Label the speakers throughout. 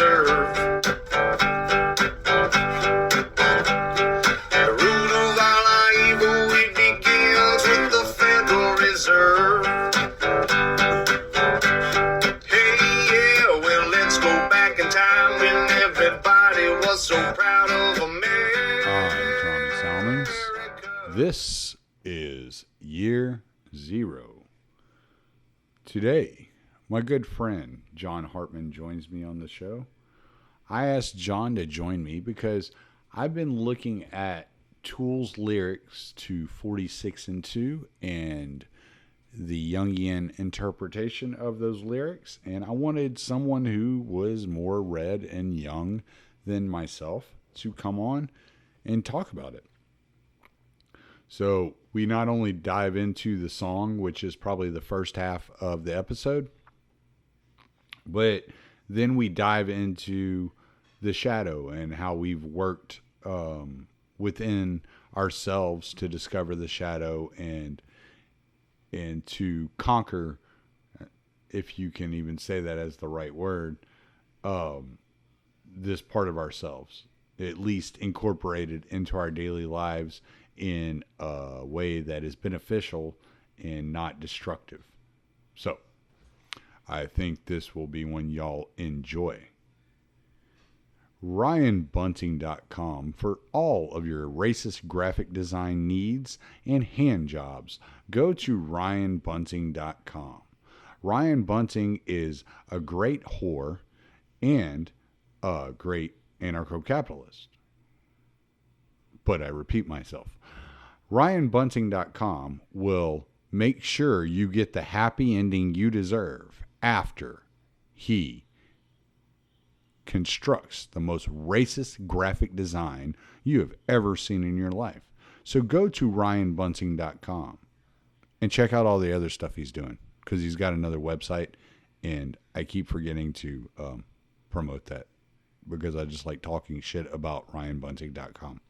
Speaker 1: Reserve. The root of all our evil, it begins with the Federal Reserve. Hey, yeah, well, let's go back in time when everybody was so proud of America.
Speaker 2: I'm Tommy Salmons. This is Year Zero. Today, my good friend Jon Hartmann joins me on the show. I asked Jon to join me because I've been looking at Tool's lyrics to 46 and 2 and the Jungian interpretation of those lyrics, and I wanted someone who was more read and young than myself to come on and talk about it. So we not only dive into the song, which is probably the first half of the episode, but then we dive into the shadow and how we've worked within ourselves to discover the shadow and to conquer, if you can even say that as the right word, this part of ourselves, at least incorporated into our daily lives in a way that is beneficial and not destructive. So I think this will be one y'all enjoy. RyanBunting.com for all of your racist graphic design needs and hand jobs. Go to RyanBunting.com. Ryan Bunting is a great whore and a great anarcho-capitalist. But I repeat myself. RyanBunting.com will make sure you get the happy ending you deserve after he constructs the most racist graphic design you have ever seen in your life. So go to RyanBunting.com and check out all the other stuff he's doing, because he's got another website, and I keep forgetting to promote that because I just like talking shit about RyanBunting.com.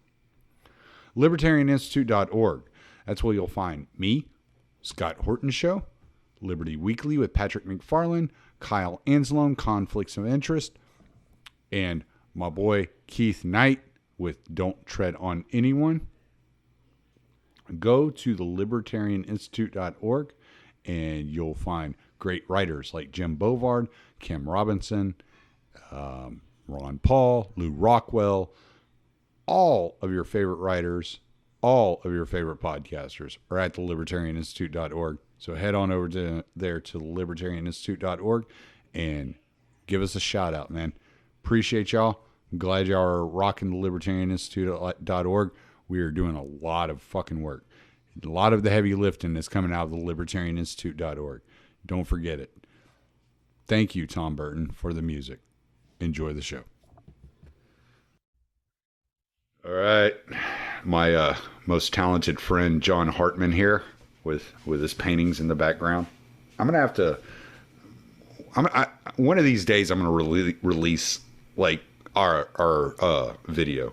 Speaker 2: LibertarianInstitute.org. That's where you'll find me, Scott Horton Show, Liberty Weekly with Patrick McFarland, Kyle Anselm, Conflicts of Interest, and my boy Keith Knight with Don't Tread on Anyone. Go to the libertarianinstitute.org and you'll find great writers like Jim Bovard, Kim Robinson, Ron Paul, Lou Rockwell. All of your favorite writers, all of your favorite podcasters are at the libertarianinstitute.org. So head on over to libertarianinstitute.org and give us a shout out, man. Appreciate y'all. I'm glad y'all are rocking the libertarianinstitute.org. We are doing a lot of fucking work. A lot of the heavy lifting is coming out of the libertarianinstitute.org. Don't forget it. Thank you, Tom Burton, for the music. Enjoy the show. All right. My most talented friend, Jon Hartmann, here with his paintings in the background. I'm going to have to... one of these days, I'm going to release like our video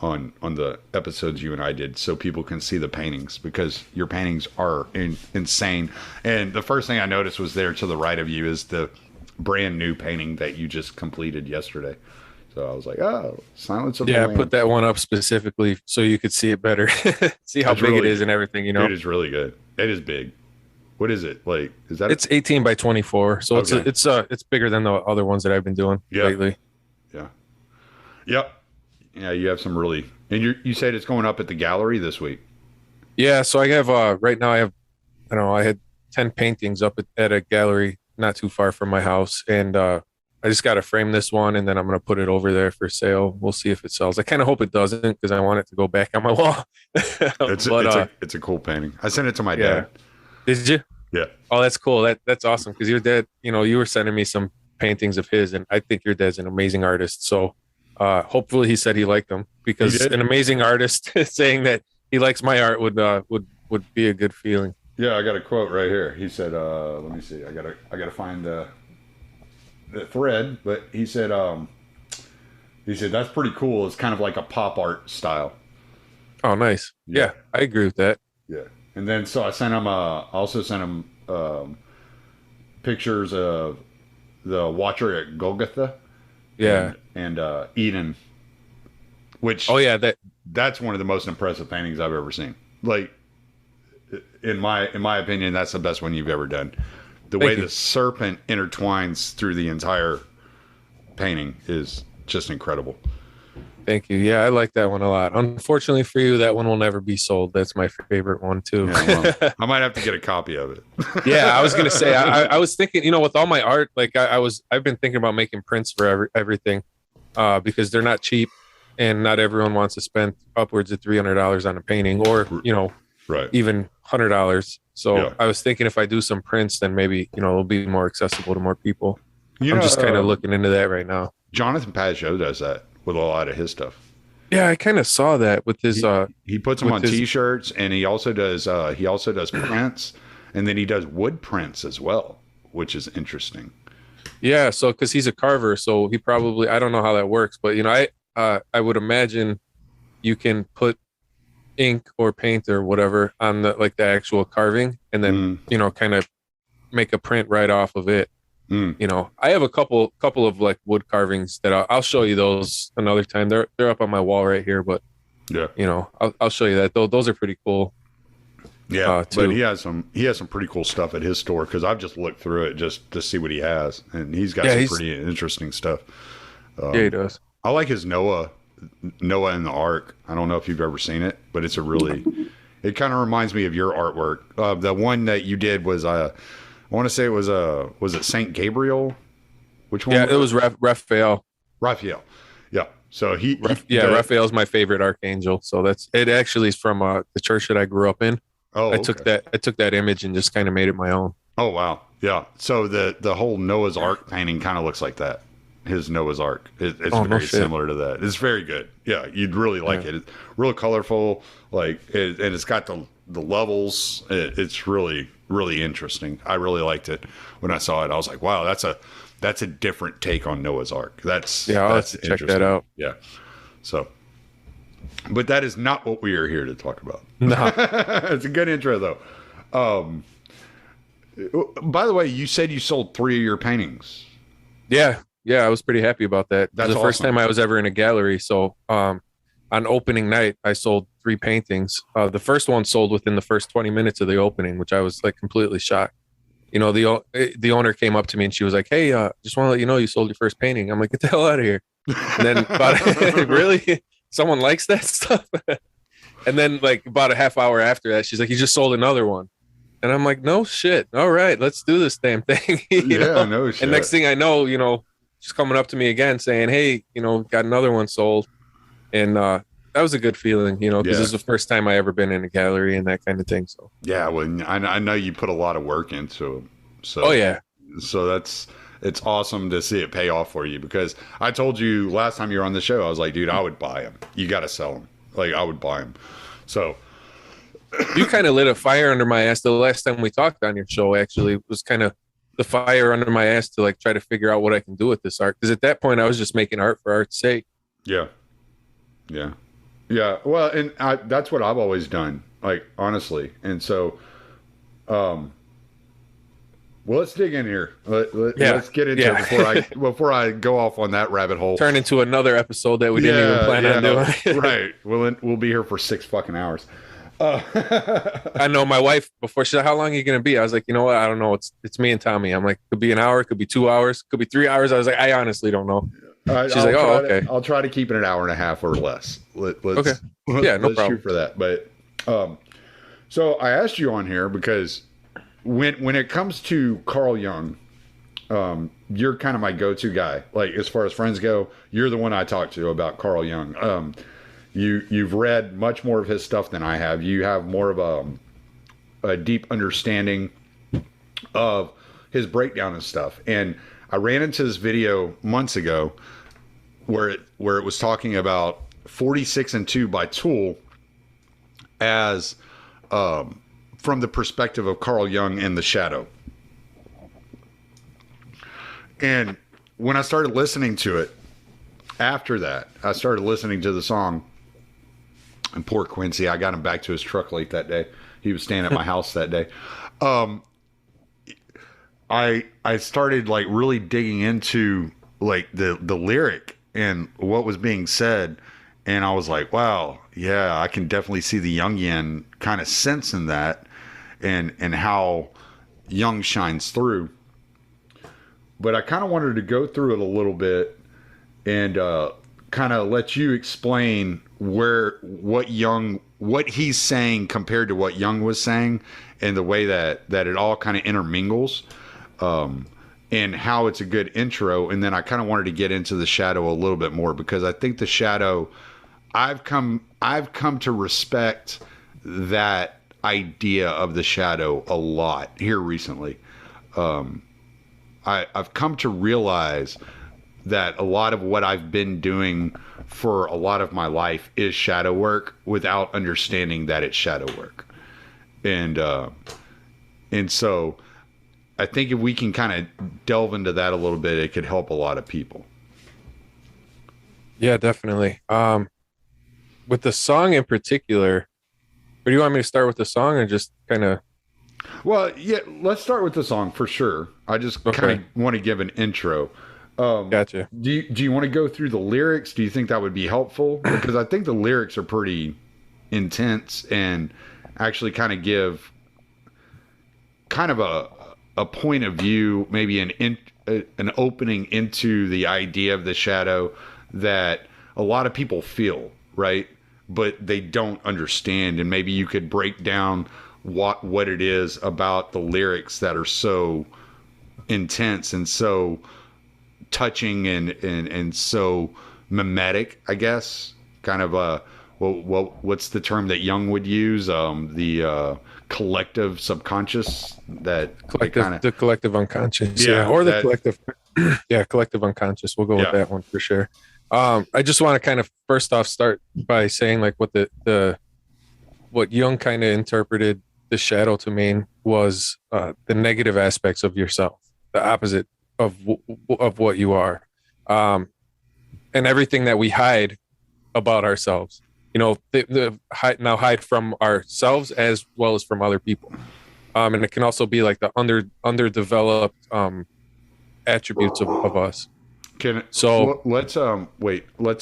Speaker 2: on the episodes you and I did, so people can see the paintings, because your paintings are insane. And the first thing I noticed was there to the right of you is the brand new painting that you just completed yesterday. So I was like, oh, Silence of the Lambs.
Speaker 3: I put that one up specifically so you could see it better. See how big it is and everything, you know.
Speaker 2: It is really good. It is big. What is it? Like, is that
Speaker 3: It's 18 by 24. So
Speaker 2: okay.
Speaker 3: It's bigger than the other ones that I've been doing lately.
Speaker 2: Yeah. Yep. Yeah, you have some really, and you said it's going up at the gallery this week.
Speaker 3: Yeah, so I have right now I had 10 paintings up at a gallery not too far from my house, and I just got to frame this one, and then I'm going to put it over there for sale. We'll see if it sells. I kind of hope it doesn't, because I want it to go back on my wall.
Speaker 2: It's a cool painting. I sent it to my dad.
Speaker 3: Did you?
Speaker 2: Yeah.
Speaker 3: Oh, that's cool. That's awesome, because your dad, you were sending me some paintings of his, and I think your dad's an amazing artist. So hopefully he said he liked them, because an amazing artist saying that he likes my art would be a good feeling.
Speaker 2: Yeah, I got a quote right here. He said, let me see. I gotta find the thread, but he said that's pretty cool. It's kind of like a pop art style.
Speaker 3: Oh, nice. Yeah, I agree with that.
Speaker 2: Yeah. And then so I also sent him pictures of the Watcher at Golgotha,
Speaker 3: Yeah.
Speaker 2: and Eden, which
Speaker 3: Oh yeah,
Speaker 2: that's one of the most impressive paintings I've ever seen. Like in my opinion, that's the best one you've ever done. The way the serpent intertwines through the entire painting is just incredible.
Speaker 3: Thank you. Yeah, I like that one a lot. Unfortunately for you, that one will never be sold. That's my favorite one too.
Speaker 2: Yeah, well, I might have to get a copy of it.
Speaker 3: Yeah, I was gonna say. I was thinking, with all my art, like I've been thinking about making prints for everything, because they're not cheap, and not everyone wants to spend upwards of $300 on a painting, or
Speaker 2: right,
Speaker 3: even $100. So
Speaker 2: yeah.
Speaker 3: I was thinking if I do some prints, then maybe it'll be more accessible to more people. I'm just kind of looking into that right now.
Speaker 2: Jonathan Pajot does that with a lot of his stuff.
Speaker 3: Yeah, I kind of saw that with his.
Speaker 2: He puts them on T-shirts, and he also does prints, and then he does wood prints as well, which is interesting.
Speaker 3: Yeah, so because he's a carver, so he probably, I don't know how that works, but I would imagine you can put ink or paint or whatever on the actual carving, and then kind of make a print right off of it. I have a couple of like wood carvings that I'll show you those another time. They're up on my wall right here, but
Speaker 2: yeah,
Speaker 3: I'll show you that. Those are pretty cool.
Speaker 2: Yeah, but he has some pretty cool stuff at his store, because I've just looked through it just to see what he has, and he's got some pretty interesting stuff.
Speaker 3: Yeah, he does.
Speaker 2: I like his Noah and the Ark. I don't know if you've ever seen it, but it's it kind of reminds me of your artwork. The one that you did was I want to say it was it Saint Gabriel? Which one?
Speaker 3: Yeah, it was Raphael.
Speaker 2: Raphael. Yeah. So
Speaker 3: Raphael's my favorite archangel. So it actually is from the church that I grew up in.
Speaker 2: Oh,
Speaker 3: I took that image and just kind of made it my own.
Speaker 2: Oh wow. Yeah. So the whole Noah's Ark painting kind of looks like that. His Noah's Ark. It's very similar to that. It's very good. Yeah, you'd really like it. It's real colorful, and it's got the levels. It's really, really interesting. I really liked it when I saw it. I was like, wow, that's a different take on Noah's Ark.
Speaker 3: I'll have to check that out.
Speaker 2: Yeah. So, but that is not what we are here to talk about.
Speaker 3: No.
Speaker 2: It's a good intro though. By the way, you said you sold 3 of your paintings.
Speaker 3: Yeah, I was pretty happy about that.
Speaker 2: That's
Speaker 3: the first time I was ever in a gallery. So on opening night, I sold 3 paintings. The first one sold within the first 20 minutes of the opening, which I was like completely shocked. The owner came up to me and she was like, "Hey, just want to let you know you sold your first painting." I'm like, "Get the hell out of here!" And then really, someone likes that stuff. And then about a half hour after that, she's like, "You just sold another one." And I'm like, "No shit. All right, let's do this damn thing."
Speaker 2: No shit.
Speaker 3: And next thing I know, she's coming up to me again saying, "Hey, got another one sold." And that was a good feeling, because this is the first time I ever been in a gallery and that kind of thing. So
Speaker 2: yeah, well, I know you put a lot of work into it. So
Speaker 3: oh yeah,
Speaker 2: so it's awesome to see it pay off for you, because I told you last time you were on the show, I was like, dude, I would buy them. You got to sell them. I would buy them. So
Speaker 3: you kind of lit a fire under my ass the last time we talked on your show. Actually, it was kind of the fire under my ass to try to figure out what I can do with this art, because at that point I was just making art for art's sake.
Speaker 2: Yeah. Well, and that's what I've always done, honestly. And so, well, let's dig in here. Let's get into it before I go off on that rabbit hole.
Speaker 3: Turn into another episode that we didn't even plan on doing.
Speaker 2: Right. We'll be here for 6 fucking hours.
Speaker 3: I know my wife, before she said, "How long are you going to be?" I was like, "You know what? I don't know. It's me and Tommy." I'm like, "Could be an hour, could be 2 hours, could be 3 hours." I was like, "I honestly don't know." She's like, "Oh, okay."
Speaker 2: I'll try to keep it an hour and a half or less.
Speaker 3: Okay. Yeah, no problem.
Speaker 2: Shoot for that. But so I asked you on here because when it comes to Carl Jung, you're kind of my go-to guy. As far as friends go, you're the one I talk to about Carl Jung. You've read much more of his stuff than I have. You have more of a deep understanding of his breakdown and stuff. And I ran into this video months ago where it was talking about 46 and 2 by Tool as from the perspective of Carl Jung and the shadow. And when I started listening to it, after that, I started listening to the song. And poor Quincy, I got him back to his truck late that day. He was staying at my house that day. I started really digging into like the lyric and what was being said, and I was like, wow, yeah, I can definitely see the Jungian kind of sense in that, and how Jung shines through. But I kind of wanted to go through it a little bit and kind of let you explain what he's saying compared to what Jung was saying, and the way that it all kind of intermingles, and how it's a good intro. And then I kind of wanted to get into the shadow a little bit more, because I think the shadow, I've come to respect that idea of the shadow a lot here recently. I've come to realize that a lot of what I've been doing for a lot of my life is shadow work without understanding that it's shadow work. And so I think if we can kind of delve into that a little bit, it could help a lot of people.
Speaker 3: Yeah, definitely. With the song in particular, or do you want me to start with the song or just kind of?
Speaker 2: Well, yeah, let's start with the song for sure. I just kind of want to give an intro.
Speaker 3: Gotcha.
Speaker 2: Do you want to go through the lyrics? Do you think that would be helpful? Because I think the lyrics are pretty intense and actually kind of give kind of a point of view, maybe an opening into the idea of the shadow that a lot of people feel, right? But they don't understand. And maybe you could break down what it is about the lyrics that are so intense and so touching and so mimetic, I guess. Kind of what's the term that Jung would use? The collective subconscious,
Speaker 3: the collective unconscious,
Speaker 2: or
Speaker 3: the collective, collective unconscious. We'll go with that one for sure. I just want to kind of first off start by saying like what Jung kind of interpreted the shadow to mean was the negative aspects of yourself, the opposite of what you are, and everything that we hide about ourselves. You know, hide from ourselves as well as from other people, and it can also be like the underdeveloped attributes of us.
Speaker 2: Let's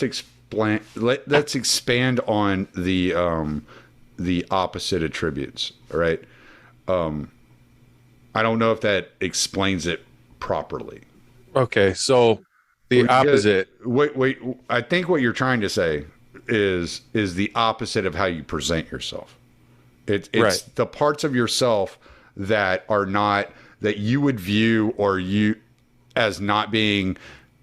Speaker 2: explain. Let's expand on the opposite attributes. All right. I don't know if that explains it properly.
Speaker 3: Okay, so the opposite.
Speaker 2: Wait. I think what you're trying to say is the opposite of how you present yourself. It's right. The parts of yourself that are not, that you would view or you as not being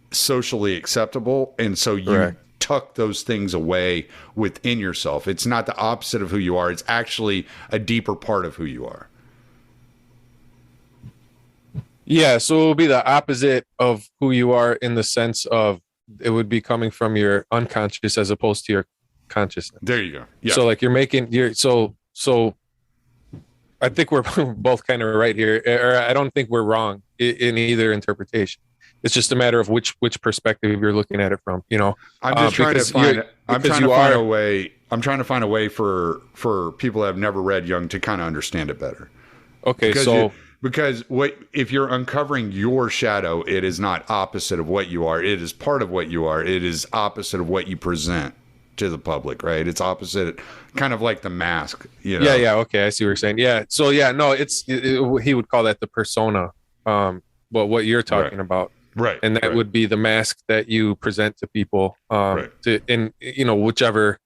Speaker 2: socially acceptable, and so you Correct. Tuck those things away within yourself. It's not the opposite of who you are. It's actually a deeper part of who you are.
Speaker 3: Yeah, so it will be the opposite of who you are in the sense of it would be coming from your unconscious as opposed to your consciousness.
Speaker 2: There you go. Yeah.
Speaker 3: So like so I think we're both kind of right here, or I don't think we're wrong in either interpretation. It's just a matter of which perspective you're looking at it from, you know.
Speaker 2: I'm just trying to find a way. I'm trying to find a way for people that have never read Jung to kind of understand it better.
Speaker 3: Okay,
Speaker 2: because if you're uncovering your shadow, it is not opposite of what you are. It is part of what you are. It is opposite of what you present to the public, right? It's opposite, kind of like the mask, you know?
Speaker 3: Yeah. Okay, I see what you're saying. Yeah. So no, he would call that the persona. But what you're talking about,
Speaker 2: right?
Speaker 3: And that would be the mask that you present to people, in whichever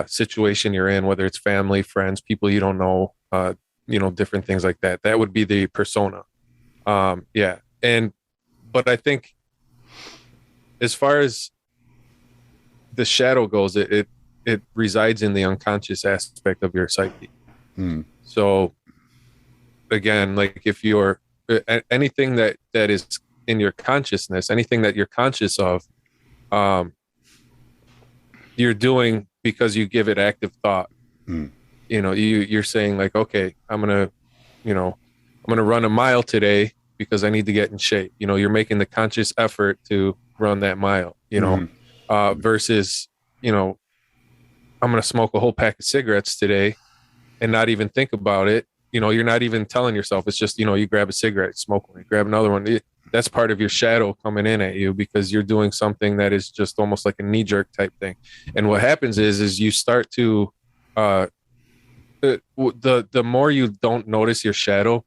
Speaker 3: situation you're in, whether it's family, friends, people you don't know, different things like that. That would be the persona. But I think as far as the shadow goes, it resides in the unconscious aspect of your psyche. So again, like if you're anything that is in your consciousness, anything that you're conscious of, you're doing because you give it active thought. You're saying like, okay, I'm gonna run a mile today because I need to get in shape. You're making the conscious effort to run that mile, versus, I'm going to smoke a whole pack of cigarettes today and not even think about it. You're not even telling yourself. It's just, you grab a cigarette, smoke one, you grab another one. that's part of your shadow coming in at you because you're doing something that is just almost like a knee-jerk type thing. And what happens is you start to the more you don't notice your shadow,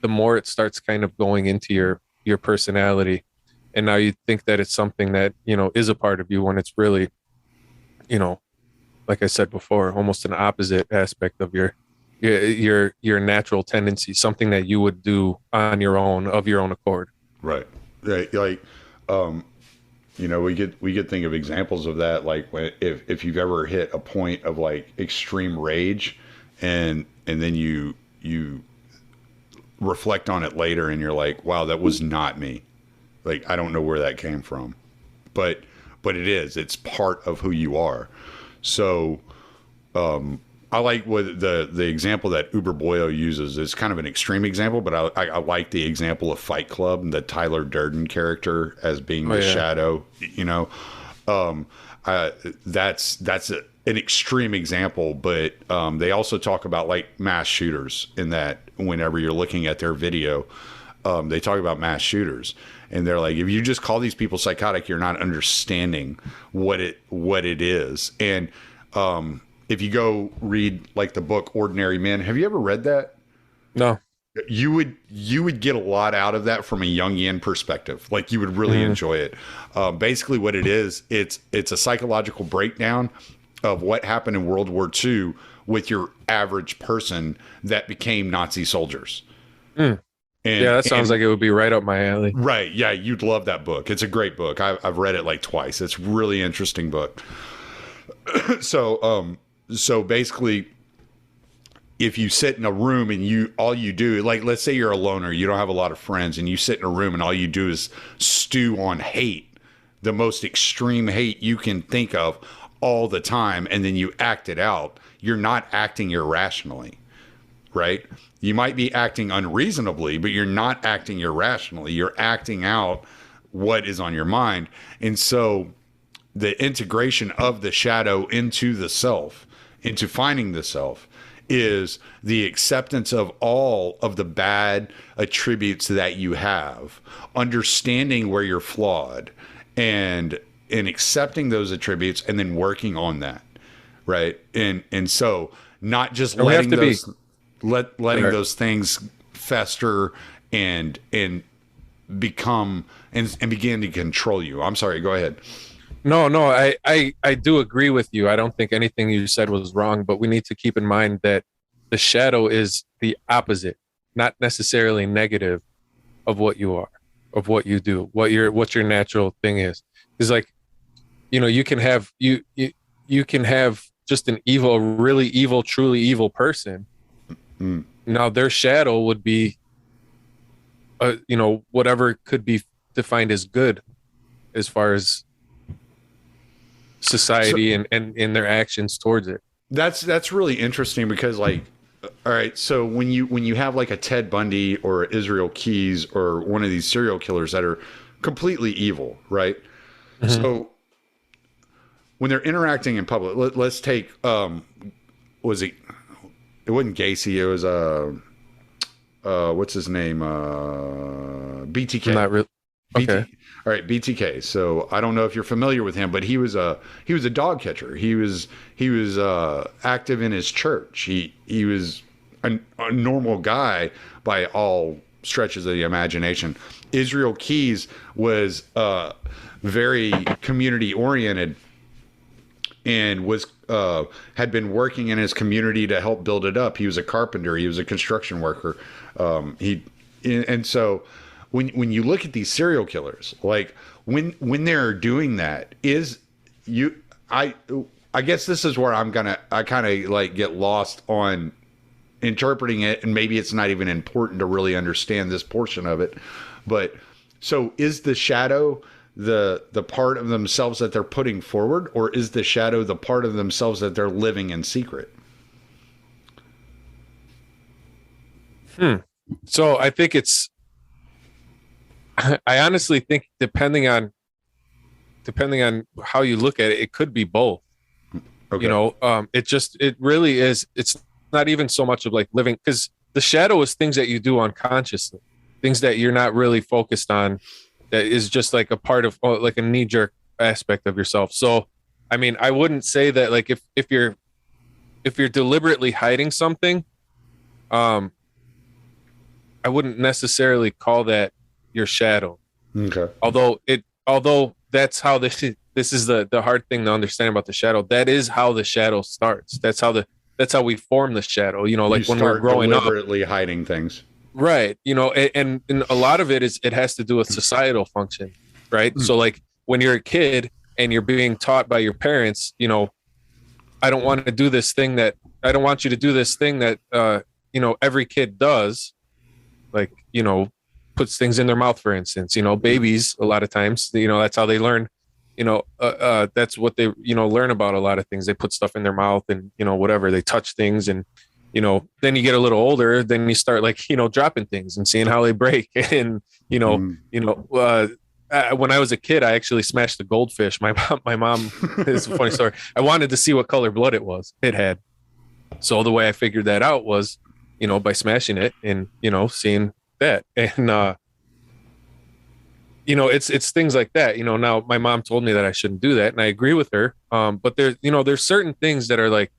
Speaker 3: the more it starts kind of going into your personality. And now you think that it's something that, you know, is a part of you when it's really, you know, like I said before, almost an opposite aspect of your natural tendency, something that you would do on your own, of your own accord.
Speaker 2: Right. Right. Like, you know, we get think of examples of that. Like if you've ever hit a point of like extreme rage and then you reflect on it later and you're like, wow, that was not me. Like, I don't know where that came from, but it's part of who you are. So, I like what the example that Uber Boyo uses. It's kind of an extreme example, but I like the example of Fight Club and the Tyler Durden character as being the shadow. You know, that's an extreme example, but they also talk about like mass shooters in that whenever you're looking at their video, they talk about mass shooters. And they're like, if you just call these people psychotic, you're not understanding what it is. And if you go read like the book Ordinary Men, have you ever read that?
Speaker 3: No.
Speaker 2: You would get a lot out of that from a Jungian perspective. Like you would really enjoy it. Basically, what it is, it's a psychological breakdown of what happened in World War II with your average person that became Nazi soldiers.
Speaker 3: That sounds like it would be right up my alley.
Speaker 2: Right. Yeah. You'd love that book. It's a great book. I've read it like twice. It's a really interesting book. So basically, if you sit in a room and all you do, like, let's say you're a loner, you don't have a lot of friends, and you sit in a room and all you do is stew on hate, the most extreme hate you can think of all the time, and then you act it out, you're not acting irrationally. Right? You might be acting unreasonably, but you're not acting irrationally. You're acting out what is on your mind. And so the integration of the shadow into the self, into finding the self, is the acceptance of all of the bad attributes that you have, understanding where you're flawed, and accepting those attributes and then working on that. Right? And so not just letting those... letting those things fester and become and begin to control you. I'm sorry, go ahead.
Speaker 3: No, I do agree with you. I don't think anything you said was wrong, but we need to keep in mind that the shadow is the opposite, not necessarily negative of what you are, of what you do, what your natural thing is. It's like, you know, you can have you can have just a really evil, truly evil person. Now their shadow would be, you know, whatever could be defined as good, as far as society and their actions towards it.
Speaker 2: That's really interesting because, like, all right, so when you have like a Ted Bundy or Israel Keys or one of these serial killers that are completely evil, right? So when they're interacting in public, let's take it wasn't Gacy. It was what's his name? BTK.
Speaker 3: Not really. Okay.
Speaker 2: All right, BTK. So I don't know if you're familiar with him, but he was a dog catcher. He was active in his church. He was a normal guy by all stretches of the imagination. Israel Keys was very community oriented and was had been working in his community to help build it up. He was a carpenter. He was a construction worker. And so when you look at these serial killers, like when they're doing that, I guess this is where I kind of like get lost on interpreting it, and maybe it's not even important to really understand this portion of it. But so is the shadow the part of themselves that they're putting forward, or is the shadow the part of themselves that they're living in secret?
Speaker 3: So I think I honestly think depending on how you look at it, it could be both. Okay. You know, it really is. It's not even so much of like living, because the shadow is things that you do unconsciously. things that you're not really focused on, that is just like a part of, like a knee-jerk aspect of yourself. So I mean, I wouldn't say that, like, if you're deliberately hiding something, I wouldn't necessarily call that your shadow. Okay. Although that's how this is the hard thing to understand about the shadow. That is how the shadow starts. That's how we form the shadow. You know, like when we're growing up,
Speaker 2: deliberately hiding things.
Speaker 3: Right. You know, and a lot of it has to do with societal function, right? So like when you're a kid and you're being taught by your parents, you know, I don't want you to do this thing that you know, every kid does, like, you know, puts things in their mouth, for instance. You know, babies, a lot of times, you know, that's how they learn. You know, that's what they, you know, learn about a lot of things. They put stuff in their mouth and, you know, whatever, they touch things. And, you know, then you get a little older, then you start, like, you know, dropping things and seeing how they break. And, when I was a kid, I actually smashed a goldfish. My mom, it's a funny story. I wanted to see what color blood it had. So the way I figured that out was, you know, by smashing it and, you know, seeing that. And, you know, it's things like that. You know, now my mom told me that I shouldn't do that, and I agree with her. But there's certain things that are, like,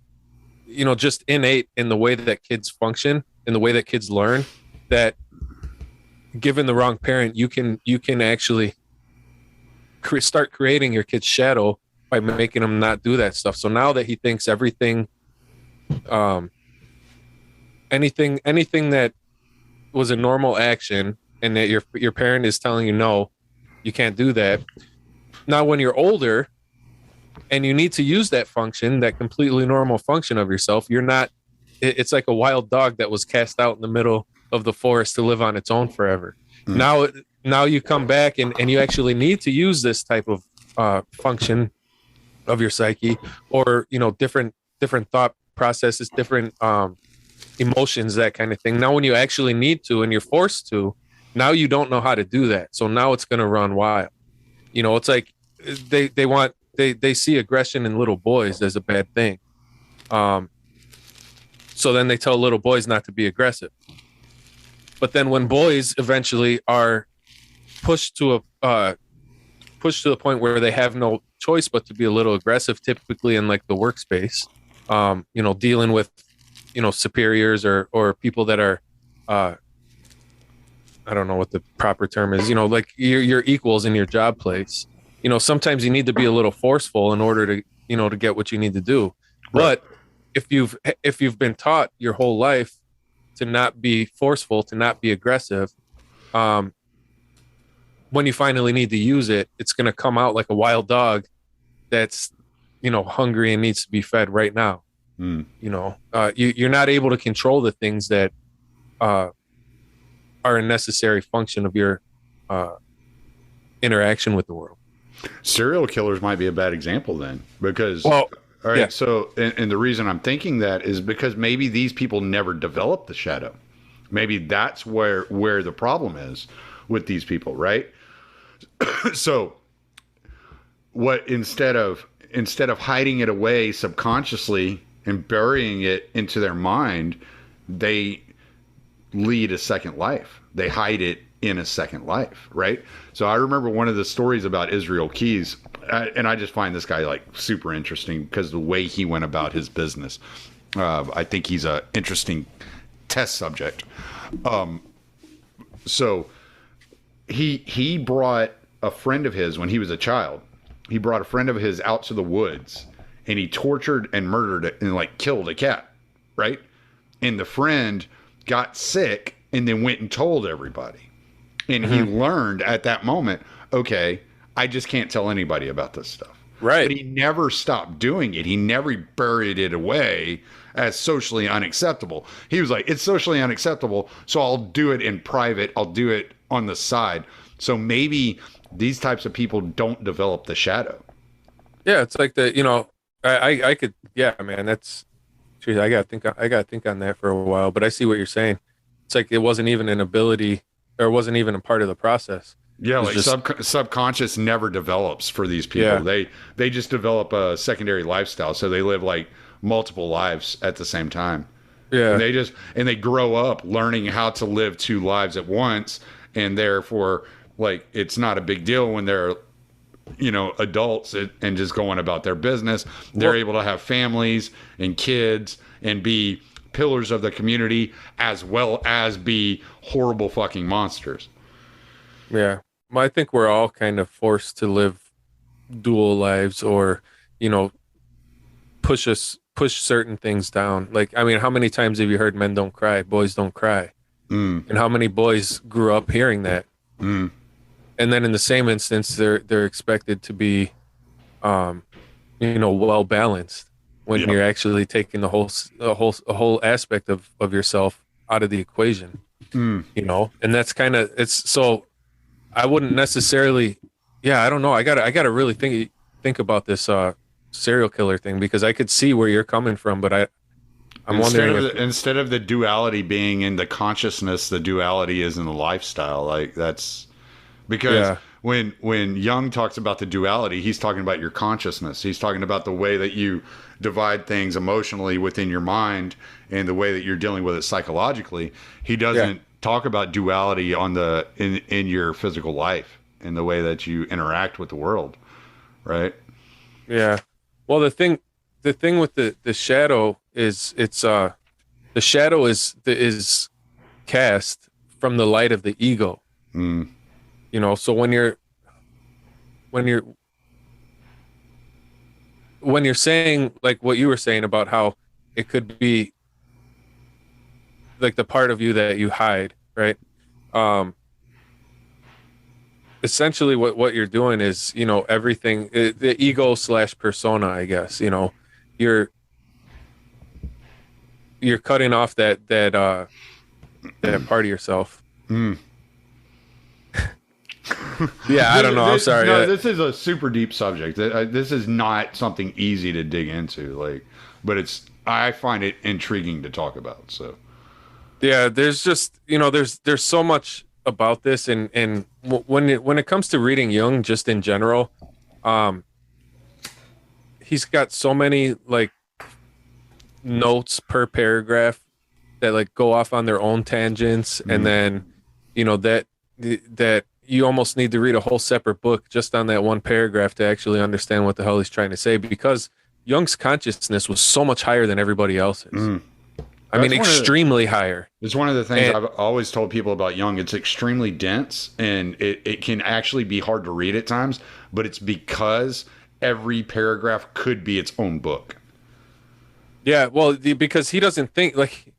Speaker 3: you know, just innate in the way that kids function, in the way that kids learn, that given the wrong parent, you can actually start creating your kid's shadow by making him not do that stuff. So now that he thinks everything, anything that was a normal action, and that your parent is telling you, no, you can't do that. Now, when you're older and you need to use that function, that completely normal function of yourself, it's like a wild dog that was cast out in the middle of the forest to live on its own forever. Now you come back and you actually need to use this type of function of your psyche, or, you know, different thought processes, different emotions, that kind of thing. Now, when you actually need to and you're forced to, now you don't know how to do that. So now it's going to run wild. You know, it's like they see aggression in little boys as a bad thing. So then they tell little boys not to be aggressive. But then when boys eventually are pushed to the point where they have no choice but to be a little aggressive, typically in, like, the workspace, you know, dealing with, you know, superiors or people that are, I don't know what the proper term is, you know, like your equals in your job place. You know, sometimes you need to be a little forceful in order to, you know, to get what you need to do. Right. But if you've been taught your whole life to not be forceful, to not be aggressive, when you finally need to use it, it's going to come out like a wild dog that's, you know, hungry and needs to be fed right now. You know, you're not able to control the things that are a necessary function of your interaction with the world.
Speaker 2: Serial killers might be a bad example then, because, all right. Yeah. So, and the reason I'm thinking that is because maybe these people never developed the shadow. Maybe that's where the problem is with these people, right? So what, instead of hiding it away subconsciously and burying it into their mind, they lead a second life. They hide it in a second life, right? So I remember one of the stories about Israel Keys, and I just find this guy, like, super interesting because the way he went about his business. I think he's an interesting test subject. So he brought a friend of his when he was a child. He brought a friend of his out to the woods, and he tortured and murdered it and, like, killed a cat, right? And the friend got sick and then went and told everybody. And he learned at that moment, okay, I just can't tell anybody about this stuff.
Speaker 3: Right.
Speaker 2: But he never stopped doing it. He never buried it away as socially unacceptable. He was like, it's socially unacceptable, so I'll do it in private. I'll do it on the side. So maybe these types of people don't develop the shadow.
Speaker 3: Yeah, it's like the, you know, I could, yeah, man, that's true. I gotta think on that for a while, but I see what you're saying. It's like it wasn't even an ability, or it wasn't even a part of the process.
Speaker 2: Yeah, like subconscious never develops for these people. Yeah. They just develop a secondary lifestyle, so they live, like, multiple lives at the same time. And they grow up learning how to live two lives at once, and therefore, like, it's not a big deal when they're, you know, adults and just going about their business. They're able to have families and kids and be pillars of the community, as well as be horrible fucking monsters.
Speaker 3: Yeah. Well, I think we're all kind of forced to live dual lives, or, you know, push certain things down. Like, I mean, how many times have you heard men don't cry, boys don't cry? And how many boys grew up hearing that? And then in the same instance, they're expected to be, you know, well balanced when you're actually taking the whole aspect of yourself out of the equation. You know, and that's kind of, it's so, I wouldn't necessarily, I don't know. I gotta really think about this serial killer thing, because I could see where you're coming from, but I'm wondering
Speaker 2: instead of the duality being in the consciousness, the duality is in the lifestyle. Like, that's because when Jung talks about the duality, he's talking about your consciousness. He's talking about the way that you divide things emotionally within your mind and the way that you're dealing with it psychologically. He doesn't talk about duality in your physical life, in the way that you interact with the world, right?
Speaker 3: Yeah. Well, the thing with the shadow is, it's the shadow is cast from the light of the ego. You know, so when you're saying, like what you were saying about how it could be like the part of you that you hide, right? Essentially what you're doing is, you know, everything, the ego / persona, I guess, you know, you're cutting off that part of yourself. I don't know. I'm sorry.
Speaker 2: No, this is a super deep subject. This is not something easy to dig into, like, but I find it intriguing to talk about. So,
Speaker 3: yeah, there's just, you know, there's so much about this, and when it comes to reading Jung, just in general, he's got so many, like, notes per paragraph that, like, go off on their own tangents, and then, you know, that you almost need to read a whole separate book just on that one paragraph to actually understand what the hell he's trying to say, because Jung's consciousness was so much higher than everybody else's. I mean, extremely higher.
Speaker 2: It's one of the things I've always told people about Jung. It's extremely dense, and it can actually be hard to read at times, but it's because every paragraph could be its own book.
Speaker 3: Yeah, well, because he doesn't think, like,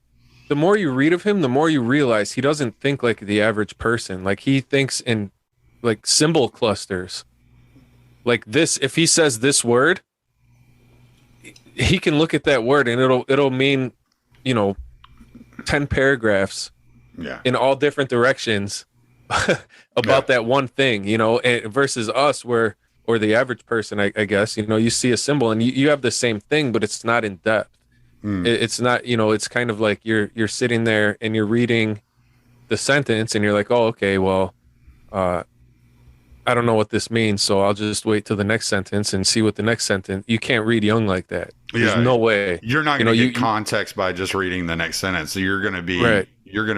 Speaker 3: the more you read of him, the more you realize he doesn't think like the average person. Like, he thinks in, like, symbol clusters. Like, this, if he says this word, he can look at that word and it'll mean, you know, 10 paragraphs in all different directions about that one thing, you know, and versus us, or the average person, I guess, you know, you see a symbol and you have the same thing, but it's not in depth. It's not, you know, it's kind of like you're sitting there and you're reading the sentence and you're like, oh, okay, well, I don't know what this means, so I'll just wait till the next sentence and see what the next sentence. You can't read Jung like that. There's no way.
Speaker 2: You're not going to get context by just reading the next sentence. So you're going to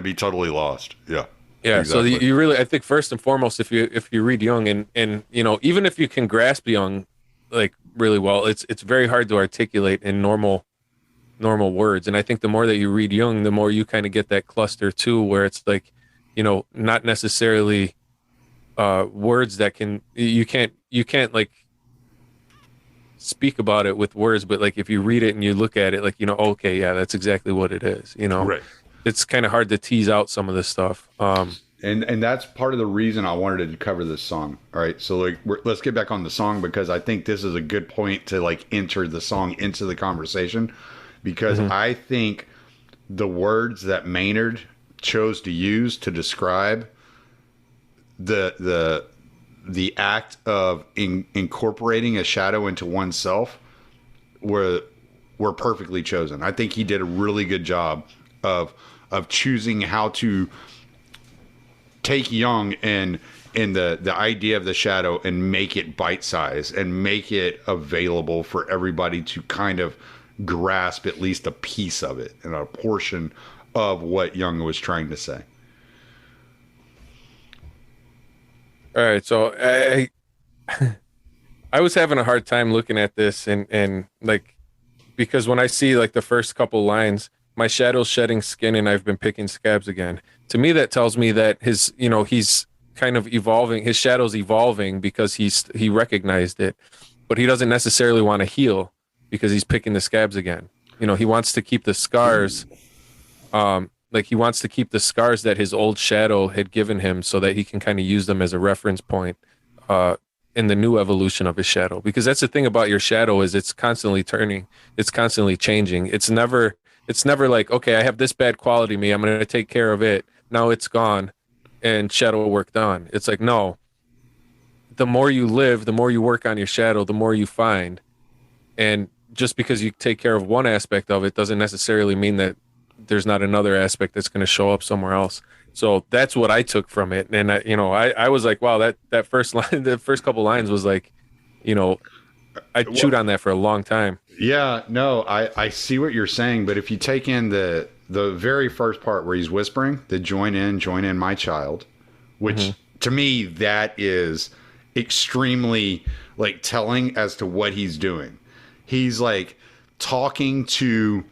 Speaker 2: be totally lost. Yeah.
Speaker 3: Yeah. Exactly. So you really, I think, first and foremost, if you read Jung, and you know, even if you can grasp Jung like really well, it's very hard to articulate in normal words. And I think the more that you read Jung, the more you kind of get that cluster too, where it's like, you know, not necessarily words that you can't like speak about it with words, but like if you read it and you look at it, like, you know, okay, yeah, that's exactly what it is, you know.
Speaker 2: Right.
Speaker 3: It's kind of hard to tease out some of this stuff.
Speaker 2: And that's part of the reason I wanted to cover this song. All right, so like let's get back on the song, because I think this is a good point to like enter the song into the conversation, because I think the words that Maynard chose to use to describe the act of incorporating a shadow into oneself were perfectly chosen. I think he did a really good job of choosing how to take Jung and the idea of the shadow and make it bite-sized and make it available for everybody to kind of grasp at least a piece of it and a portion of what Jung was trying to say.
Speaker 3: All right, so I was having a hard time looking at this and like, because when I see like the first couple lines, my shadow's shedding skin and I've been picking scabs again. To me, that tells me that his, he's kind of evolving. His shadow's evolving because he recognized it, but he doesn't necessarily want to heal because he's picking the scabs again. He wants to keep the scars. Like he wants to keep the scars that his old shadow had given him so that he can kind of use them as a reference point in the new evolution of his shadow. Because that's the thing about your shadow, is it's constantly turning, it's constantly changing. It's never like, okay, I have this bad quality in me, I'm going to take care of it. Now it's gone and shadow work done. It's like, no, the more you live, the more you work on your shadow, the more you find. And just because you take care of one aspect of it doesn't necessarily mean that there's not another aspect that's going to show up somewhere else. So that's what I took from it. And I was like, wow, that first line, the first couple lines was like, I chewed on that for a long time.
Speaker 2: Yeah, no, I see what you're saying, but if you take in the very first part where he's whispering, the join in my child, which to me, that is extremely like telling as to what he's doing. He's like talking to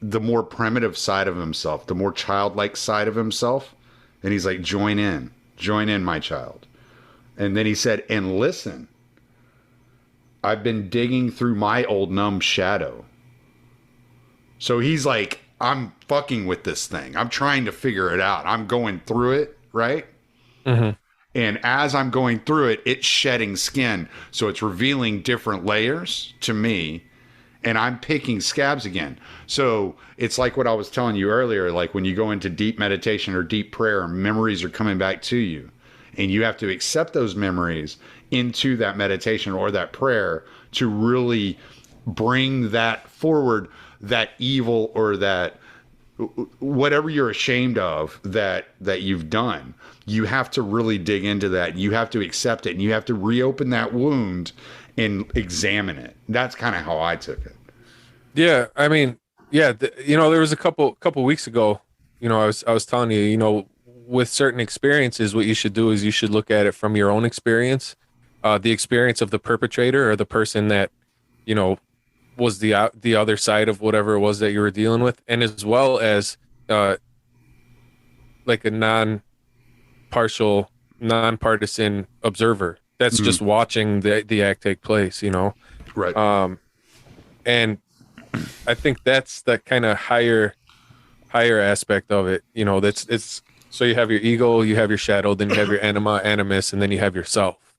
Speaker 2: the more primitive side of himself, the more childlike side of himself. And he's like, join in my child. And then he said, and listen, I've been digging through my old numb shadow. So he's like, I'm fucking with this thing. I'm trying to figure it out. I'm going through it, right? Mm-hmm. And as I'm going through it, it's shedding skin. So it's revealing different layers to me. And I'm picking scabs again. So it's like what I was telling you earlier, like when you go into deep meditation or deep prayer, memories are coming back to you. And you have to accept those memories into that meditation or that prayer to really bring that forward, that evil or that whatever you're ashamed of that you've done. You have to really dig into that. You have to accept it, and you have to reopen that wound and examine it. That's kind of how I took it.
Speaker 3: Yeah, I mean, yeah, there was a couple weeks ago, I was telling you, with certain experiences, what you should do is you should look at it from your own experience, the experience of the perpetrator or the person that, was the other side of whatever it was that you were dealing with, and as well as like a nonpartisan observer that's just watching the act take place,
Speaker 2: Right.
Speaker 3: And I think that's the kind of higher aspect of it. It's so you have your ego, you have your shadow, then you have your anima, animus, and then you have yourself.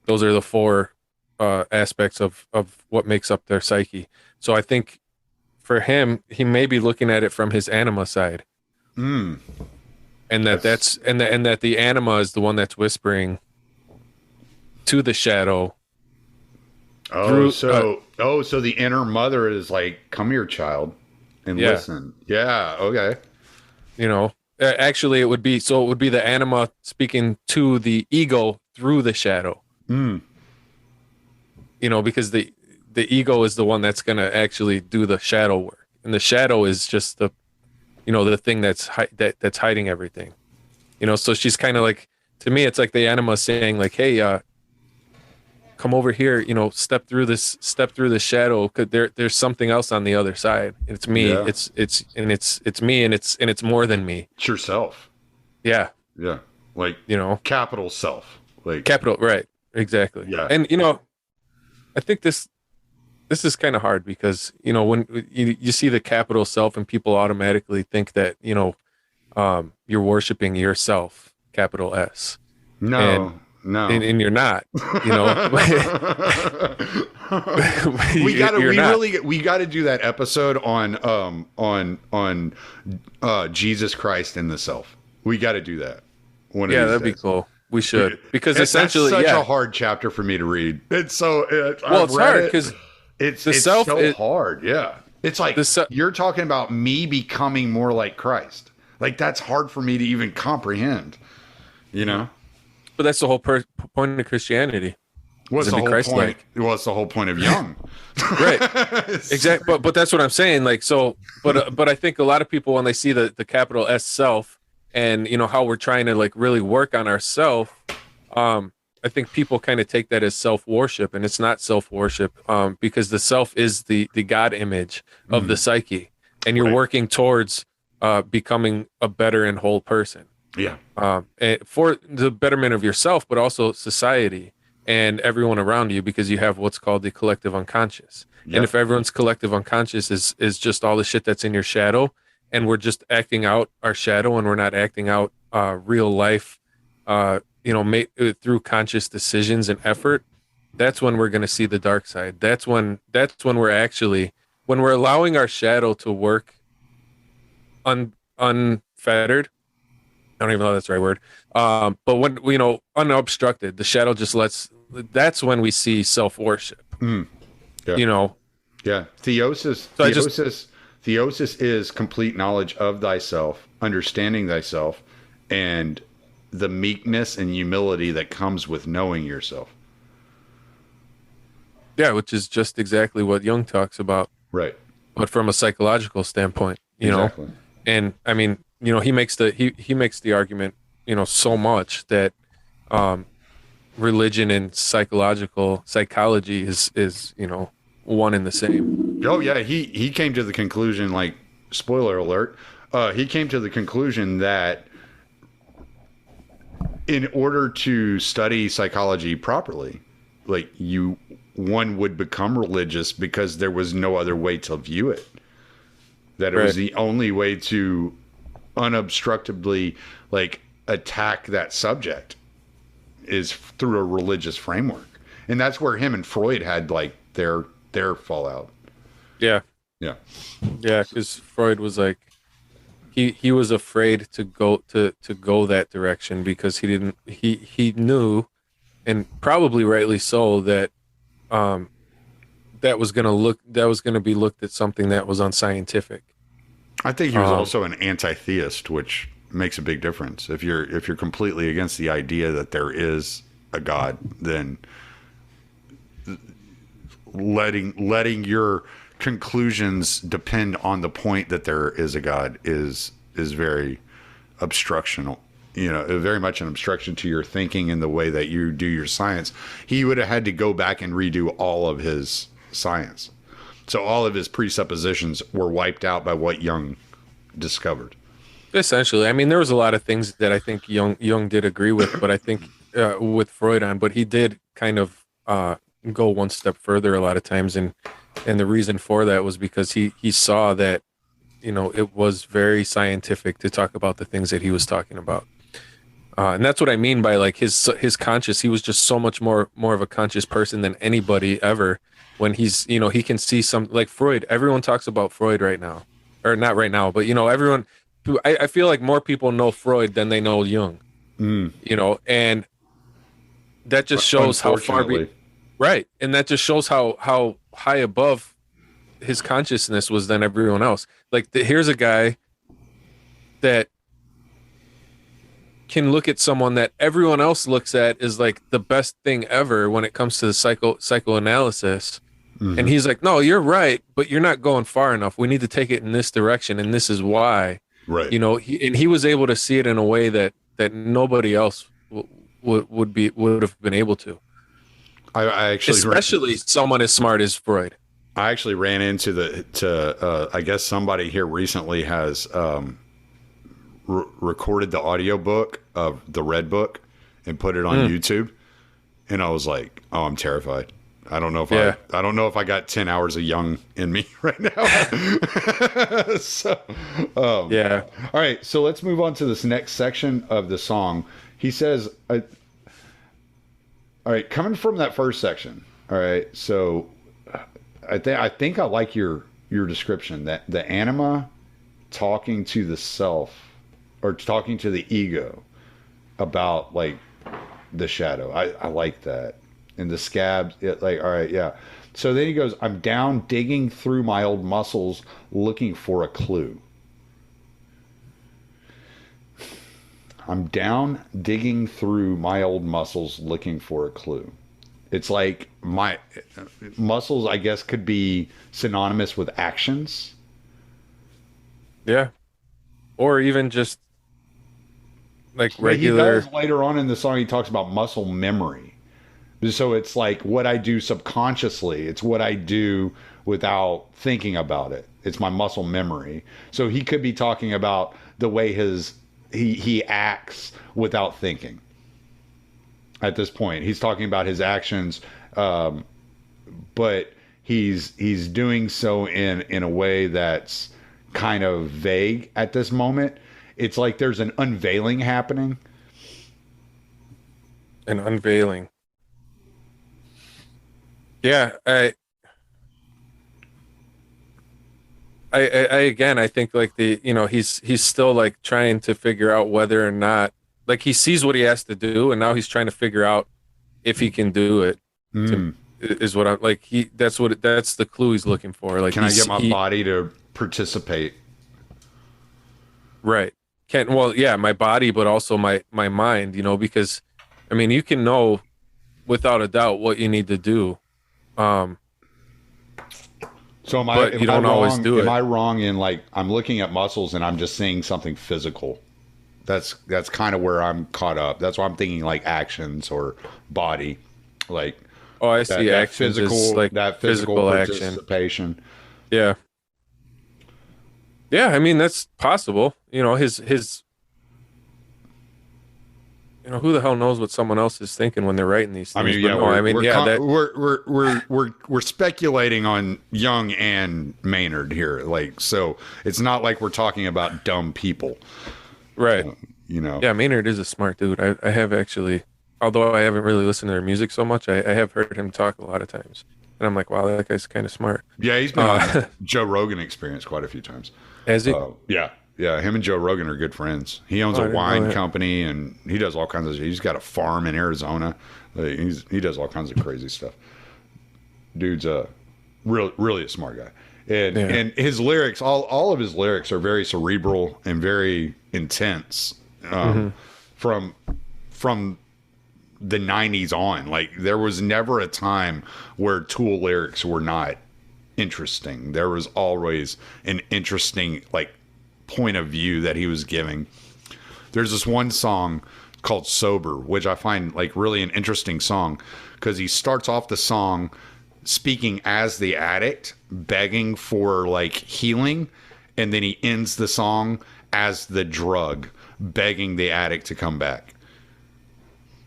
Speaker 3: Those are the four aspects of what makes up their psyche. So I think for him, he may be looking at it from his anima side. And that that the anima is the one that's whispering to the shadow.
Speaker 2: So the inner mother is like, come here, child, and listen. Yeah. Okay.
Speaker 3: Actually it would be the anima speaking to the ego through the shadow. Because the ego is the one that's going to actually do the shadow work. And the shadow is just the thing that's hiding everything. So she's kind of like, to me, it's like the anima saying like, hey, come over here, step through the shadow. Cause there's something else on the other side. It's me. Yeah. It's me, and it's more than me.
Speaker 2: It's yourself.
Speaker 3: Yeah.
Speaker 2: Yeah. Like, capital self, like
Speaker 3: capital. Right. Exactly.
Speaker 2: Yeah.
Speaker 3: And, I think this is kind of hard because, when you see the capital self and people automatically think that, you're worshiping yourself, capital S.
Speaker 2: No.
Speaker 3: And you're not, we
Speaker 2: gotta do that episode on Jesus Christ and the self. We got to do that.
Speaker 3: That'd be cool. We should, because that's such
Speaker 2: a hard chapter for me to read. It's so
Speaker 3: it's hard because
Speaker 2: it's so hard. Yeah, it's like you're talking about me becoming more like Christ. Like that's hard for me to even comprehend.
Speaker 3: But that's the whole point of Christianity.
Speaker 2: What's
Speaker 3: and
Speaker 2: the
Speaker 3: be
Speaker 2: whole
Speaker 3: Christ-like.
Speaker 2: point? What's the whole point of Jung?
Speaker 3: Right. Exactly. But that's what I'm saying. Like, so, but I think a lot of people, when they see the capital S self and, you know, how we're trying to like really work on ourself, I think people kind of take that as self-worship, and it's not self-worship, because the self is the God image of the psyche, and you're
Speaker 2: Right.
Speaker 3: working towards becoming a better and whole person.
Speaker 2: Yeah.
Speaker 3: And for the betterment of yourself, but also society and everyone around you, because you have what's called the collective unconscious.
Speaker 2: Yep.
Speaker 3: And if everyone's collective unconscious is just all the shit that's in your shadow, and we're just acting out our shadow, and we're not acting out real life, you know, through conscious decisions and effort, that's when we're going to see the dark side. That's when we're actually, when we're allowing our shadow to work unfettered. I don't even know if that's the right word. But when, you know, unobstructed, the shadow just lets, that's when we see self-worship.
Speaker 2: Yeah.
Speaker 3: You know?
Speaker 2: Yeah. Theosis.
Speaker 3: So
Speaker 2: Theosis is complete knowledge of thyself, understanding thyself, and the meekness and humility that comes with knowing yourself.
Speaker 3: Yeah, which is just exactly what Jung talks about.
Speaker 2: Right.
Speaker 3: But from a psychological standpoint, you
Speaker 2: Exactly.
Speaker 3: know? And I mean, you know, he makes the argument, you know, so much that religion and psychology is, you know, one and the same.
Speaker 2: Oh yeah, he came to the conclusion, like, spoiler alert, he came to the conclusion that in order to study psychology properly, like, one would become religious because there was no other way to view it. That it was the only way to unobstructedly, like, attack that subject is through a religious framework. And that's where him and Freud had, like, their fallout.
Speaker 3: Yeah.
Speaker 2: Yeah.
Speaker 3: Yeah, because Freud was like, he was afraid to go that direction, because he knew, and probably rightly so, that that was going to be looked at something that was unscientific.
Speaker 2: I think he was also an anti-theist, which makes a big difference. If you're completely against the idea that there is a God, then letting your conclusions depend on the point that there is a God is very obstructional. You know, very much an obstruction to your thinking and the way that you do your science. He would have had to go back and redo all of his science. So all of his presuppositions were wiped out by what Jung discovered.
Speaker 3: Essentially, I mean, there was a lot of things that I think Jung did agree with, but I think with Freud on, but he did kind of go one step further a lot of times, and the reason for that was because he saw that, you know, it was very scientific to talk about the things that he was talking about. And that's what I mean by, like, his conscious. He was just so much more of a conscious person than anybody ever. When he's, you know, he can see some, like Freud. Everyone talks about Freud right now, or not right now, but, you know, everyone. I feel like more people know Freud than they know Jung. You know, and that just shows how far right, and that just shows how high above his consciousness was than everyone else. Like, here's a guy that can look at someone that everyone else looks at as like the best thing ever when it comes to the psychoanalysis. And he's like, no, you're right, but you're not going far enough. We need to take it in this direction, and this is why.
Speaker 2: Right.
Speaker 3: You know, he was able to see it in a way that nobody else would have been able to.
Speaker 2: I actually,
Speaker 3: especially someone as smart as Freud.
Speaker 2: I actually ran into I guess somebody here recently has recorded the audiobook of the Red Book and put it on YouTube, and I was like, oh, I'm terrified. I don't know if I don't know if I got 10 hours of Jung in me right now. So,
Speaker 3: yeah.
Speaker 2: All right. So let's move on to this next section of the song. He says, all right, coming from that first section. All right. So I think I like your description, that the anima talking to the self, or talking to the ego about, like, the shadow. I like that. And the scabs, like, all right, yeah. So then he goes, I'm down digging through my old muscles looking for a clue. I'm down digging through my old muscles looking for a clue. It's like my muscles, I guess, could be synonymous with actions.
Speaker 3: Yeah. Or even just like
Speaker 2: But he
Speaker 3: regular.
Speaker 2: does later on in the song, he talks about muscle memory. So it's like what I do subconsciously. It's what I do without thinking about it. It's my muscle memory. So he could be talking about the way he acts without thinking. At this point, he's talking about his actions, but he's doing so in a way that's kind of vague at this moment. It's like there's an unveiling happening.
Speaker 3: An unveiling. Yeah, again, I think like he's still like trying to figure out whether or not, like, he sees what he has to do, and now he's trying to figure out if he can do it. Is what I'm like. That's the clue he's looking for. Like,
Speaker 2: can I get my body to participate?
Speaker 3: Right. My body, but also my mind. Because, I mean, you can know without a doubt what you need to do.
Speaker 2: So
Speaker 3: but you don't always do it.
Speaker 2: Am I wrong in, like, I'm looking at muscles and I'm just seeing something physical? That's kind of where I'm caught up. That's why I'm thinking like actions or body, like.
Speaker 3: Oh, I see.
Speaker 2: That
Speaker 3: actions
Speaker 2: physical,
Speaker 3: is like
Speaker 2: that physical participation.
Speaker 3: Action. Yeah. Yeah, I mean, that's possible. His who the hell knows what someone else is thinking when they're writing these things?
Speaker 2: We're speculating on Jung and Maynard here, like, so it's not like we're talking about dumb people,
Speaker 3: right? Yeah, Maynard is a smart dude. I have actually, although I haven't really listened to their music so much, I have heard him talk a lot of times, and I'm like, wow, that guy's kind of smart.
Speaker 2: Yeah, he's been on Joe Rogan Experience quite a few times.
Speaker 3: Has he?
Speaker 2: Yeah, him and Joe Rogan are good friends. He owns a wine company, and he does all kinds of. He's got a farm in Arizona. He does all kinds of crazy stuff. Dude's really a smart guy, and his lyrics, all of his lyrics are very cerebral and very intense. From the 90s on, like, there was never a time where Tool lyrics were not interesting. There was always an interesting, like, point of view that he was giving. There's this one song called Sober, which I find like really an interesting song, because he starts off the song speaking as the addict, begging for like healing, and then he ends the song as the drug, begging the addict to come back.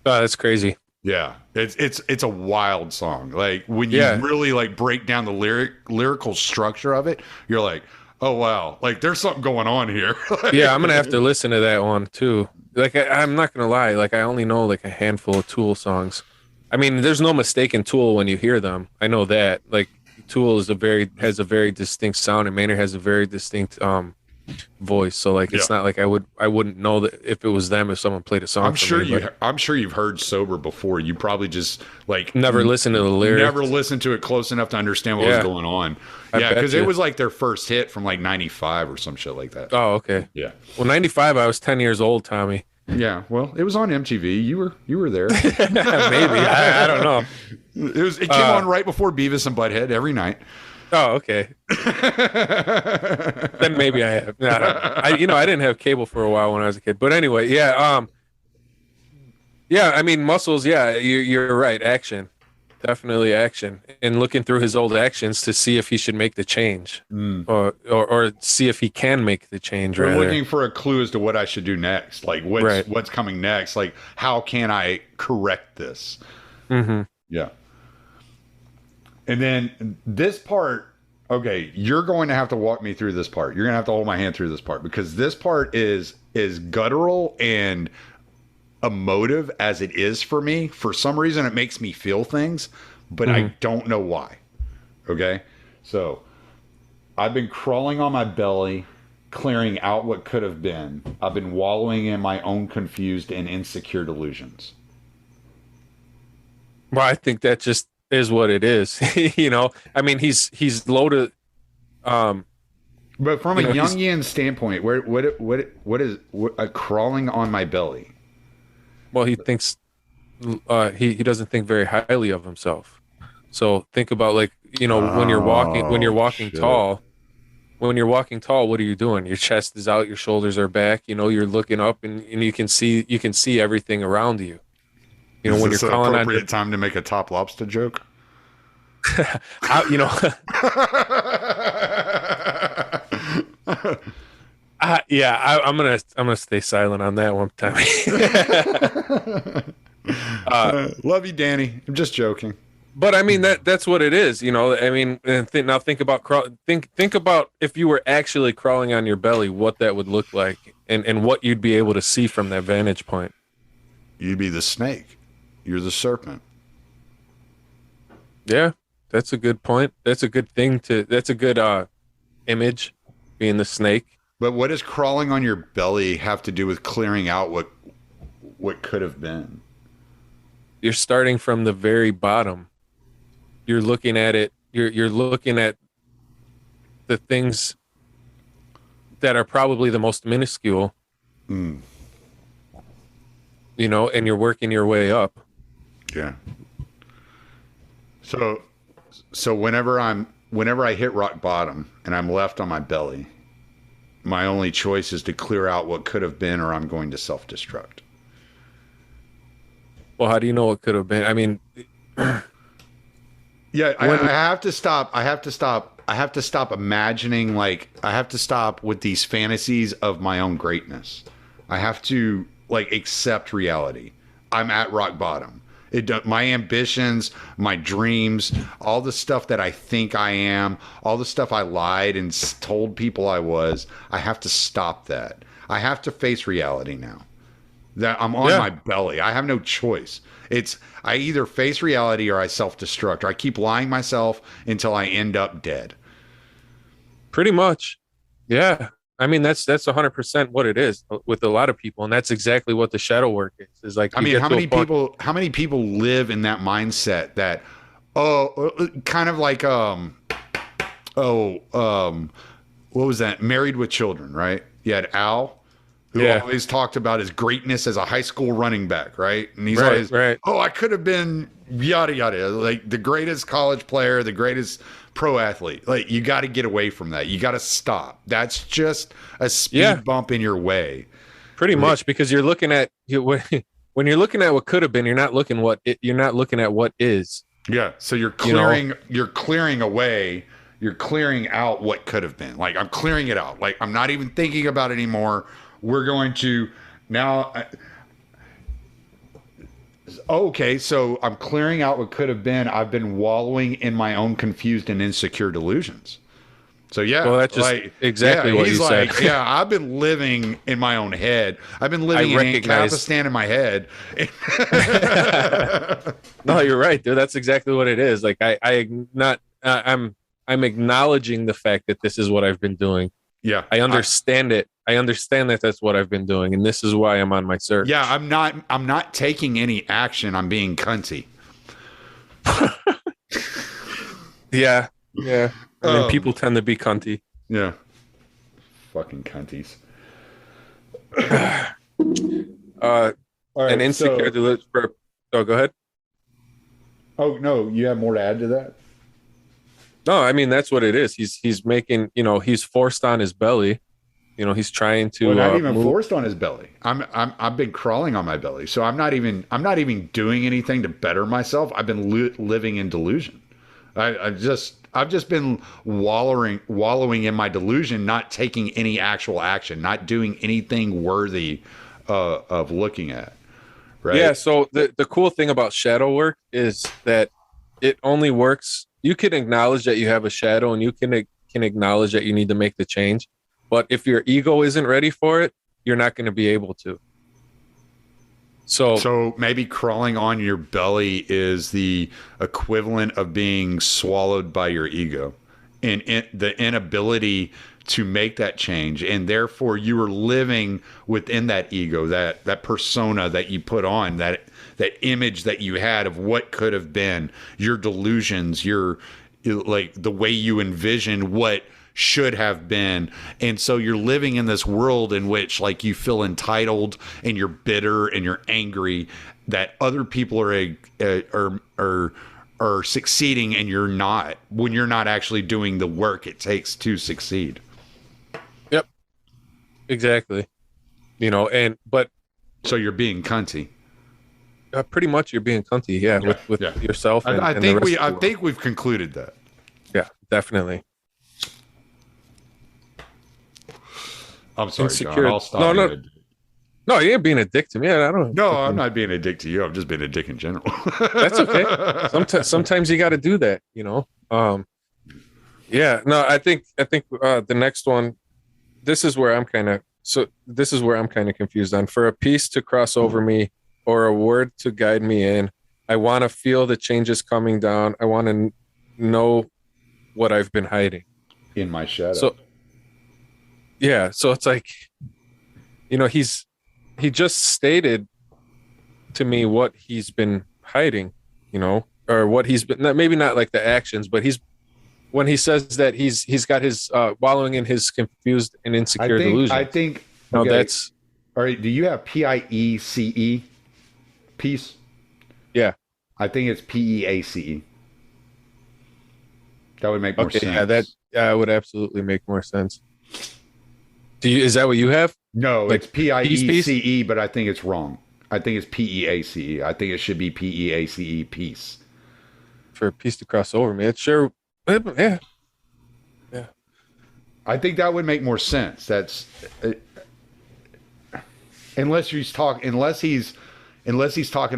Speaker 3: Oh, that's crazy.
Speaker 2: Yeah, it's a wild song. Like, when you really like break down the lyrical structure of it, you're like, oh wow, like there's something going on here.
Speaker 3: Yeah, I'm gonna have to listen to that one too. Like, I'm not gonna lie, like, I only know like a handful of Tool songs. I mean, there's no mistaking Tool when you hear them. I know that. Like, Tool has a very distinct sound, and Maynard has a very distinct voice. So like, it's not like I wouldn't know that if it was them if someone played a song.
Speaker 2: I'm sure you've heard Sober before. You probably just like
Speaker 3: never listened to the lyrics.
Speaker 2: Never listened to it close enough to understand what was going on. Yeah, because it was like their first hit from like 95 or some shit like that.
Speaker 3: Oh, okay.
Speaker 2: Yeah.
Speaker 3: Well, 95, I was 10 years old, Tommy.
Speaker 2: Yeah, well, it was on MTV. You were there.
Speaker 3: Maybe. I don't know.
Speaker 2: It came on right before Beavis and Butthead every night.
Speaker 3: Oh, okay. Then maybe I have. No, I didn't have cable for a while when I was a kid. But anyway, yeah. I mean, muscles. Yeah, you're right. Action, definitely action. And looking through his old actions to see if he should make the change, or see if he can make the change.
Speaker 2: We're looking for a clue as to what I should do next. Like, what's coming next? Like, how can I correct this?
Speaker 3: Mm-hmm.
Speaker 2: Yeah. And then this part, okay, you're going to have to walk me through this part. You're going to have to hold my hand through this part, because this part is guttural and emotive as it is for me. For some reason, it makes me feel things, but I don't know why. Okay? So, I've been crawling on my belly, clearing out what could have been. I've been wallowing in my own confused and insecure delusions.
Speaker 3: Well, I think that just is what it is. I mean, he's loaded.
Speaker 2: But from a Jungian standpoint, what is crawling on my belly?
Speaker 3: Well, he thinks he doesn't think very highly of himself. So think about, like, when you're walking
Speaker 2: shit.
Speaker 3: tall, when you're walking tall, what are you doing? Your chest is out, your shoulders are back, you're looking up, and you can see everything around you.
Speaker 2: Is
Speaker 3: When
Speaker 2: this
Speaker 3: you're
Speaker 2: an
Speaker 3: calling on
Speaker 2: appropriate time to make a Top Lobster joke?
Speaker 3: I'm gonna stay silent on that one time.
Speaker 2: Love you, Danny. I'm just joking.
Speaker 3: But I mean, that's what it is, I mean, and now think about think about if you were actually crawling on your belly, what that would look like, and what you'd be able to see from that vantage point.
Speaker 2: You'd be the snake. You're the serpent.
Speaker 3: Yeah, that's a good point. That's a good image, being the snake.
Speaker 2: But what does crawling on your belly have to do with clearing out what could have been?
Speaker 3: You're starting from the very bottom. You're looking at it. You're looking at the things that are probably the most minuscule. And you're working your way up.
Speaker 2: Yeah. So whenever I hit rock bottom and I'm left on my belly, my only choice is to clear out what could have been, or I'm going to self-destruct.
Speaker 3: Well, how do you know what could have been? I mean,
Speaker 2: yeah, I have to stop. I have to stop imagining, like, I have to stop with these fantasies of my own greatness. I have to, like, accept reality. I'm at rock bottom. My ambitions, my dreams, all the stuff that I think I am, all the stuff I lied and told people I was, I have to stop that. I have to face reality now. That I'm on my belly. I have no choice. I either face reality or I self-destruct, or I keep lying myself until I end up dead.
Speaker 3: Pretty much. Yeah. I mean, that's 100% what it is with a lot of people, and that's exactly what the shadow work is like.
Speaker 2: I mean, how many people live in that mindset that, kind of like, what was that? Married with Children, right? You had Al, who always talked about his greatness as a high school running back, right? And he's always, I could have been yada yada, like the greatest college player, the greatest pro athlete. Like, you got to get away from that. You got to stop. That's just a speed bump in your way.
Speaker 3: Pretty much, because you're looking at when you're looking at what could have been, you're not looking at what is.
Speaker 2: Yeah. So you're clearing away. You're clearing out what could have been. Like, I'm clearing it out. Like, I'm not even thinking about it anymore. We're going to now. Okay, so I'm clearing out what could have been. I've been wallowing in my own confused and insecure delusions. So well,
Speaker 3: that's just exactly what you said.
Speaker 2: I've been living in my own head. I've been living in Kazakhstan in my head.
Speaker 3: No, you're right, dude. That's exactly what it is. Like, I'm acknowledging the fact that this is what I've been doing.
Speaker 2: Yeah,
Speaker 3: I understand it. I understand that that's what I've been doing, and this is why I'm on my search.
Speaker 2: Yeah, I'm not taking any action. I'm being cunty.
Speaker 3: Yeah. I mean, people tend to be cunty.
Speaker 2: Yeah. Fucking cunties.
Speaker 3: All right, an insecure go ahead.
Speaker 2: Oh no, you have more to add to that?
Speaker 3: No, I mean, that's what it is. He's making, he's forced on his belly. He's trying to.
Speaker 2: Well, not even forced on his belly. I've been crawling on my belly, so I'm not even doing anything to better myself. I've been living in delusion. I've just been wallowing in my delusion, not taking any actual action, not doing anything worthy of looking at. Right.
Speaker 3: Yeah. So the cool thing about shadow work is that it only works. You can acknowledge that you have a shadow, and you can acknowledge that you need to make the change. But if your ego isn't ready for it, you're not going to be able to. So
Speaker 2: maybe crawling on your belly is the equivalent of being swallowed by your ego, and the inability to make that change. And therefore you are living within that ego, that persona that you put on, that image that you had of what could have been, your delusions, your, like, the way you envision what should have been. And so you're living in this world in which, like, you feel entitled and you're bitter and you're angry that other people are succeeding and you're not, when you're not actually doing the work it takes to succeed.
Speaker 3: Yep. Exactly. But
Speaker 2: so you're being cunty.
Speaker 3: Pretty much you're being cunty, with yourself. And,
Speaker 2: I think we've concluded that.
Speaker 3: Yeah, definitely.
Speaker 2: I'm sorry,
Speaker 3: Insecure.
Speaker 2: John. I'll stop.
Speaker 3: No, you ain't being a dick to me. I don't.
Speaker 2: No, I'm not being a dick to you. I'm just being a dick in general.
Speaker 3: That's okay. Sometimes you got to do that, Yeah. No, I think the next one. This is where I'm kind of confused on. For a piece to cross over me or a word to guide me in, I want to feel the changes coming down. I want to know what I've been hiding
Speaker 2: in my shadow.
Speaker 3: So it's like, he just stated to me what he's been hiding, or what he's been, maybe not like the actions, but when he says that he's got his wallowing in his confused and insecure delusion.
Speaker 2: I think
Speaker 3: no, that's
Speaker 2: all right. Do you have PIECE? Peace?
Speaker 3: Yeah.
Speaker 2: I think it's PEACE. That would make more sense.
Speaker 3: That would absolutely make more sense. Is that what you have?
Speaker 2: No,
Speaker 3: like
Speaker 2: it's PIECE, but I think it's wrong. I think it's PEACE. I think it should be PEACE, peace.
Speaker 3: For a piece to cross over me, it's sure. Yeah.
Speaker 2: I think that would make more sense. That's unless he's talking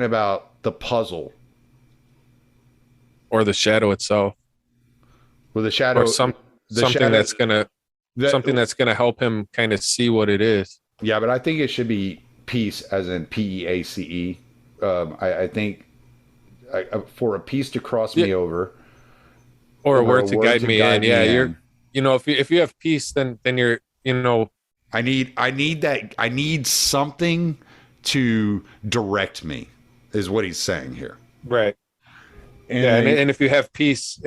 Speaker 2: about the puzzle
Speaker 3: or the shadow itself.
Speaker 2: Well, the shadow,
Speaker 3: or something that's gonna help him kind of see what it is.
Speaker 2: Yeah, but I think it should be peace, as in PEACE. I think for a piece to cross me over,
Speaker 3: or a word to guide me in. Yeah, you're. If you have peace, then you're.
Speaker 2: I need something to direct me, is what he's saying here.
Speaker 3: Right. And if you have peace,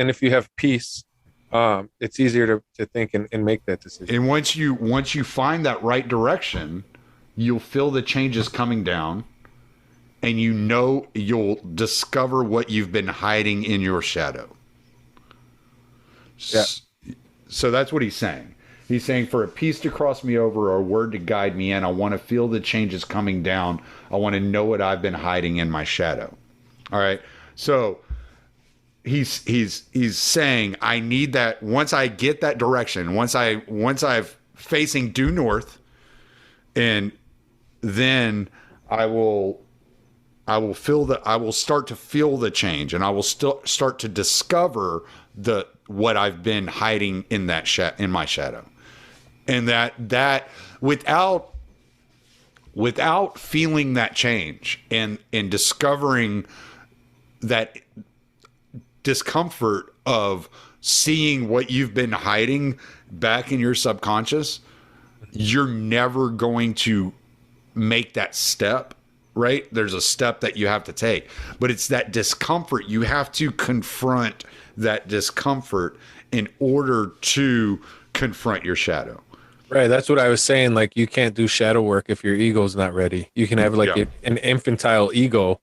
Speaker 3: it's easier to think and make that decision.
Speaker 2: And once you find that right direction, you'll feel the changes coming down, and you'll discover what you've been hiding in your shadow.
Speaker 3: Yeah.
Speaker 2: So that's what he's saying. He's saying, for a piece to cross me over or a word to guide me in, I want to feel the changes coming down. I want to know what I've been hiding in my shadow. All right. So he's saying, I need that. Once I get that direction, once I've facing due north, and then I will start to feel the change, and I will still start to discover what I've been hiding in in my shadow. And that without feeling that change and discovering that discomfort of seeing what you've been hiding back in your subconscious, you're never going to make that step, right? There's a step that you have to take, but it's that discomfort. You have to confront that discomfort in order to confront your shadow.
Speaker 3: Right. That's what I was saying. Like, you can't do shadow work if your ego's not ready. You can have an infantile ego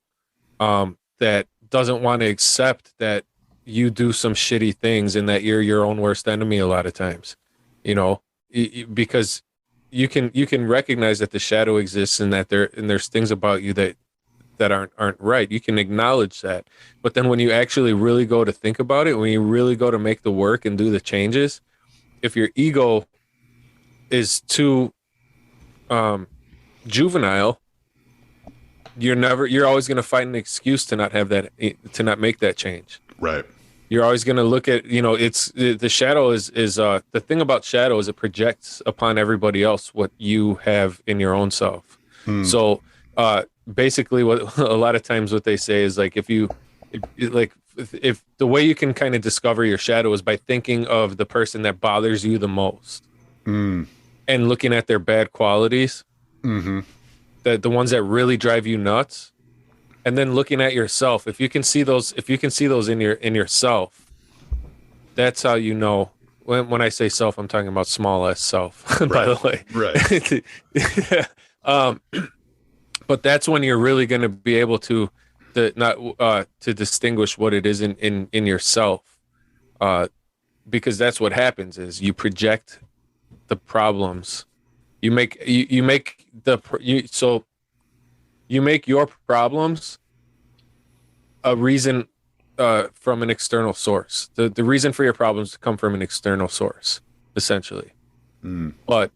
Speaker 3: that doesn't want to accept that you do some shitty things and that you're your own worst enemy a lot of times, because you can recognize that the shadow exists and that there's things about you that aren't right. You can acknowledge that. But then when you actually really go to think about it, when you really go to make the work and do the changes, if your ego is too juvenile, you're always going to find an excuse to not make that change.
Speaker 2: Right.
Speaker 3: You're always going to look at, it's the shadow is the thing about shadow is it projects upon everybody else what you have in your own self. So basically what a lot of times what they say is like, if the way you can kind of discover your shadow is by thinking of the person that bothers you the most and looking at their bad qualities, the ones that really drive you nuts, and then looking at yourself. If you can see those in yourself, that's how you know. When I say self, I'm talking about small s self, by the way.
Speaker 2: Right.
Speaker 3: But that's when you're really going to be able to to distinguish what it is in yourself, because that's what happens is you project the problems. You make you make your problems a reason from an external source. The reason for your problems come from an external source, essentially. But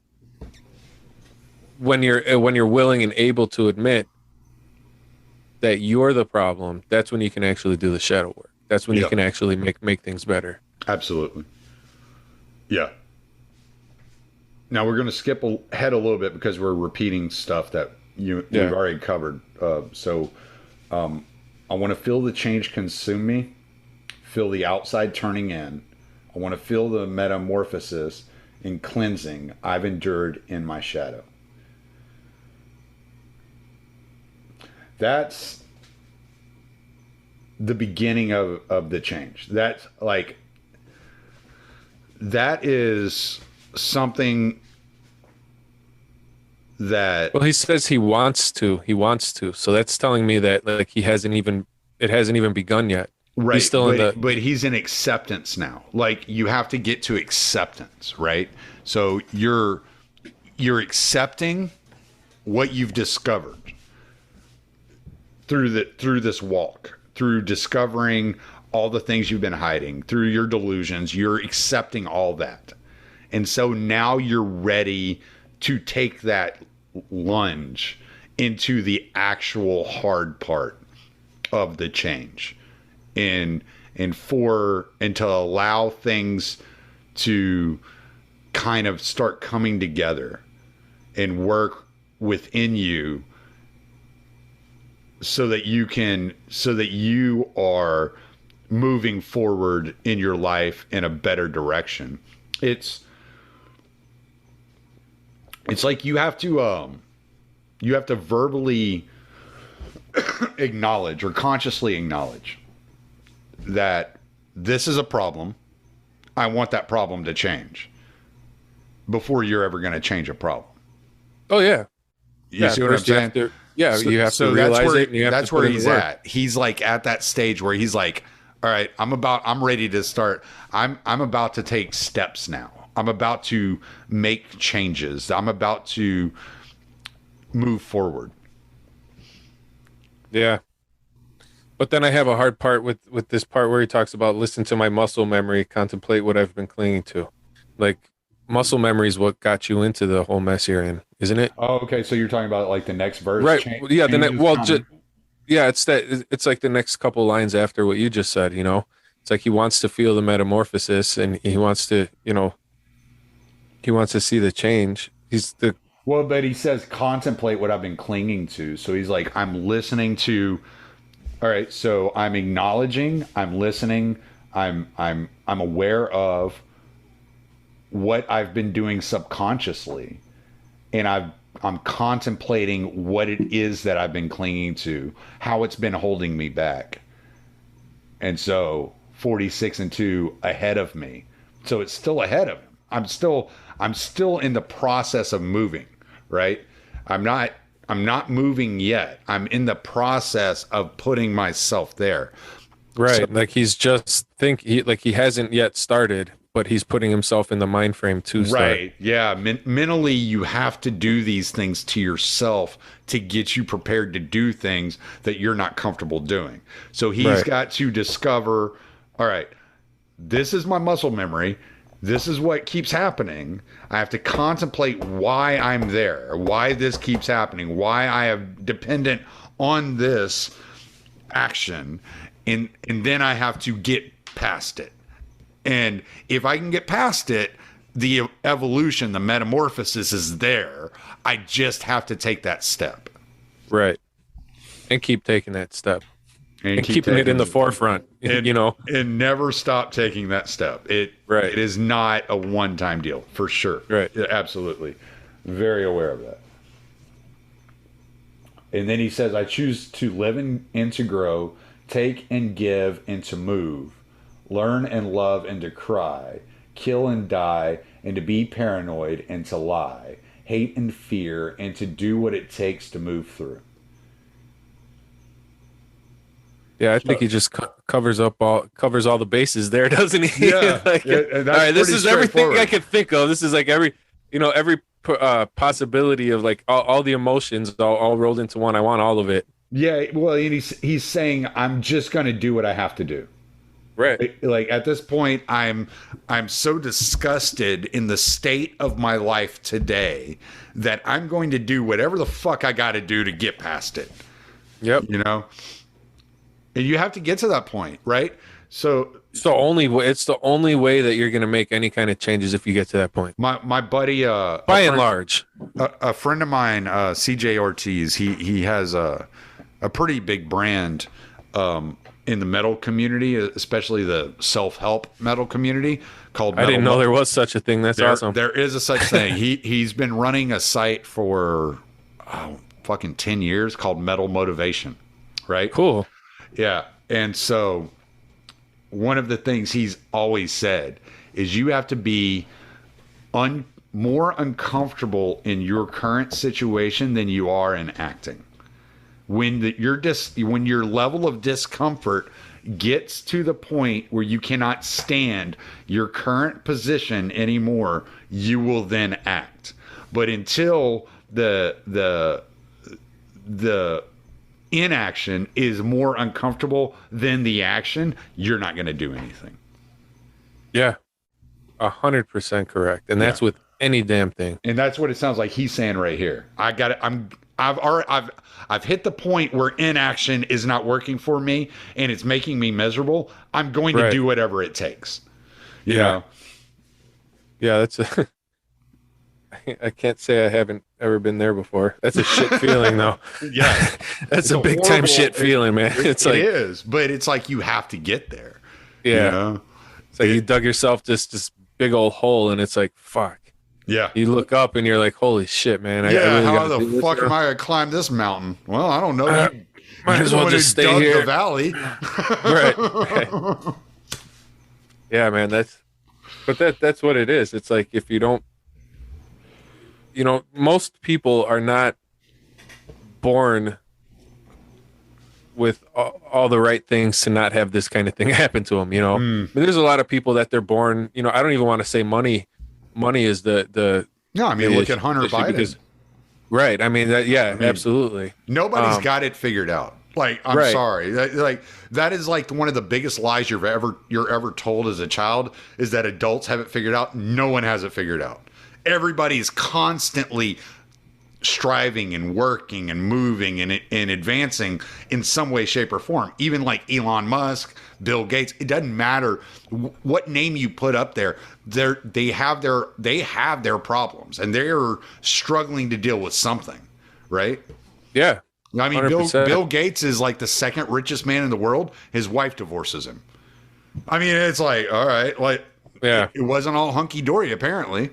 Speaker 3: when you're willing and able to admit that you're the problem, that's when you can actually do the shadow work. That's when you can actually make things better.
Speaker 2: Absolutely. Yeah. Now we're going to skip ahead a little bit because we're repeating stuff that we've already covered. So I want to feel the change consume me, feel the outside turning in. I want to feel the metamorphosis and cleansing I've endured in my shadow. That's the beginning of the change. That's like, that is something that,
Speaker 3: well, he says he wants to, so that's telling me that like it hasn't even begun yet.
Speaker 2: right,
Speaker 3: He's still
Speaker 2: but he's in acceptance now. Like, you have to get to acceptance, right? So you're accepting what you've discovered through this walk, through discovering all the things you've been hiding, through your delusions. You're accepting all that. And so now you're ready to take that lunge into the actual hard part of the change, and to allow things to kind of start coming together and work within you, so that you are moving forward in your life in a better direction. It's like you have to verbally acknowledge, or consciously acknowledge, that this is a problem. I want that problem to change, before you're ever going to change a problem.
Speaker 3: Oh yeah.
Speaker 2: You see what I'm saying?
Speaker 3: You have to realize it. And
Speaker 2: That's where he's at. He's like at that stage where he's like, all right, I'm ready to start. I'm about to take steps now. I'm about to make changes. I'm about to move forward.
Speaker 3: Yeah. But then I have a hard part with this part where he talks about listen to my muscle memory, contemplate what I've been clinging to. Like, muscle memory is what got you into the whole mess you're in, isn't it?
Speaker 2: Oh, okay. So you're talking about like the next verse,
Speaker 3: right? It's like the next couple lines after what you just said. It's like he wants to feel the metamorphosis, and he wants to, he wants to see the change.
Speaker 2: But he says contemplate what I've been clinging to. So he's like, I'm listening to. All right. So I'm acknowledging. I'm listening. I'm aware of what I've been doing subconsciously, and I'm contemplating what it is that I've been clinging to, how it's been holding me back. And so 46 and 2 ahead of me. So it's still ahead of him. I'm still in the process of moving, right? I'm not moving yet. I'm in the process of putting myself there.
Speaker 3: Right.
Speaker 2: So,
Speaker 3: like he's just he hasn't yet started, but he's putting himself in the mind frame to start.
Speaker 2: Right. Yeah. Mentally, you have to do these things to yourself to get you prepared to do things that you're not comfortable doing. So he's got to discover, all right, this is my muscle memory. This is what keeps happening. I have to contemplate why I'm there, why this keeps happening, why I am dependent on this action. And then I have to get past it. And if I can get past it, the evolution, the metamorphosis is there. I just have to take that step.
Speaker 3: Right. And keep taking that step. And keeping it in the forefront,
Speaker 2: And never stop taking that step. It is not a one-time deal, for sure.
Speaker 3: Right.
Speaker 2: Absolutely. Very aware of that. And then he says, I choose to live and to grow, take and give and to move, learn and love and to cry, kill and die and to be paranoid and to lie, hate and fear and to do what it takes to move through.
Speaker 3: Yeah, I think he just covers all the bases there, doesn't he?
Speaker 2: Yeah,
Speaker 3: Like,
Speaker 2: yeah, and that's
Speaker 3: all right, this
Speaker 2: pretty
Speaker 3: is everything I
Speaker 2: straightforward.
Speaker 3: could think of. This is like every possibility of like all the emotions all rolled into one. I want all of it.
Speaker 2: Yeah, well, and he's saying I'm just going to do what I have to do.
Speaker 3: Right.
Speaker 2: Like at this point, I'm so disgusted in the state of my life today that I'm going to do whatever the fuck I got to do to get past it.
Speaker 3: Yep.
Speaker 2: You know, and you have to get to that point, right? So
Speaker 3: It's the only way. It's the only way that you're going to make any kind of changes if you get to that point.
Speaker 2: my buddy,
Speaker 3: By and large,
Speaker 2: a friend of mine, CJ Ortiz, he has a pretty big brand in the metal community, especially the self-help metal community called
Speaker 3: I didn't know there was such a thing. That's awesome.
Speaker 2: There is a such thing. He's been running a site for fucking 10 years called Metal Motivation, right?
Speaker 3: Cool.
Speaker 2: Yeah. And so one of the things he's always said is you have to be more uncomfortable in your current situation than you are in acting. When when your level of discomfort gets to the point where you cannot stand your current position anymore, you will then act. But until the inaction is more uncomfortable than the action, you're not going to do anything.
Speaker 3: Yeah, 100% correct, and that's with any damn thing.
Speaker 2: And that's what it sounds like he's saying right here. I've hit the point where inaction is not working for me and it's making me miserable. I'm going to do whatever it takes. You know?
Speaker 3: Yeah, that's I can't say I haven't ever been there before. That's a shit feeling though.
Speaker 2: Yeah.
Speaker 3: That's a big time shit feeling, man. It's like,
Speaker 2: it is, but it's like you have to get there.
Speaker 3: Yeah.
Speaker 2: You know?
Speaker 3: It's like you dug yourself this big old hole and it's like, fuck.
Speaker 2: Yeah.
Speaker 3: You look up and you're like, holy shit, man. I
Speaker 2: Yeah,
Speaker 3: really
Speaker 2: how the fuck am I going to climb this mountain? Well, I don't know.
Speaker 3: Might as well just stay here.
Speaker 2: The valley.
Speaker 3: Right. Yeah, man, that's what it is. It's like if you don't, most people are not born with all the right things to not have this kind of thing happen to them, I mean, there's a lot of people that they're born, I don't even want to say money is the
Speaker 2: no, I mean, look at Hunter Biden.
Speaker 3: Because, right. I mean, absolutely.
Speaker 2: Nobody's got it figured out. Like, I'm sorry. Like that is like one of the biggest lies you're ever told as a child is that adults have it figured out. No one has it figured out. Everybody's constantly striving and working and moving and advancing in some way, shape, or form. Even like Elon Musk, Bill Gates. It doesn't matter what name you put up there. They have their problems and they're struggling to deal with something, right?
Speaker 3: Yeah.
Speaker 2: I mean, Bill Gates is like the second richest man in the world. His wife divorces him. I mean, it's like, all right, like,
Speaker 3: yeah,
Speaker 2: it wasn't all hunky dory apparently.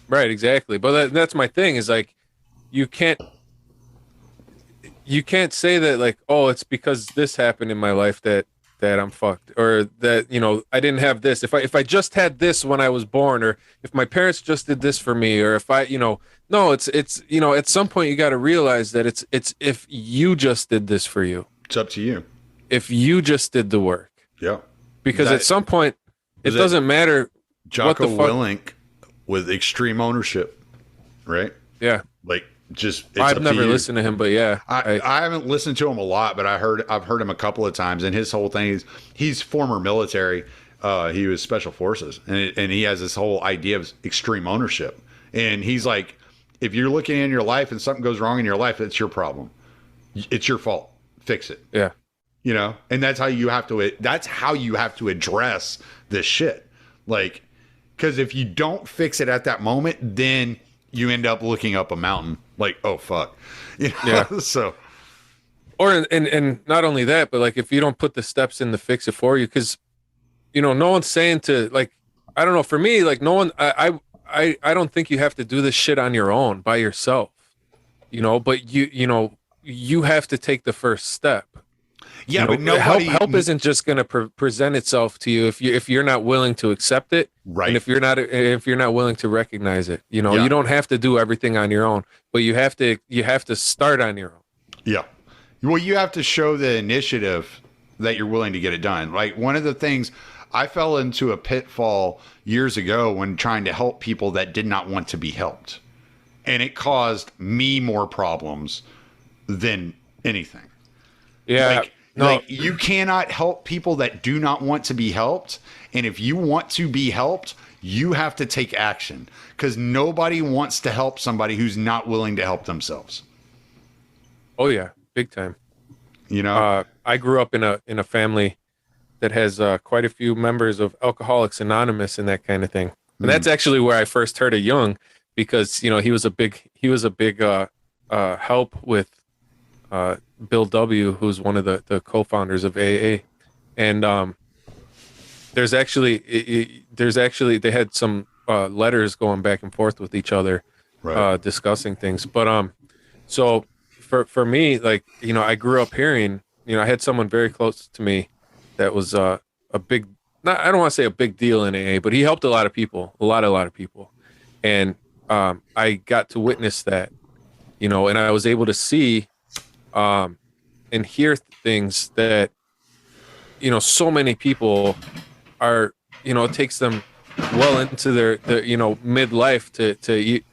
Speaker 3: Right, exactly. But that's my thing is like, you can't say that like, oh, it's because this happened in my life that I'm fucked, or that I didn't have this. If I just had this when I was born, or if my parents just did this for me, or if I no, it's at some point you got to realize that it's if you just did this for you,
Speaker 2: it's up to you.
Speaker 3: If you just did the work,
Speaker 2: yeah,
Speaker 3: because at some point it doesn't matter.
Speaker 2: Jocko Willink with Extreme Ownership, right?
Speaker 3: Yeah,
Speaker 2: like.
Speaker 3: I've never listened to him, but yeah,
Speaker 2: I haven't listened to him a lot, but I've heard him a couple of times, and his whole thing is he's former military. He was special forces, and he has this whole idea of extreme ownership. And he's like, if you're looking in your life and something goes wrong in your life, it's your problem. It's your fault. Fix it.
Speaker 3: Yeah.
Speaker 2: And that's how you have to address this shit. Like, because if you don't fix it at that moment, then you end up looking up a mountain like, oh fuck.
Speaker 3: Yeah.
Speaker 2: So,
Speaker 3: or and not only that, but like if you don't put the steps in to fix it for you, because no one's saying to, like, I don't know, for me, like, no one, I don't think you have to do this shit on your own by yourself, but you have to take the first step.
Speaker 2: Yeah, but nobody
Speaker 3: help isn't just going to present itself to you if you're not willing to accept it,
Speaker 2: right?
Speaker 3: And if you're not willing to recognize it, you don't have to do everything on your own, but you have to start on your own.
Speaker 2: Yeah, well, you have to show the initiative that you're willing to get it done. Like one of the things I fell into a pitfall years ago when trying to help people that did not want to be helped. And it caused me more problems than anything.
Speaker 3: Yeah.
Speaker 2: Like you cannot help people that do not want to be helped. And if you want to be helped, you have to take action, because nobody wants to help somebody who's not willing to help themselves.
Speaker 3: Oh yeah, big time.
Speaker 2: You know,
Speaker 3: I grew up in a family that has quite a few members of Alcoholics Anonymous and that kind of thing. And that's actually where I first heard of Jung, because he was a big help with Bill W., who's one of the co-founders of AA. And there's actually they had some letters going back and forth with each other,
Speaker 2: right.
Speaker 3: Discussing things. But so for me, like, I grew up hearing, I had someone very close to me that was a big, I don't want to say a big deal in AA, but he helped a lot of people, a lot of people. And I got to witness that, and I was able to see and hear things that, so many people are, it takes them well into their midlife to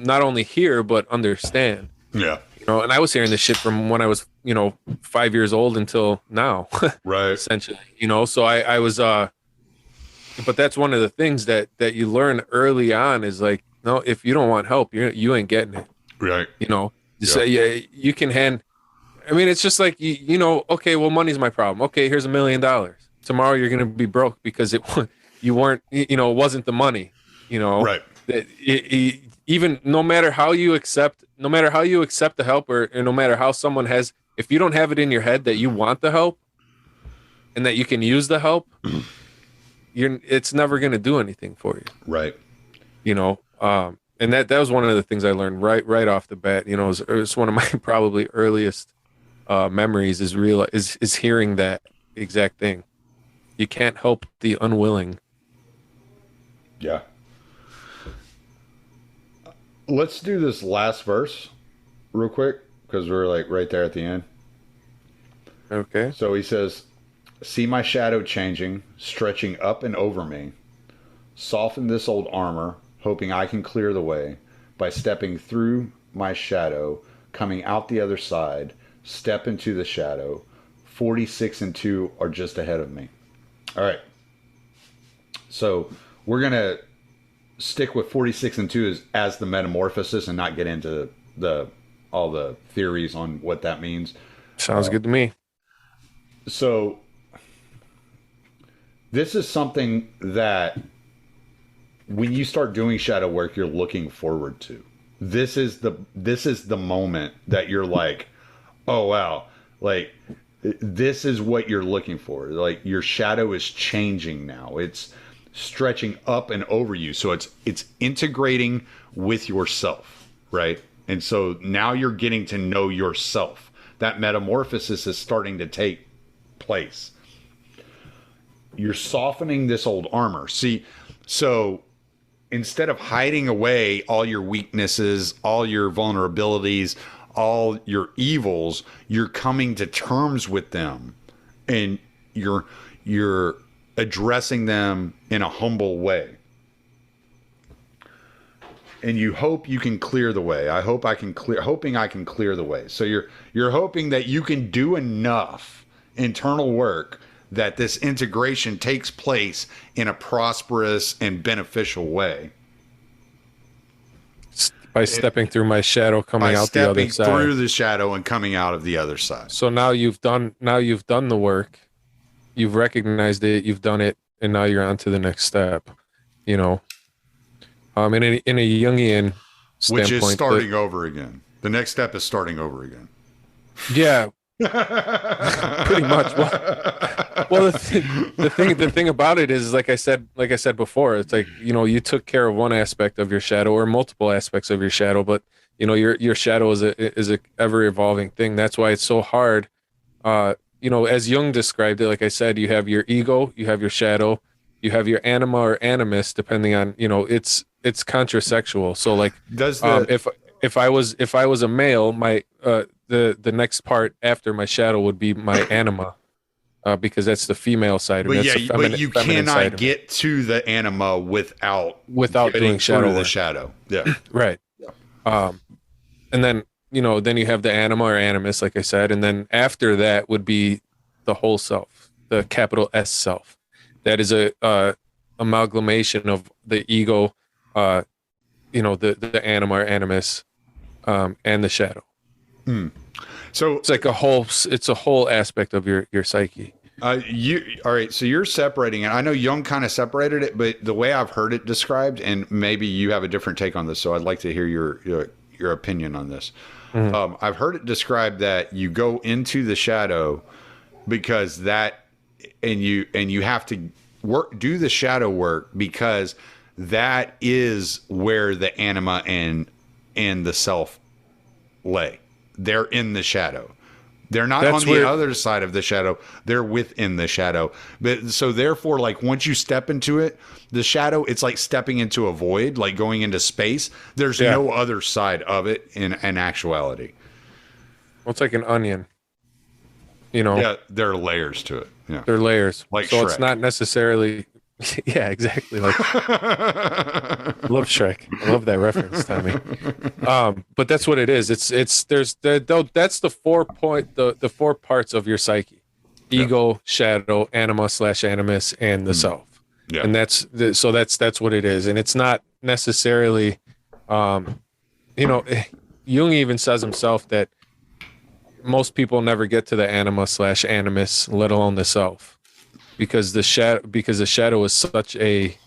Speaker 3: not only hear, but understand.
Speaker 2: Yeah.
Speaker 3: And I was hearing this shit from when I was, 5 years old until now,
Speaker 2: right.
Speaker 3: Essentially, so I was, but that's one of the things that you learn early on is like, no, if you don't want help, you ain't getting it.
Speaker 2: Right.
Speaker 3: So you can hand, I mean, it's just like, okay, well, money's my problem. Okay, here's $1 million. Tomorrow you're going to be broke because it wasn't the money,
Speaker 2: Right.
Speaker 3: Even no matter how you accept the help, or no matter how someone has, if you don't have it in your head that you want the help and that you can use the help, it's never going to do anything for you.
Speaker 2: Right.
Speaker 3: And that was one of the things I learned right off the bat. It's one of my probably earliest memories is hearing that exact thing. You can't help the unwilling.
Speaker 2: Yeah. Let's do this last verse real quick, because we're like right there at the end.
Speaker 3: Okay.
Speaker 2: So he says, "See my shadow changing, stretching up and over me. Soften this old armor, hoping I can clear the way by stepping through my shadow, coming out the other side. Step into the shadow. 46 and 2 are just ahead of me." All right. So we're going to stick with 46 and 2 as the metamorphosis and not get into all the theories on what that means.
Speaker 3: Sounds good to me.
Speaker 2: So this is something that when you start doing shadow work, you're looking forward to. This is the moment that you're like, oh wow, like this is what you're looking for. Like your shadow is changing now. It's stretching up and over you. So it's integrating with yourself, right? And so now you're getting to know yourself. That metamorphosis is starting to take place. You're softening this old armor. See, so instead of hiding away all your weaknesses, all your vulnerabilities, all your evils, you're coming to terms with them, and you're addressing them in a humble way. And you hope you can clear the way. Hoping I can clear the way. So you're hoping that you can do enough internal work that this integration takes place in a prosperous and beneficial way.
Speaker 3: By stepping through my shadow, coming out the other side.
Speaker 2: Stepping through the shadow and coming out of the other side.
Speaker 3: So now you've done the work. You've recognized it. You've done it, and now you're on to the next step. In a Jungian standpoint,
Speaker 2: which is starting over again. The next step is starting over again.
Speaker 3: Yeah, pretty much. Well, the thing about it is, like I said before, it's like, you took care of one aspect of your shadow or multiple aspects of your shadow, but your shadow is a ever evolving thing. That's why it's so hard. As Jung described it, like I said, you have your ego, you have your shadow, you have your anima or animus, depending on, it's contrasexual. So like, if I was a male, my the next part after my shadow would be my anima. because that's the female side of
Speaker 2: But
Speaker 3: it.
Speaker 2: yeah,
Speaker 3: That's the
Speaker 2: but you
Speaker 3: feminine side
Speaker 2: cannot
Speaker 3: of
Speaker 2: get to the anima without
Speaker 3: doing
Speaker 2: getting
Speaker 3: shadow
Speaker 2: through the
Speaker 3: work.
Speaker 2: shadow. Yeah.
Speaker 3: Right. And then, then you have the anima or animus, like I said. And then after that would be the whole self, the capital S self. That is a amalgamation of the ego, the anima or animus, and the shadow.
Speaker 2: So
Speaker 3: It's like a whole aspect of your psyche.
Speaker 2: all right. So you're separating it. I know Jung kind of separated it, but the way I've heard it described, and maybe you have a different take on this, so I'd like to hear your opinion on this. I've heard it described that you go into the shadow because you have to do the shadow work because that is where the anima and the self lay. They're in the shadow. They're not on the other side of the shadow. They're within the shadow. But so therefore, like once you step into it, the shadow, it's like stepping into a void, like going into space. There's no other side of it in actuality.
Speaker 3: Well, it's like an onion.
Speaker 2: Yeah, there are layers to it. Yeah,
Speaker 3: they're layers.
Speaker 2: Like
Speaker 3: so
Speaker 2: Shrek.
Speaker 3: It's not necessarily. Yeah, exactly. Like love Shrek. I love that reference, Tommy. But that's what it is. That's the 4 parts of your psyche: ego, shadow, anima / animus, and the self.
Speaker 2: Yeah,
Speaker 3: and that's what it is. And it's not necessarily, Jung even says himself that most people never get to the anima / animus, let alone the self. Because the shadow is such a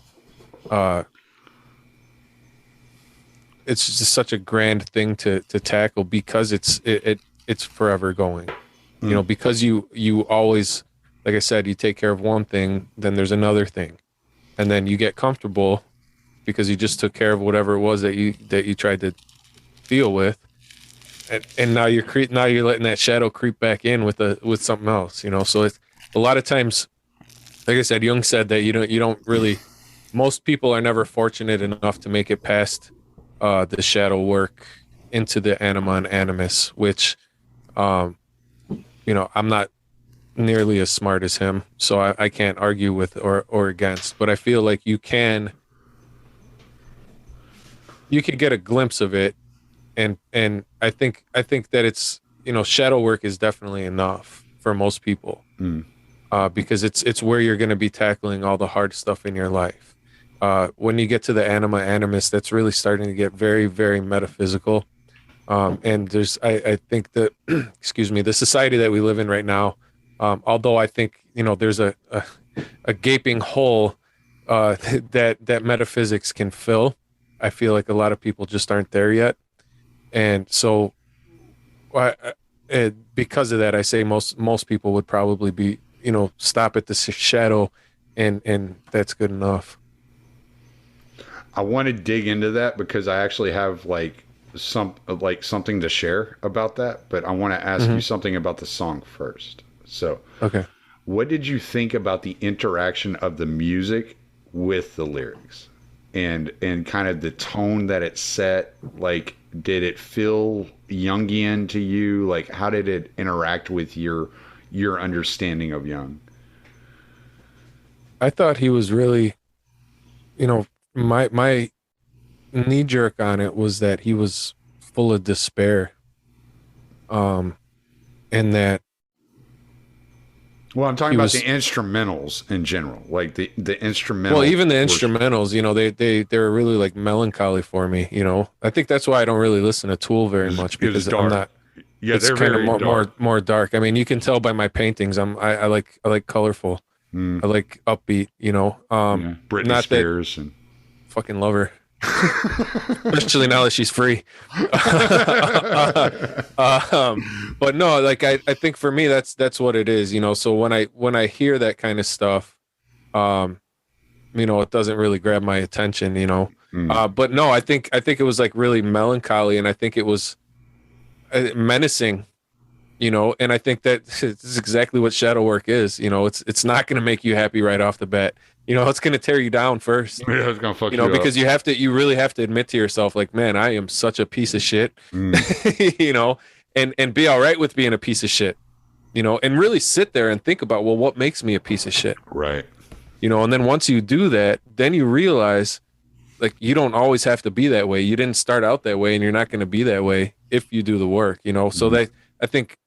Speaker 3: it's just such a grand thing to tackle because it's forever going. Because you always, like I said, you take care of one thing, then there's another thing, and then you get comfortable because you just took care of whatever it was that you tried to deal with, and now you're letting that shadow creep back in with something else. So it's a lot of times. Like I said, Jung said that you don't really. Most people are never fortunate enough to make it past the shadow work into the anima and animus, which, I'm not nearly as smart as him, so I can't argue with or against. But I feel like you could get a glimpse of it, and I think that it's shadow work is definitely enough for most people. Because it's where you're going to be tackling all the hard stuff in your life. When you get to the anima animus, that's really starting to get very, very metaphysical. And there's, I think that, excuse me, the society that we live in right now, although I think, there's a gaping hole that metaphysics can fill, I feel like a lot of people just aren't there yet. And so because of that, I say most people would probably be, stop at the shadow and that's good enough.
Speaker 2: I want to dig into that because I actually have something to share about that, but I want to ask you something about the song first. So,
Speaker 3: okay.
Speaker 2: What did you think about the interaction of the music with the lyrics and kind of the tone that it set? Like, did it feel Jungian to you? Like, how did it interact with your understanding of Jung?
Speaker 3: I thought he was really, my knee jerk on it was that he was full of despair. And that.
Speaker 2: Well, I'm talking about the instrumentals in general, like the instrumentals.
Speaker 3: Well, even the instrumentals, they were really like melancholy for me. I think that's why I don't really listen to Tool very much because I'm not.
Speaker 2: Yeah,
Speaker 3: it's kind of more dark. I mean, you can tell by my paintings. I like colorful. I like upbeat.
Speaker 2: Britney
Speaker 3: not
Speaker 2: Spears and
Speaker 3: fucking love her, especially now that she's free. But no, like I think for me that's what it is. So when I hear that kind of stuff, it doesn't really grab my attention. But no, I think it was like really melancholy, and I think it was menacing, and I think that this is exactly what shadow work is. It's not going to make you happy right off the bat. It's going to tear you down first.
Speaker 2: Yeah, it's going to fuck you up.
Speaker 3: Because you really have to admit to yourself, like, man, I am such a piece of shit, and be all right with being a piece of shit, and really sit there and think about, well, what makes me a piece of shit?
Speaker 2: Right.
Speaker 3: And then once you do that, then you realize like you don't always have to be that way. You didn't start out that way and you're not going to be that way if you do the work, So that I think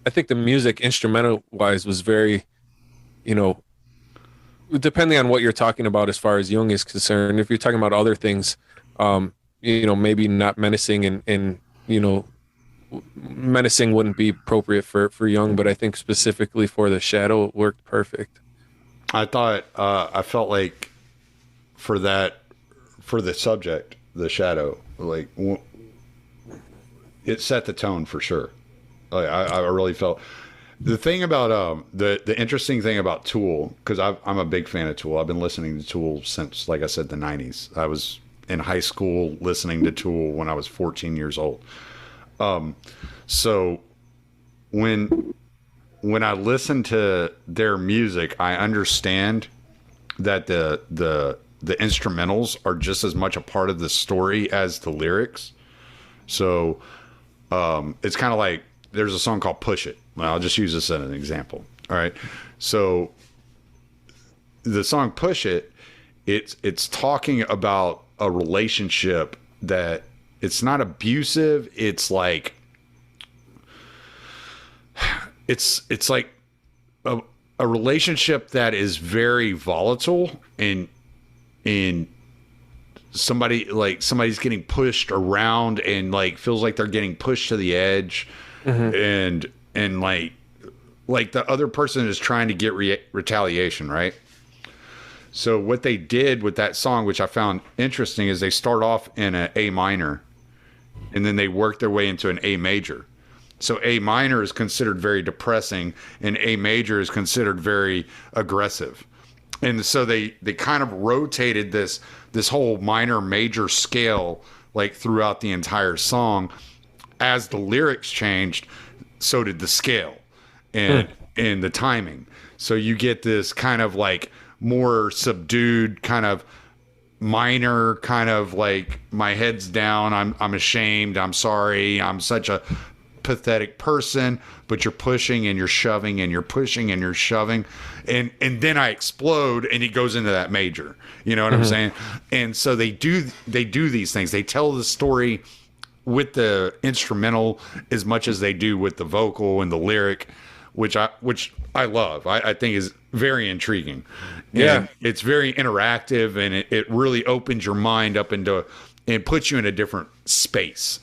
Speaker 3: the music instrumental wise was very, depending on what you're talking about as far as Jung is concerned. If you're talking about other things, maybe not menacing and menacing wouldn't be appropriate for Jung, but I think specifically for the shadow it worked perfect.
Speaker 2: I thought I felt like for the subject, the shadow, like it set the tone for sure. Like, I really felt the thing about the interesting thing about Tool, because I'm a big fan of Tool. I've been listening to Tool since, like I said, the 90s. I was in high school listening to Tool when I was 14 years old. So when I listen to their music, I understand that the instrumentals are just as much a part of the story as the lyrics. So it's kind of like there's a song called Push It. Well, I'll just use this as an example. All right. So the song Push It, it's talking about a relationship that it's not abusive. It's like it's like a relationship that is very volatile and somebody's getting pushed around and like feels like they're getting pushed to the edge, and like the other person is trying to get retaliation, right? So what they did with that song, which I found interesting, is they start off in an A minor and then they work their way into an A major. So A minor is considered very depressing and A major is considered very aggressive. And so they kind of rotated this whole minor major scale like throughout the entire song. As the lyrics changed, so did the scale and the timing. So you get this kind of like more subdued kind of minor kind of like my head's down, I'm ashamed, I'm sorry, I'm such a pathetic person, but you're pushing and you're shoving and you're pushing and you're shoving, and then I explode and it goes into that major. You know what I'm saying? And so they do these things. They tell the story with the instrumental as much as they do with the vocal and the lyric, which I love. I think is very intriguing.
Speaker 3: Yeah,
Speaker 2: and it's very interactive, and it really opens your mind up into and puts you in a different space.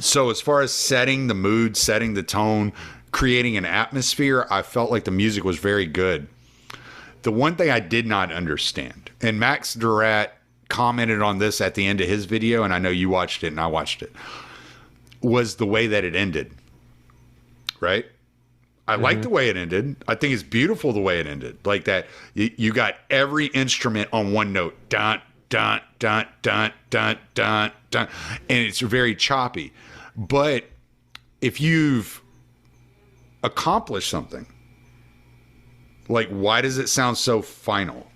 Speaker 2: So as far as setting the mood, setting the tone, creating an atmosphere, I felt like the music was very good. The one thing I did not understand, and Max Durat commented on this at the end of his video, and I know you watched it and I watched it, was the way that it ended. Right? I like the way it ended. I think it's beautiful the way it ended. Like that, you got every instrument on one note. Dun, dun, dun, dun, dun, dun, dun. And it's very choppy. But if you've accomplished something, like why does it sound so final?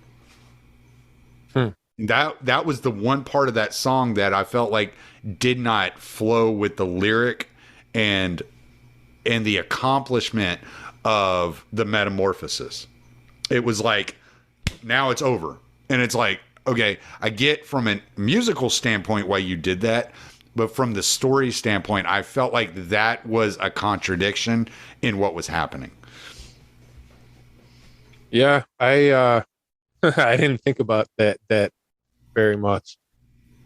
Speaker 2: That was the one part of that song that I felt like did not flow with the lyric and the accomplishment of the metamorphosis. It was like, now it's over. And it's like, okay, I get from a musical standpoint why you did that, but from the story standpoint, I felt like that was a contradiction in what was happening.
Speaker 3: Yeah, I I didn't think about that very much.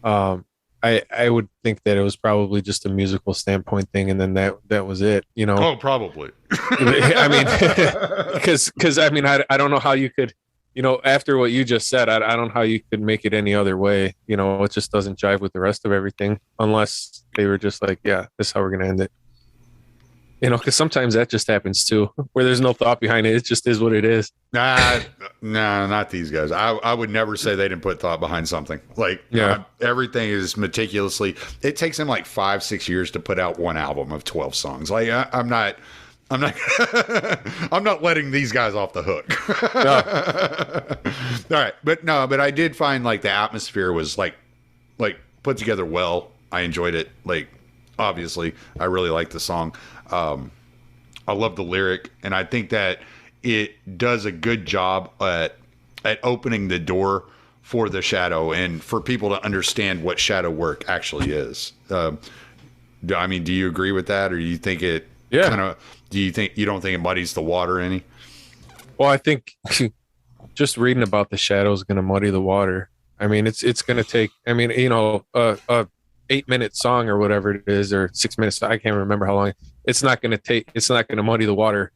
Speaker 3: I would think that it was probably just a musical standpoint thing, and then that was it,
Speaker 2: Oh, probably.
Speaker 3: I mean, because I mean, I don't know how you could, after what you just said, I don't know how you could make it any other way. It just doesn't jive with the rest of everything, unless they were just like, yeah, this is how we're gonna end it. Because sometimes that just happens too, where there's no thought behind it. It just is what it is.
Speaker 2: Nah, not these guys. I would never say they didn't put thought behind something. Like,
Speaker 3: yeah,
Speaker 2: everything is meticulously. It takes them like 5-6 years to put out one album of 12 songs. Like, I'm not I'm not letting these guys off the hook. No. All right, but I did find like the atmosphere was like put together well. I enjoyed it like obviously, I really like the song. I love the lyric, and I think that it does a good job at opening the door for the shadow and for people to understand what shadow work actually is. I mean, do you agree with that, or do you think it kind of? Do you don't think it muddies the water any?
Speaker 3: Well, I think just reading about the shadow is going to muddy the water. I mean, it's going to take. I mean, you know, a 8-minute song or whatever it is, or 6 minutes. I can't remember how long. It's not going to muddy the water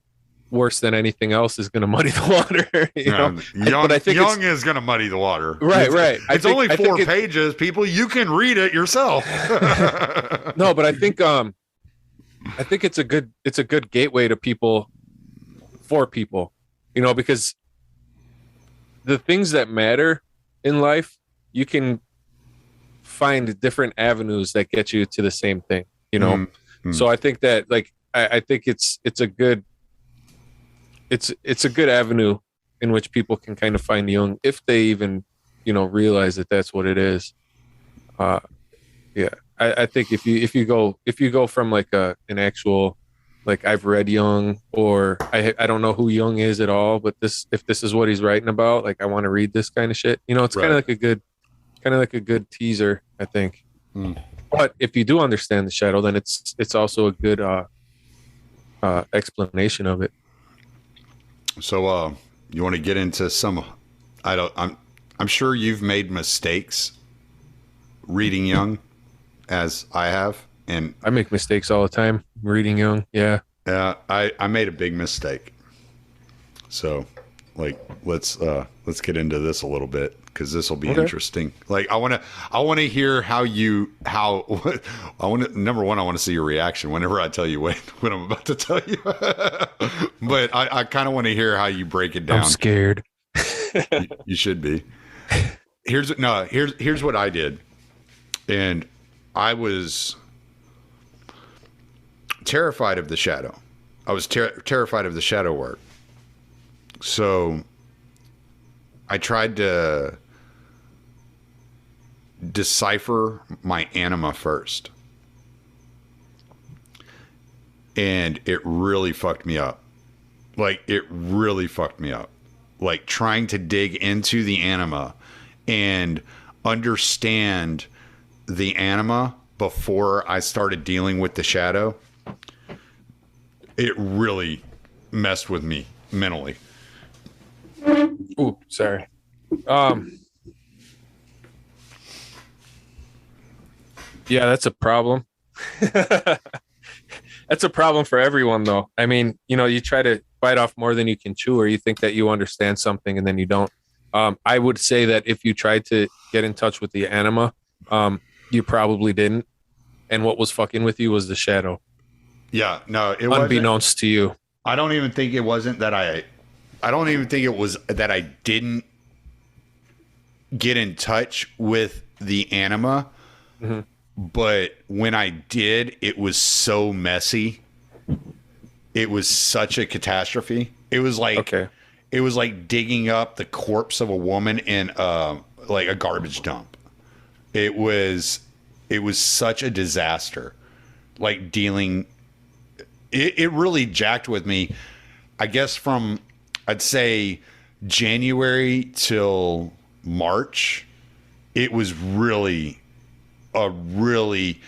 Speaker 3: worse than anything else is going to muddy the water. You know?
Speaker 2: Young, I think Jung is going to muddy the water.
Speaker 3: Right, right.
Speaker 2: It's only 4 pages, people. You can read it yourself.
Speaker 3: No, but I think it's a good gateway to people, for people, you know, because the things that matter in life, you can find different avenues that get you to the same thing, you know. Mm-hmm. So I think that, like, I think it's a good avenue in which people can kind of find Jung, if they even, you know, realize that that's what it is. Yeah, I think if you go from like an actual, like, I've read Jung, or I don't know who Jung is at all, but if this is what he's writing about, like, I want to read this kind of shit. You know, it's kind of like a good teaser, I think. But if you do understand the shadow, then it's also a good explanation of it.
Speaker 2: So you want to get into some? I'm sure you've made mistakes reading Jung, as I have, and
Speaker 3: I make mistakes all the time reading Jung. Yeah.
Speaker 2: I made a big mistake. So, like, let's get into this a little bit, because this will be interesting. Like, I want to hear number one, I want to see your reaction whenever I tell you what I'm about to tell you. But I kind of want to hear how you break it down.
Speaker 3: I'm scared.
Speaker 2: You should be. Here's what I did. And I was terrified of the shadow. I was terrified of the shadow work. So I tried to decipher my anima first. And it really fucked me up. Like, it really fucked me up. Like, trying to dig into the anima and understand the anima before I started dealing with the shadow, it really messed with me mentally.
Speaker 3: Ooh, sorry. Yeah, that's a problem. That's a problem for everyone, though. I mean, you know, you try to bite off more than you can chew, or you think that you understand something and then you don't. I would say that if you tried to get in touch with the anima, you probably didn't. And what was fucking with you was the shadow.
Speaker 2: Yeah, no, it
Speaker 3: unbeknownst to you.
Speaker 2: I don't even think it wasn't that I don't even think it was that I didn't get in touch with the anima. Mm-hmm. But when I did, it was so messy. It was such a catastrophe. It was like It was like digging up the corpse of a woman in like a garbage dump. It was such a disaster. Like, dealing, it really jacked with me. I guess from, I'd say, January till March, it was really a really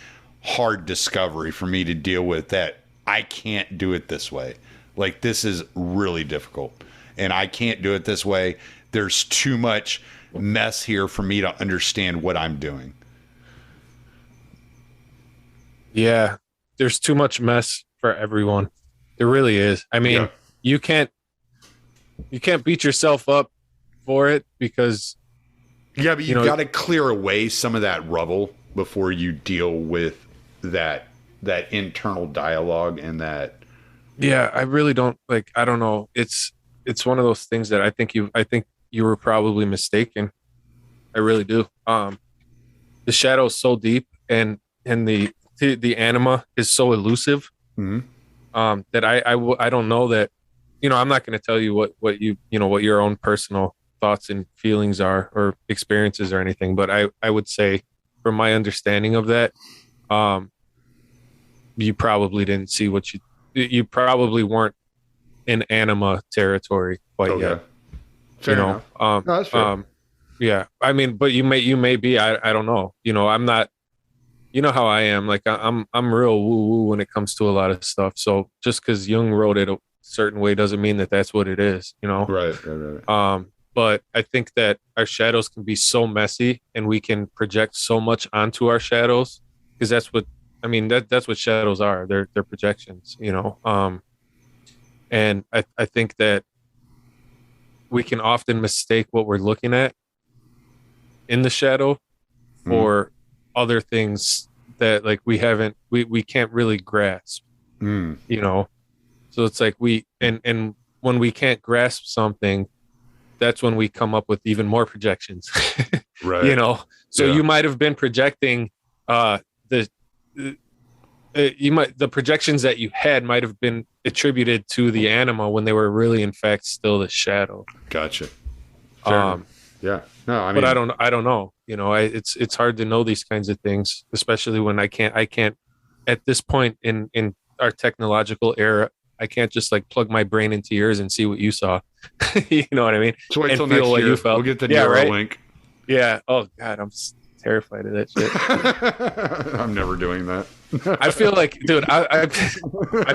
Speaker 2: hard discovery for me to deal with, that I can't do it this way. Like, this is really difficult, and I can't do it this way. There's too much mess here for me to understand what I'm doing.
Speaker 3: Yeah, there's too much mess for everyone. There really is. I mean, you can't beat yourself up for it, because
Speaker 2: but you got to clear away some of that rubble before you deal with that internal dialogue and that.
Speaker 3: Yeah, I really don't like. I don't know. It's one of those things that I think you were probably mistaken. I really do. The shadow is so deep, and the anima is so elusive, mm-hmm. That I don't know that, you know, I'm not going to tell you what what your own personal thoughts and feelings are, or experiences or anything, but I would say, from my understanding of that, you probably didn't see what you probably weren't in anima territory quite yet.
Speaker 2: Fair
Speaker 3: you know,
Speaker 2: enough. No, that's fair.
Speaker 3: yeah. I mean, but you may be. I don't know. You know, I'm not. You know how I am. Like I'm real woo woo when it comes to a lot of stuff. So just because Jung wrote it a certain way doesn't mean that that's what it is. You know.
Speaker 2: Right.
Speaker 3: But I think that our shadows can be so messy, and we can project so much onto our shadows, because that's what I mean. That's what shadows are. They're projections. You know. And I think that we can often mistake what we're looking at in the shadow for other things that like we can't really grasp, you know? So it's like and when we can't grasp something, that's when we come up with even more projections,
Speaker 2: Right.
Speaker 3: You know? So you might have been projecting, the projections that you had might have been attributed to the anima when they were really in fact still the shadow.
Speaker 2: Gotcha. Yeah. No, I mean,
Speaker 3: but I don't know. You know, it's hard to know these kinds of things, especially when I can't at this point in our technological era, I can't just like plug my brain into yours and see what you saw. You know what I mean?
Speaker 2: So wait
Speaker 3: and
Speaker 2: till
Speaker 3: feel
Speaker 2: next
Speaker 3: what
Speaker 2: year.
Speaker 3: You felt.
Speaker 2: We'll get the
Speaker 3: Right?
Speaker 2: link.
Speaker 3: Yeah. Oh God, I'm terrified of that shit.
Speaker 2: I'm never doing that.
Speaker 3: I feel like, dude, I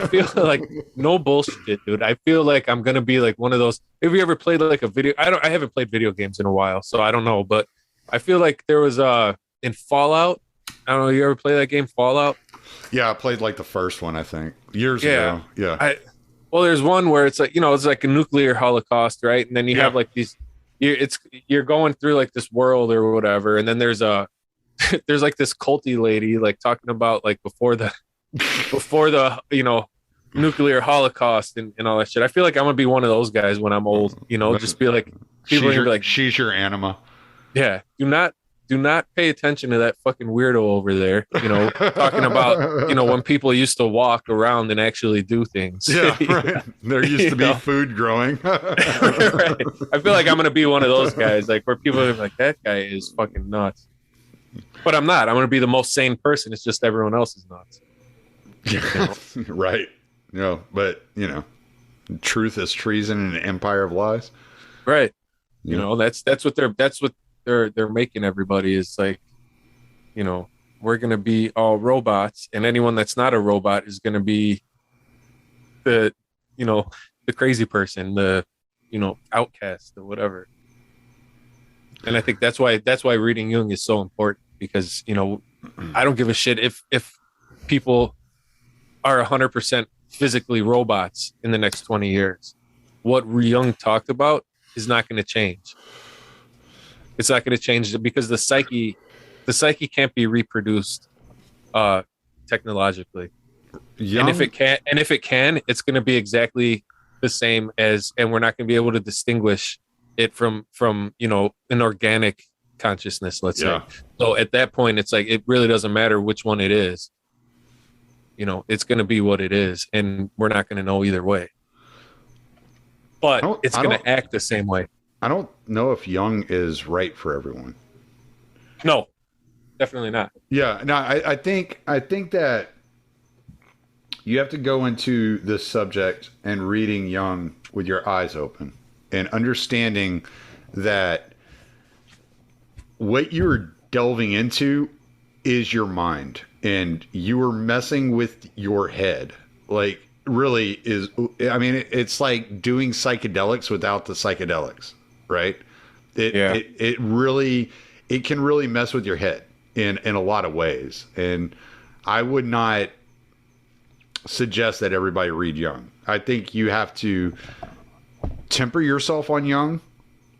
Speaker 3: feel like no bullshit, dude. I feel like I'm gonna be like one of those. Have you ever played like a video? I haven't played video games in a while, so I don't know. But I feel like there was in Fallout. I don't know. You ever play that game, Fallout?
Speaker 2: Yeah, I played like the first one, I think, years ago. Yeah.
Speaker 3: Well, there's one where it's like, you know, it's like a nuclear holocaust, right? And then you have like these. You're going through like this world or whatever, and then there's like this culty lady like talking about like before the you know, nuclear holocaust and all that shit. I feel like I'm gonna be one of those guys when I'm old, you know, just be like, people are gonna be like,
Speaker 2: she's your anima.
Speaker 3: Yeah, do not pay attention to that fucking weirdo over there, you know, talking about, you know, when people used to walk around and actually do things.
Speaker 2: Yeah, right. There used to be food growing.
Speaker 3: Right. I feel like I'm gonna be one of those guys, like where people are like, that guy is fucking nuts. But I'm not. I'm going to be the most sane person. It's just everyone else is nuts.
Speaker 2: You know? Right. No, but, you know, truth is treason in an empire of lies.
Speaker 3: Right. You know, that's what they're making everybody is like, you know, we're going to be all robots, and anyone that's not a robot is going to be the, you know, the crazy person, the, you know, outcast or whatever. And I think that's why reading Jung is so important, because, you know, I don't give a shit if people are 100% physically robots in the next 20 years. What Jung talked about is not going to change. It's not going to change because the psyche can't be reproduced technologically. And if it can, it's going to be exactly the same as, and we're not going to be able to distinguish it from you know, an organic consciousness, let's say. So at that point, it's like it really doesn't matter which one it is. You know, it's going to be what it is, and we're not going to know either way. But it's going to act the same way.
Speaker 2: I don't know if Jung is right for everyone.
Speaker 3: No, definitely not.
Speaker 2: Yeah, no, I think that you have to go into this subject and reading Jung with your eyes open and understanding that what you're delving into is your mind, and you are messing with your head. Like, really is, I mean, it's like doing psychedelics without the psychedelics, right? It really, it can really mess with your head in a lot of ways. And I would not suggest that everybody read Jung. I think you have to temper yourself on Jung.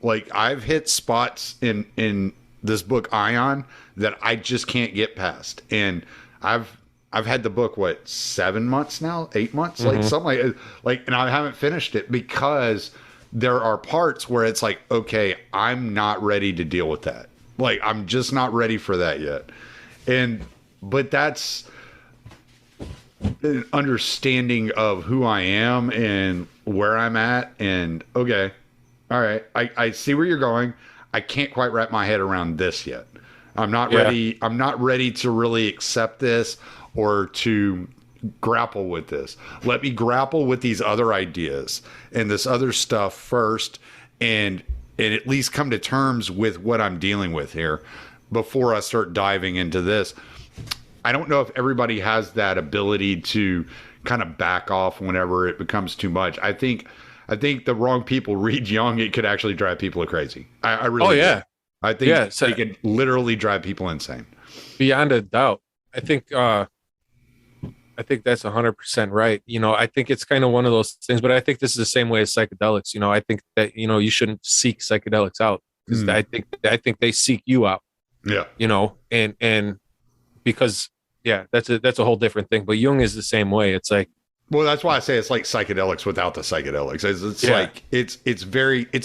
Speaker 2: Like, I've hit spots in this book Ion that I just can't get past, and I've had the book 7 months now, 8 months, like something like, and I haven't finished it because there are parts where it's like, okay, I'm not ready to deal with that. Like, I'm just not ready for that yet. But that's an understanding of who I am and where I'm at. And okay, all right, I see where you're going. I can't quite wrap my head around this yet. I'm not ready. I'm not ready to really accept this or to grapple with this. Let me grapple with these other ideas and this other stuff first, and at least come to terms with what I'm dealing with here before I start diving into this. I don't know if everybody has that ability to kind of back off whenever it becomes too much. I think the wrong people read Jung. It could actually drive people crazy. I really do. I think it could literally drive people insane.
Speaker 3: Beyond a doubt. I think that's 100% right. You know, I think it's kind of one of those things, but I think this is the same way as psychedelics. You know, I think that, you know, you shouldn't seek psychedelics out, because I think they seek you out.
Speaker 2: Yeah.
Speaker 3: You know, and because that's a whole different thing. But Jung is the same way. It's like,
Speaker 2: well, that's why I say it's like psychedelics without the psychedelics. It's like it's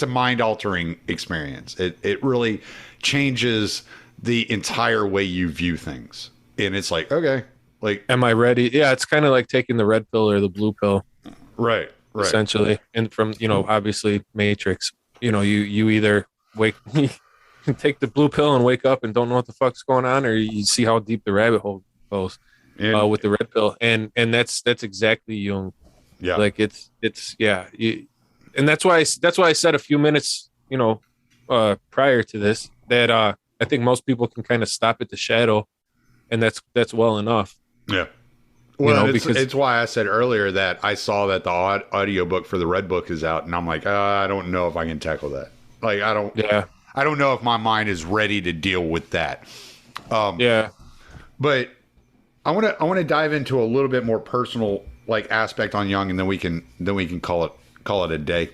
Speaker 2: a mind altering experience. It really changes the entire way you view things. And it's like, okay, like,
Speaker 3: am I ready? Yeah, it's kind of like taking the red pill or the blue pill,
Speaker 2: right,
Speaker 3: essentially. And from, you know, obviously Matrix, you know, you either take the blue pill and wake up and don't know what the fuck's going on, or you see how deep the rabbit hole goes with the red pill, and that's exactly Jung.
Speaker 2: Yeah,
Speaker 3: like it's and that's why I said a few minutes, you know, prior to this, that I think most people can kind of stop at the shadow. And that's well enough.
Speaker 2: Yeah. Well,
Speaker 3: you know,
Speaker 2: it's why I said earlier that I saw that the audiobook for the Red Book is out, and I'm like, I don't know if I can tackle that. Like, I don't know if my mind is ready to deal with that. But I want to dive into a little bit more personal like aspect on Jung, and then we can call it a day.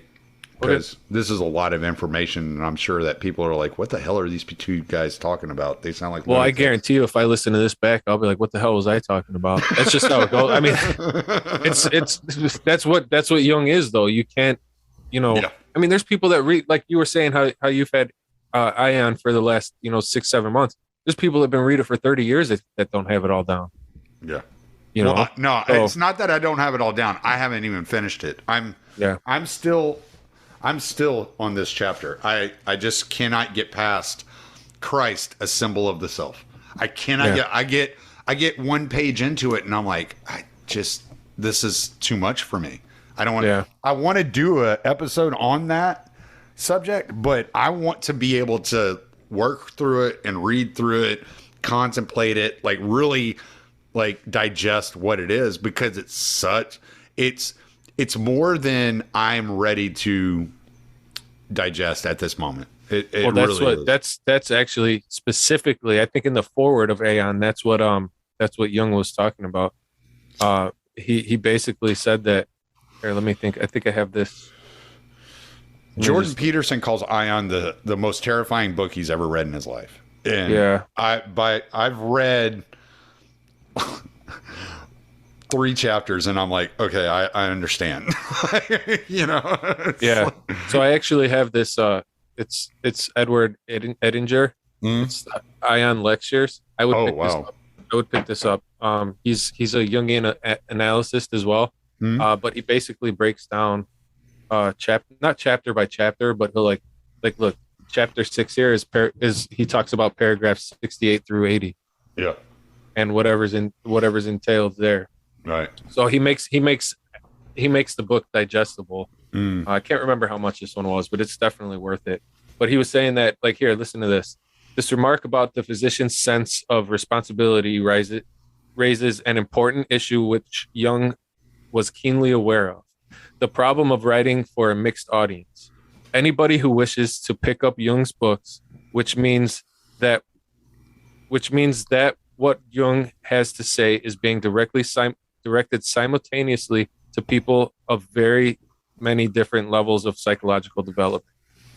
Speaker 2: Because this is a lot of information, and I'm sure that people are like, what the hell are these two guys talking about? They sound like...
Speaker 3: Well, I guarantee you, if I listen to this back, I'll be like, what the hell was I talking about? That's just how it goes. I mean, that's what Jung is, though. You can't, you know... Yeah. I mean, there's people that read, like you were saying, how you've had Ion for the last, 6-7 months. There's people that have been reading it for 30 years that don't have it all down.
Speaker 2: Yeah.
Speaker 3: You know?
Speaker 2: No, it's not that I don't have it all down. I haven't even finished it. I'm still on this chapter. I just cannot get past Christ, a symbol of the self. I cannot I get one page into it, and I'm like, this is too much for me. I don't want I want to do an episode on that subject, but I want to be able to work through it and read through it, contemplate it, like really like digest what it is, because it's more than I'm ready to digest at this moment. That's actually specifically, I think in the foreword of Aeon, that's what Jung was talking about. He basically said that. Here, let me think. I think I have this. Jordan Peterson calls Ion the most terrifying book he's ever read in his life. And I've read 3 chapters, and I'm like, okay, I understand.
Speaker 3: So I actually have this. It's Edward Edinger. It's Ion Lectures. I would pick this up. He's a Jungian analyst as well. But he basically breaks down not chapter by chapter, but he'll like look, chapter 6 here is he talks about paragraphs 68 through 80.
Speaker 2: Yeah.
Speaker 3: And whatever's entailed there.
Speaker 2: Right.
Speaker 3: So he makes the book digestible. I can't remember how much this one was, but it's definitely worth it. But he was saying that, like, here, listen to this. This remark about the physician's sense of responsibility raises an important issue which Jung was keenly aware of. The problem of writing for a mixed audience. Anybody who wishes to pick up Jung's books, which means that what Jung has to say is being directed simultaneously to people of very many different levels of psychological development.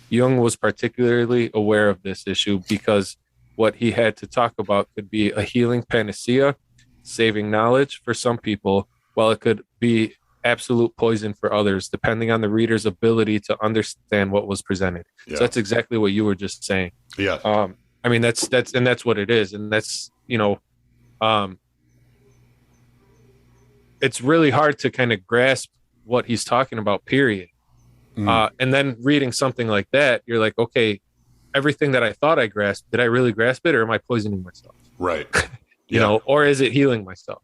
Speaker 3: Jung was particularly aware of this issue because what he had to talk about could be a healing panacea, saving knowledge for some people, while it could be absolute poison for others, depending on the reader's ability to understand what was presented. Yeah. So that's exactly what you were just saying.
Speaker 2: Yeah.
Speaker 3: I mean, that's what it is. And that's, it's really hard to kind of grasp what he's talking about, period. And then reading something like that, you're like, okay, everything that I thought I grasped, did I really grasp it, or am I poisoning myself?
Speaker 2: Right.
Speaker 3: You know, or is it healing myself?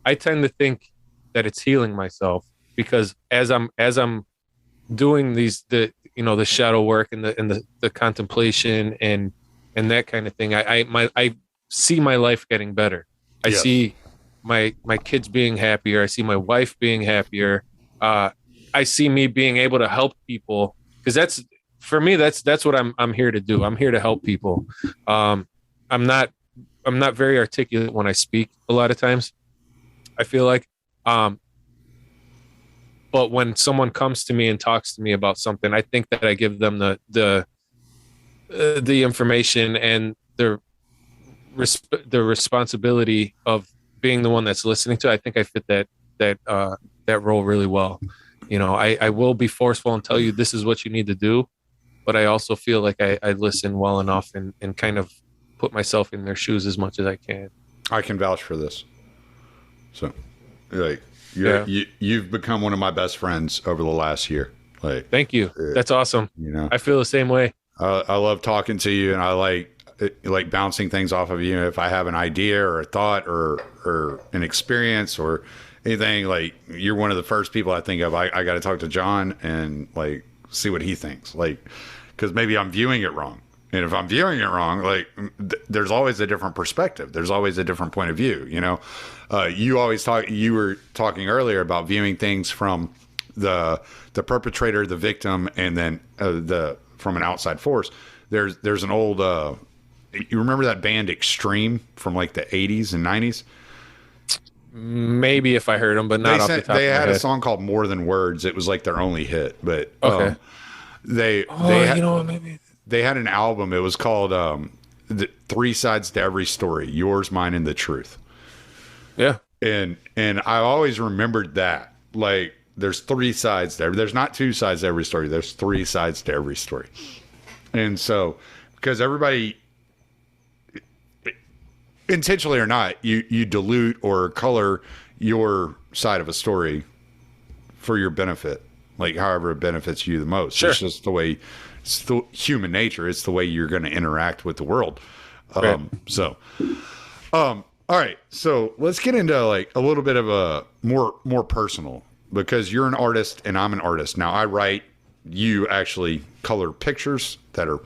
Speaker 3: I tend to think that it's healing myself, because as I'm doing the shadow work and the contemplation and that kind of thing, I see my life getting better. I see my kids being happier. I see my wife being happier. I see me being able to help people, because that's, for me, that's what I'm here to do. I'm here to help people. I'm not very articulate when I speak a lot of times, I feel like. But when someone comes to me and talks to me about something, I think that I give them the information and the responsibility of being the one that's listening to. I think I fit that role really well. I will be forceful and tell you this is what you need to do, but I also feel like I listen well enough and kind of put myself in their shoes as much as I can.
Speaker 2: I can vouch for this. So, like, you've become one of my best friends over the last year. Like,
Speaker 3: thank you. That's awesome. I feel the same way.
Speaker 2: I love talking to you, and I like bouncing things off of you. If I have an idea or a thought or an experience or anything, like, you're one of the first people I think of. I got to talk to John and like see what he thinks, like, because maybe I'm viewing it wrong. And if I'm viewing it wrong, like, there's always a different perspective. There's always a different point of view. You were talking earlier about viewing things from the perpetrator, the victim, and then from an outside force. There's an old, you remember that band Extreme from like the 80s and 90s?
Speaker 3: Maybe if I heard them, but not off the top of my head. They had
Speaker 2: a song called More Than Words. It was like their only hit, but
Speaker 3: okay.
Speaker 2: Maybe they had an album. It was called the 3 Sides to Every Story: Yours, Mine, and the Truth.
Speaker 3: Yeah.
Speaker 2: And I always remembered that. Like, there's 3 sides there. There's not 2 sides to every story. There's 3 sides to every story. And so, because everybody, intentionally or not, you dilute or color your side of a story for your benefit, like however it benefits you the most.
Speaker 3: Sure.
Speaker 2: It's just the way, it's the human nature. It's the way you're going to interact with the world.
Speaker 3: Right.
Speaker 2: All right. So let's get into like a little bit of a more personal, because you're an artist and I'm an artist. Now I write, you actually color pictures that are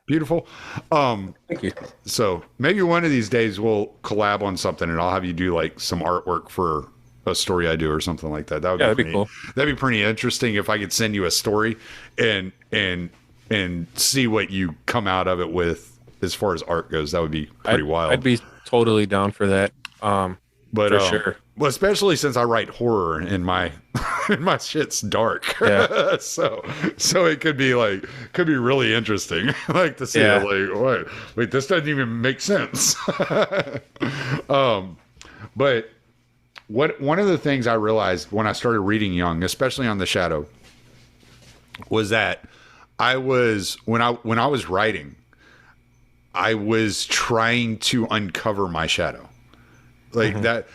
Speaker 2: beautiful.
Speaker 3: Thank you.
Speaker 2: So maybe one of these days we'll collab on something and I'll have you do like some artwork for a story I do or something like that. That'd be cool. That'd be pretty interesting if I could send you a story and see what you come out of it with as far as art goes. That would be pretty wild.
Speaker 3: I'd be totally down for that. For sure.
Speaker 2: Well, especially since I write horror and my my shit's dark.
Speaker 3: Yeah.
Speaker 2: so it could be really interesting. Like to see it, like, wait, this doesn't even make sense. But one of the things I realized when I started reading Jung, especially on the shadow, was that when I was writing, I was trying to uncover my shadow. Like that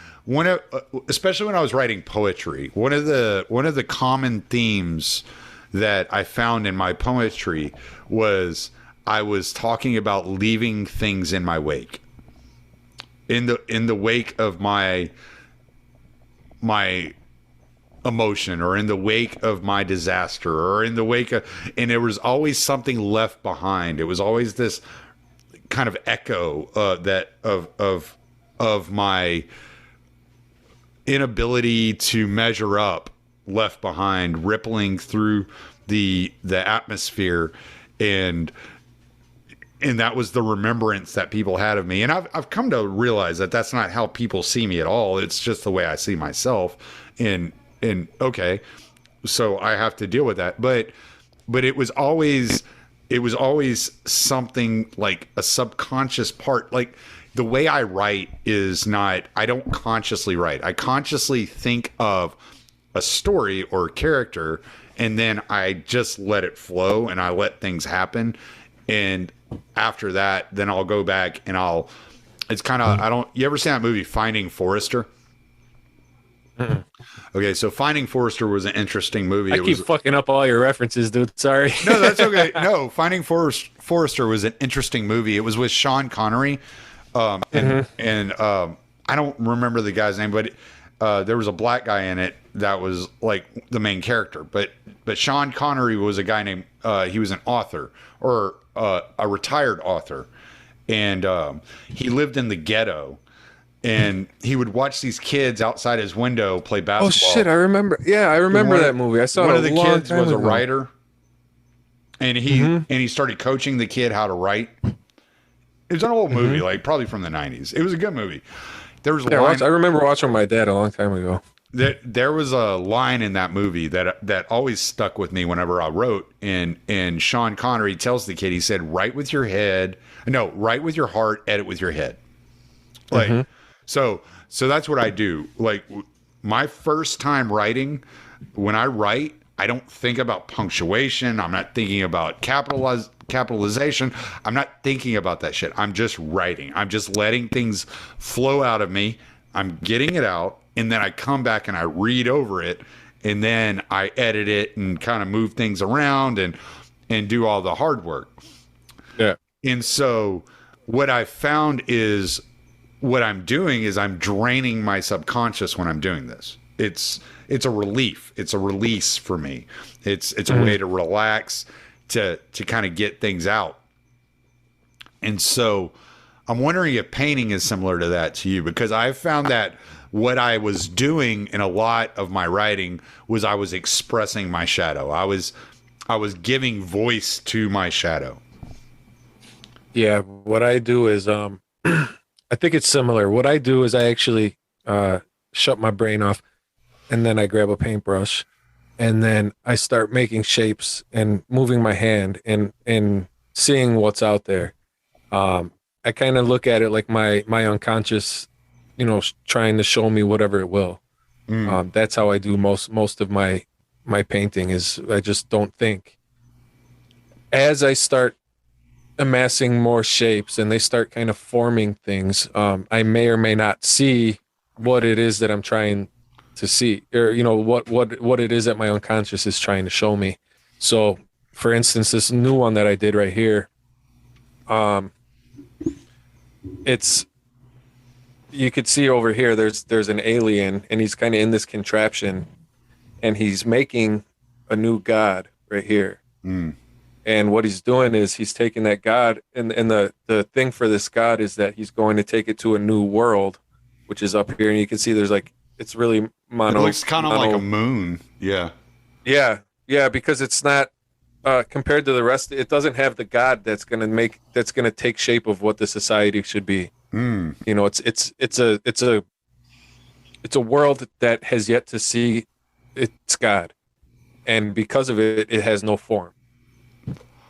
Speaker 2: especially when I was writing poetry, one of the common themes that I found in my poetry was I was talking about leaving things in my wake. In the wake of my emotion, or in the wake of my disaster, or in the wake of, and there was always something left behind. It was always this kind of echo of my inability to measure up left behind, rippling through the atmosphere, and that was the remembrance that people had of me. And I've come to realize that that's not how people see me at all. It's just the way I see myself. And okay, so I have to deal with that. But it was always something like a subconscious part. Like, the way I write is not, I don't consciously write. I consciously think of a story or a character, and then I just let it flow and I let things happen. And after that, then I'll go back and it's kind of, you ever seen that movie Finding Forrester?
Speaker 3: Mm-hmm.
Speaker 2: Okay, so Finding Forrester was an interesting movie.
Speaker 3: I keep fucking up all your references, dude. Sorry.
Speaker 2: No, that's okay. No, Finding Forrester was an interesting movie. It was with Sean Connery. I I don't remember the guy's name, but there was a black guy in it that was like the main character. But Sean Connery was a guy named he was an author or a retired author, and he lived in the ghetto. And he would watch these kids outside his window play basketball.
Speaker 3: Oh shit! I remember. Yeah, I remember that movie. I saw it.
Speaker 2: One of the kids was a
Speaker 3: ago.
Speaker 2: writer, and he started coaching the kid how to write. It was an old movie, like probably from the 90s. It was a good movie. There was
Speaker 3: I remember watching with my dad a long time ago.
Speaker 2: There was a line in that movie that always stuck with me whenever I wrote. And Sean Connery tells the kid, he said, write with your head. No, write with your heart, edit with your head. Like, so that's what I do. Like my first time writing, when I write, I don't think about punctuation. I'm not thinking about capitalization. I'm not thinking about that shit. I'm just writing. I'm just letting things flow out of me. I'm getting it out. And then I come back and I read over it. And then I edit it and kind of move things around and do all the hard work.
Speaker 3: Yeah.
Speaker 2: And so what I found is what I'm doing is I'm draining my subconscious when I'm doing this. It's a relief. It's a release for me. It's a way to relax, to kind of get things out. And so I'm wondering if painting is similar to that to you, because I found that what I was doing in a lot of my writing was I was expressing my shadow. I was giving voice to my shadow.
Speaker 3: Yeah, what I do is I think it's similar. What I do is I actually shut my brain off, and then I grab a paintbrush, and then I start making shapes and moving my hand and seeing what's out there. I kind of look at it like my unconscious, trying to show me whatever it will. That's how I do most of my painting. Is I just don't think. As I start amassing more shapes and they start kind of forming things, I may or may not see what it is that I'm trying to see, or what it is that my unconscious is trying to show me. So for instance, this new one that I did right here, you could see over here there's an alien, and he's kind of in this contraption, and he's making a new god right here. And what he's doing is he's taking that god, and the thing for this god is that he's going to take it to a new world, which is up here. And you can see there's like, it's really mono.
Speaker 2: It looks kind of like a moon. Yeah.
Speaker 3: Yeah, because it's not compared to the rest. It doesn't have the god that's gonna take shape of what the society should be. It's a world that has yet to see its god, and because of it, it has no form.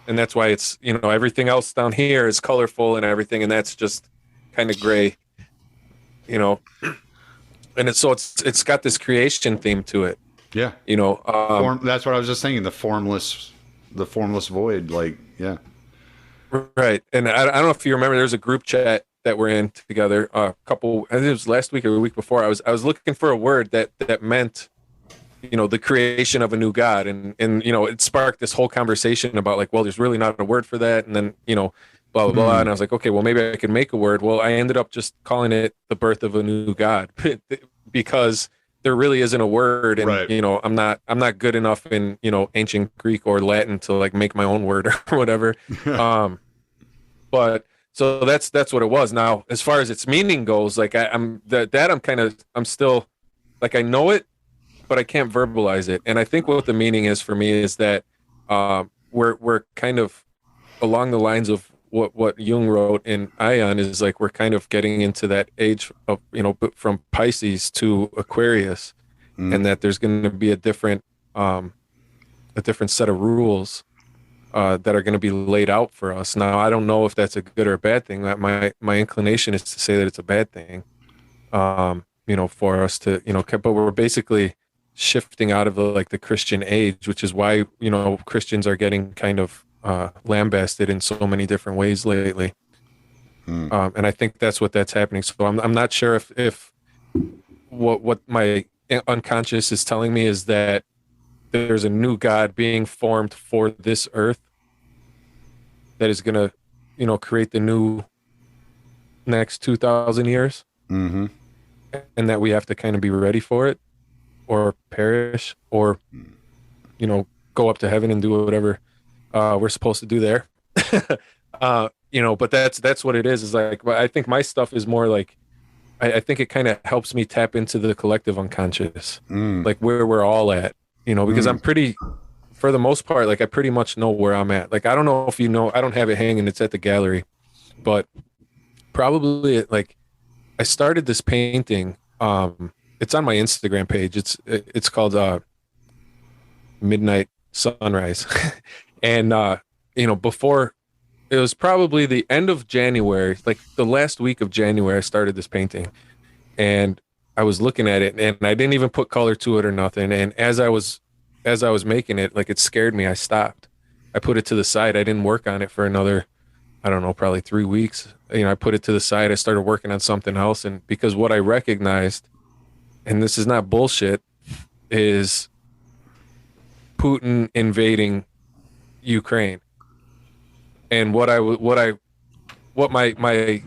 Speaker 3: And that's why it's, everything else down here is colorful and everything, and that's just kind of gray, and it's got this creation theme to it.
Speaker 2: Yeah. That's what I was just thinking. The formless void. Like, yeah.
Speaker 3: Right. And I don't know if you remember, there's a group chat that we're in together. I think it was last week or the week before. I was looking for a word that meant, the creation of a new god, and it sparked this whole conversation about like, well, there's really not a word for that, and then blah blah blah, and I was like, okay, well, maybe I could make a word. Well, I ended up just calling it the birth of a new god, because there really isn't a word, and
Speaker 2: right.
Speaker 3: I'm not good enough in ancient Greek or Latin to like make my own word or whatever. But so that's what it was. Now, as far as its meaning goes, like I'm still like, I know it, but I can't verbalize it. And I think what the meaning is for me is that we're kind of along the lines of what Jung wrote in Ion, is like we're kind of getting into that age of, from Pisces to Aquarius, and that there's going to be a different set of rules that are going to be laid out for us. Now, I don't know if that's a good or a bad thing. That my inclination is to say that it's a bad thing, for us to, but we're basically shifting out of the Christian age, which is why Christians are getting kind of lambasted in so many different ways lately. And I think that's happening. So I'm not sure if what my unconscious is telling me is that there's a new god being formed for this earth that is going to create the new next 2,000 years. and that we have to kind of be ready for it or perish or, go up to heaven and do whatever we're supposed to do there. But that's what it is like, I think my stuff is more like, I think it kind of helps me tap into the collective unconscious, like where we're all at, because I'm pretty, for the most part, like I pretty much know where I'm at. Like, I don't know if I don't have it hanging, it's at the gallery, but probably like I started this painting. It's on my Instagram page. It's called Midnight Sunrise. And, before, it was probably the end of January, like the last week of January, I started this painting, and I was looking at it, and I didn't even put color to it or nothing. And as I was making it, like, it scared me. I stopped. I put it to the side. I didn't work on it for another, I don't know, probably 3 weeks. I put it to the side. I started working on something else. And because what I recognized, and this is not bullshit, is Putin invading Ukraine. And what my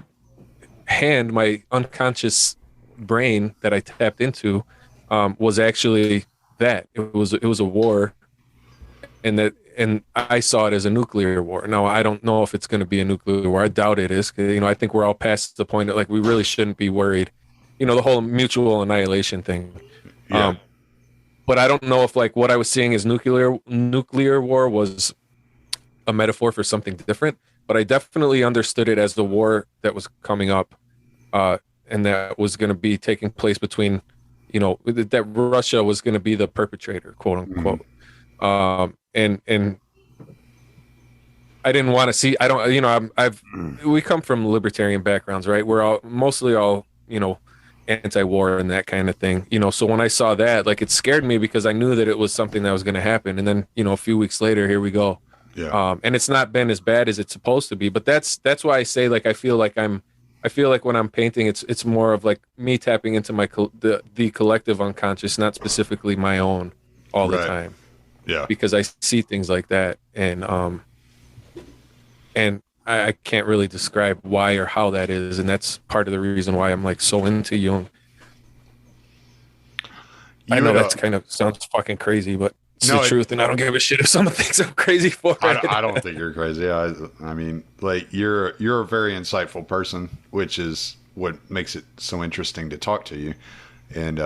Speaker 3: hand, my unconscious brain that I tapped into, was actually that it was a war, and I saw it as a nuclear war. Now, I don't know if it's going to be a nuclear war. I doubt it is. I think we're all past the point that, like, we really shouldn't be worried. The whole mutual annihilation thing.
Speaker 2: Yeah.
Speaker 3: But I don't know if, like, what I was seeing as nuclear war was a metaphor for something different, but I definitely understood it as the war that was coming up, and that was going to be taking place between, that Russia was going to be the perpetrator, quote unquote. And I didn't want to see. I don't. We come from libertarian backgrounds, right? We're all mostly all anti-war and that kind of thing. So when I saw that, like, it scared me because I knew that it was something that was going to happen. And then a few weeks later, here we go.
Speaker 2: Yeah.
Speaker 3: And it's not been as bad as it's supposed to be, but that's why I say, like, I feel like when I'm painting, it's more of like me tapping into the collective unconscious, not specifically my own all the time.
Speaker 2: Yeah.
Speaker 3: Because I see things like that, and I can't really describe why or how that is, and that's part of the reason why I'm, like, so into Jung. I know that's kind of sounds fucking crazy, but it's the truth, and I don't give a shit if someone thinks I'm crazy for it.
Speaker 2: I don't think you're crazy. I mean, like, you're a very insightful person, which is what makes it so interesting to talk to you. And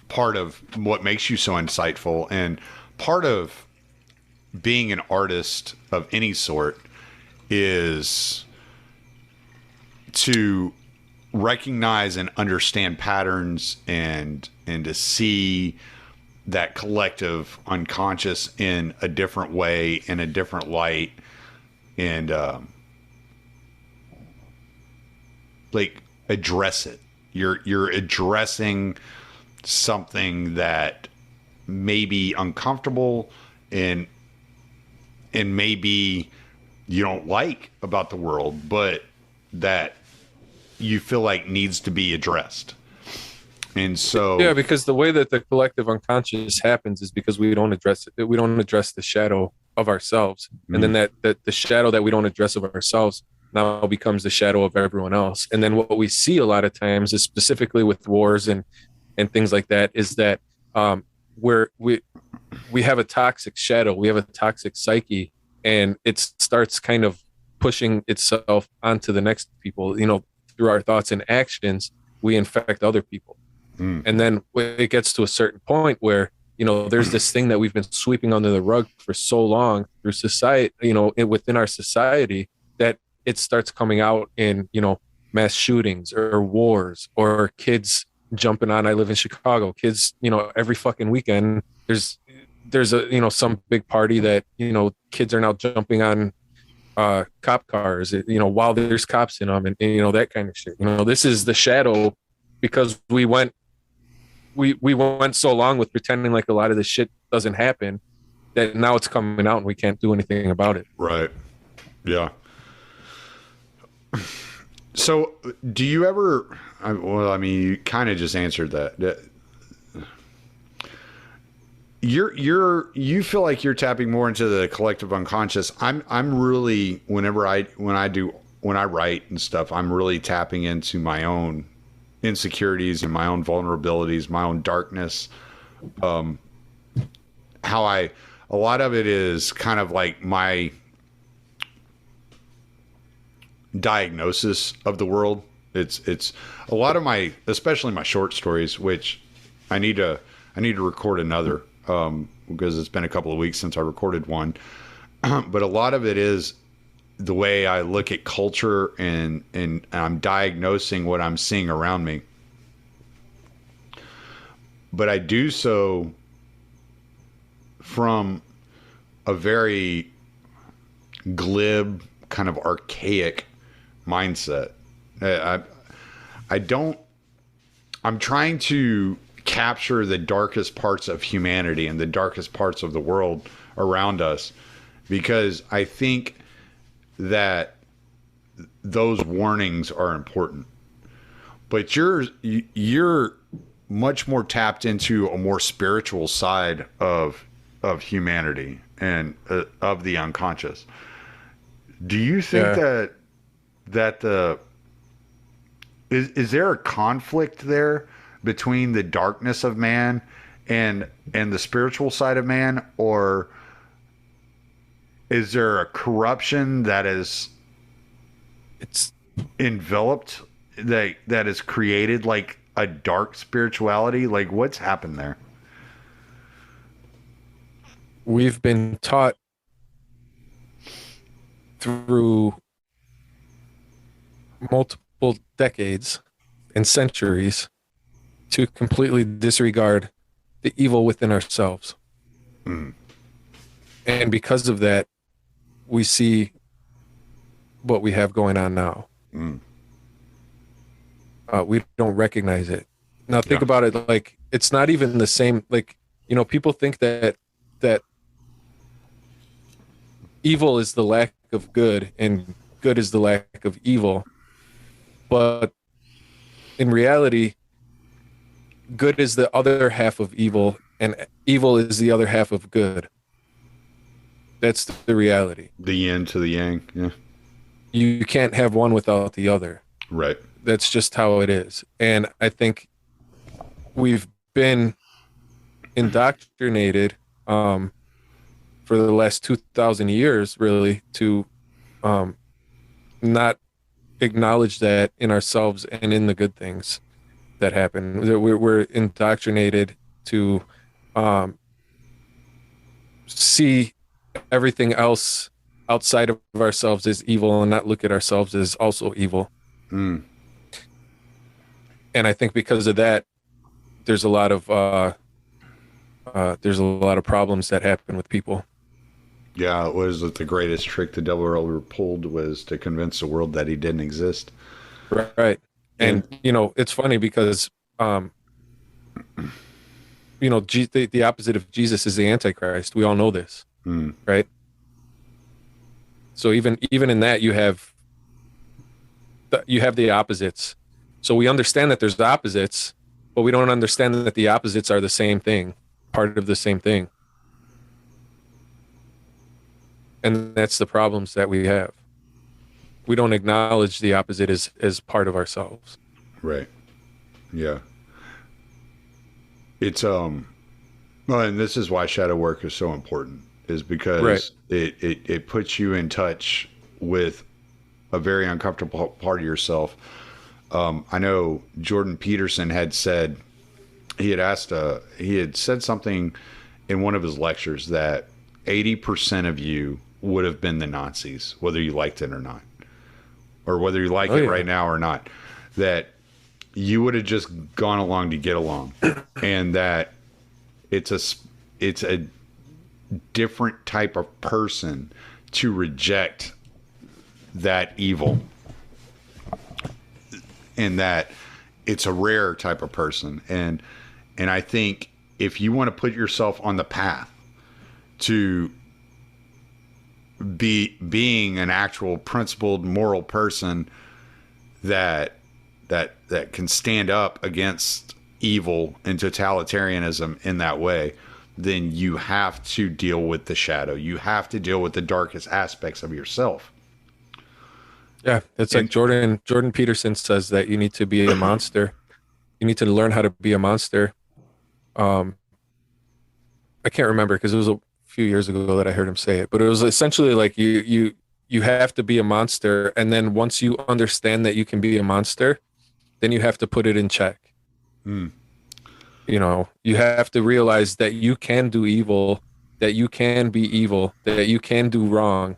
Speaker 2: part of what makes you so insightful, and part of being an artist of any sort, is to recognize and understand patterns and to see that collective unconscious in a different way, in a different light, and like, address it. You're addressing something that may be uncomfortable and maybe you don't like about the world, but that you feel like needs to be addressed. And so,
Speaker 3: yeah, because the way that the collective unconscious happens is because we don't address it. We don't address the shadow of ourselves, and then that the shadow that we don't address of ourselves now becomes the shadow of everyone else. And then what we see a lot of times is, specifically with wars and things like that, is that we have a toxic shadow, we have a toxic psyche, and it starts kind of pushing itself onto the next people. Through our thoughts and actions, we infect other people. And then it gets to a certain point where, there's this thing that we've been sweeping under the rug for so long through society, within our society, that it starts coming out in, mass shootings or wars, or kids jumping on. I live in Chicago. Kids, every fucking weekend, there's a, some big party that, kids are now jumping on cop cars, while there's cops in them, and that kind of shit. This is the shadow, because we went so long with pretending like a lot of this shit doesn't happen, that now it's coming out and we can't do anything about it.
Speaker 2: Right. Yeah. So do you ever, well, I mean, you kind of just answered that. You feel like you're tapping more into the collective unconscious. I'm really, when I write and stuff, I'm really tapping into my own insecurities and my own vulnerabilities, my own darkness. A lot of it is kind of like my diagnosis of the world. It's a lot of my, especially my short stories, which I need to record another, because it's been a couple of weeks since I recorded one. But a lot of it is the way I look at culture, and I'm diagnosing what I'm seeing around me. But I do so from a very glib, kind of archaic mindset. I'm trying to capture the darkest parts of humanity and the darkest parts of the world around us, because I think that those warnings are important. But you're much more tapped into a more spiritual side of humanity and of the unconscious. Do you think that is there a conflict there between the darkness of man and the spiritual side of man, or is there a corruption that is enveloped that is created like a dark spirituality? Like, what's happened there?
Speaker 3: We've been taught through multiple decades and centuries to completely disregard the evil within ourselves. And because of that, we see what we have going on now. We don't recognize it. Now think about it, like, it's not even the same. Like, people think that evil is the lack of good and good is the lack of evil. But in reality, good is the other half of evil and evil is the other half of good. That's the reality.
Speaker 2: The yin to the yang. Yeah.
Speaker 3: You can't have one without the other.
Speaker 2: Right.
Speaker 3: That's just how it is. And I think we've been indoctrinated for the last 2,000 years, really, to not acknowledge that in ourselves and in the good things that happen. We're indoctrinated to see everything else outside of ourselves as evil and not look at ourselves as also evil. And I think because of that, there's a lot of problems that happen with people.
Speaker 2: Yeah, it was the greatest trick the devil ever pulled, was to convince the world that he didn't exist.
Speaker 3: Right. And it's funny because the opposite of Jesus is the Antichrist. We all know this, right? So even in that, you have the opposites. So we understand that there's the opposites, but we don't understand that the opposites are the same thing, part of the same thing. And that's the problems that we have. We don't acknowledge the opposite as part of ourselves.
Speaker 2: Right. Yeah. It's well, and this is why shadow work is so important, is because it puts you in touch with a very uncomfortable part of yourself. I know Jordan Peterson had said, he had said something in one of his lectures that 80% of you would have been the Nazis, whether you liked it or not, or whether you like it right now or not, that you would have just gone along to get along, and that it's a different type of person to reject that evil, and that it's a rare type of person. And I think if you want to put yourself on the path to being an actual principled moral person that can stand up against evil and totalitarianism in that way, then you have to deal with the shadow. You have to deal with the darkest aspects of yourself.
Speaker 3: Yeah, it's like Jordan Peterson says that you need to be a monster you need to learn how to be a monster. I can't remember because it was a few years ago that I heard him say it, but it was essentially like you have to be a monster, and then once you understand that you can be a monster, then you have to put it in check.
Speaker 2: Mm.
Speaker 3: You know, you have to realize that you can do evil, that you can be evil, that you can do wrong,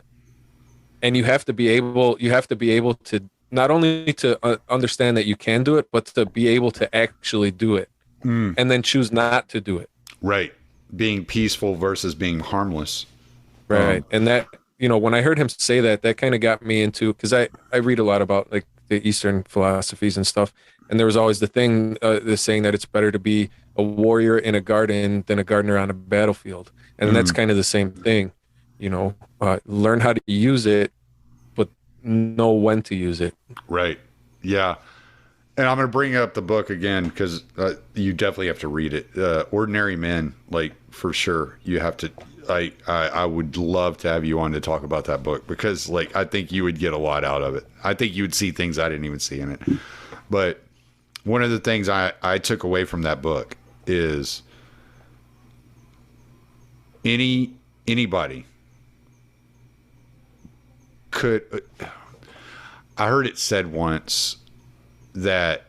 Speaker 3: and you have to be able to not only to understand that you can do it, but to be able to actually do it, and then choose not to do it.
Speaker 2: Right. Being peaceful versus being harmless.
Speaker 3: Right. And that, you know, when I heard him say that, that kind of got me into, because I read a lot about like the Eastern philosophies and stuff. And there was always the thing, the saying that it's better to be a warrior in a garden than a gardener on a battlefield. And that's kind of the same thing, you know, learn how to use it, but know when to use it.
Speaker 2: Right. Yeah. And I'm going to bring up the book again because you definitely have to read it. Ordinary Men, like for sure, you have to. I would love to have you on to talk about that book because, like, I think you would get a lot out of it. I think you would see things I didn't even see in it. But one of the things I took away from that book is anybody could. I heard it said once that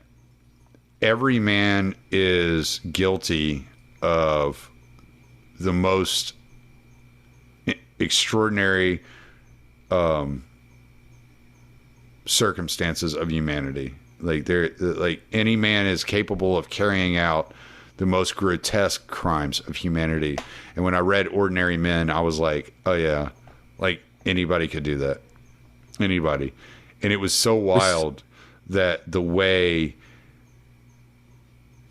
Speaker 2: every man is guilty of the most extraordinary circumstances of humanity. Like any man is capable of carrying out the most grotesque crimes of humanity. And when I read Ordinary Men, I was like, oh yeah, like anybody could do that. Anybody. And it was so wild that the way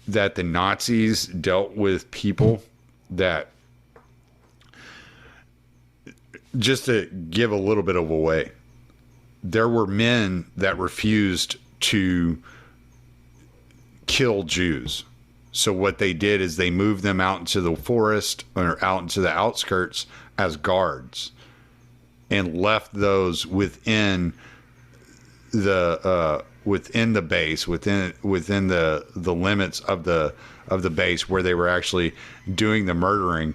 Speaker 2: that the Nazis dealt with people, that just to give a little bit of away, there were men that refused to kill Jews. So what they did is they moved them out into the forest or out into the outskirts as guards and left those within the base, within the limits of the base where they were actually doing the murdering.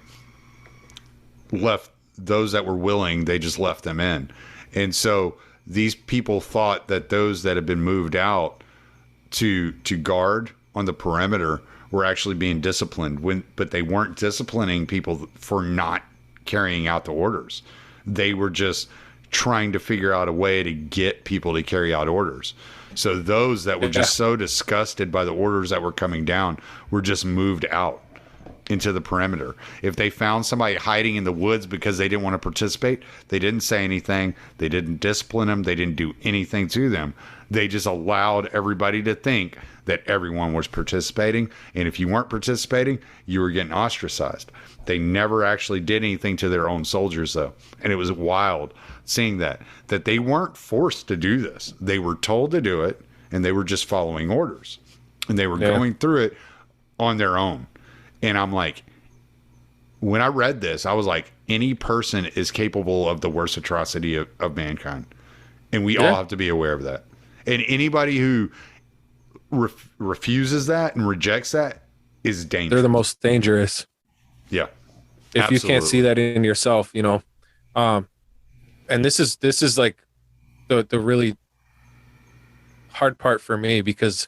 Speaker 2: Left those that were willing, they just left them in. And so these people thought that those that had been moved out to guard on the perimeter were actually being disciplined, but they weren't disciplining people for not carrying out the orders. They were just trying to figure out a way to get people to carry out orders. So those that were just so disgusted by the orders that were coming down were just moved out into the perimeter. If they found somebody hiding in the woods because they didn't want to participate, they didn't say anything. They didn't discipline them. They didn't do anything to them. They just allowed everybody to think that everyone was participating. And if you weren't participating, you were getting ostracized. They never actually did anything to their own soldiers, though. And it was wild seeing that they weren't forced to do this. They were told to do it, and they were just following orders. And they were going through it on their own. And I'm like, when I read this, I was like, any person is capable of the worst atrocity of mankind. And we all have to be aware of that. And anybody who refuses that and rejects that is dangerous.
Speaker 3: They're the most dangerous.
Speaker 2: Yeah.
Speaker 3: If
Speaker 2: absolutely.
Speaker 3: you can't see that in yourself, you know. And this is like the really hard part for me, because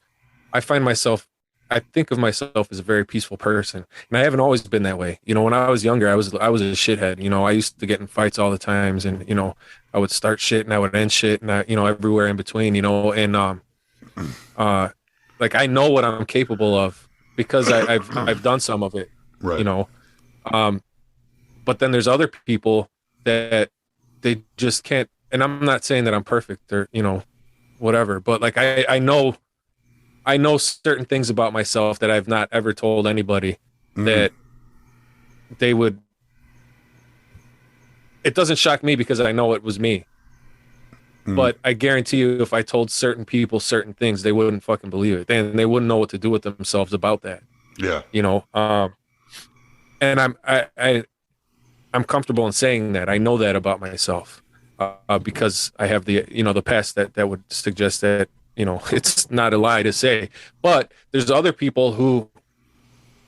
Speaker 3: I think of myself as a very peaceful person, and I haven't always been that way. You know, when I was younger, I was a shithead. You know, I used to get in fights all the times, and you know, I would start shit and I would end shit, and everywhere in between. You know, and like I know what I'm capable of because I've done some of it.
Speaker 2: Right.
Speaker 3: You know, but then there's other people that they just can't. And I'm not saying that I'm perfect or whatever, but like I know certain things about myself that I've not ever told anybody that they would. It doesn't shock me because I know it was me. But I guarantee you, if I told certain people certain things, they wouldn't fucking believe it. They wouldn't know what to do with themselves about that.
Speaker 2: Yeah.
Speaker 3: And I'm comfortable in saying that. I know that about myself because I have the past that would suggest that, You know, it's not a lie to say. But there's other people who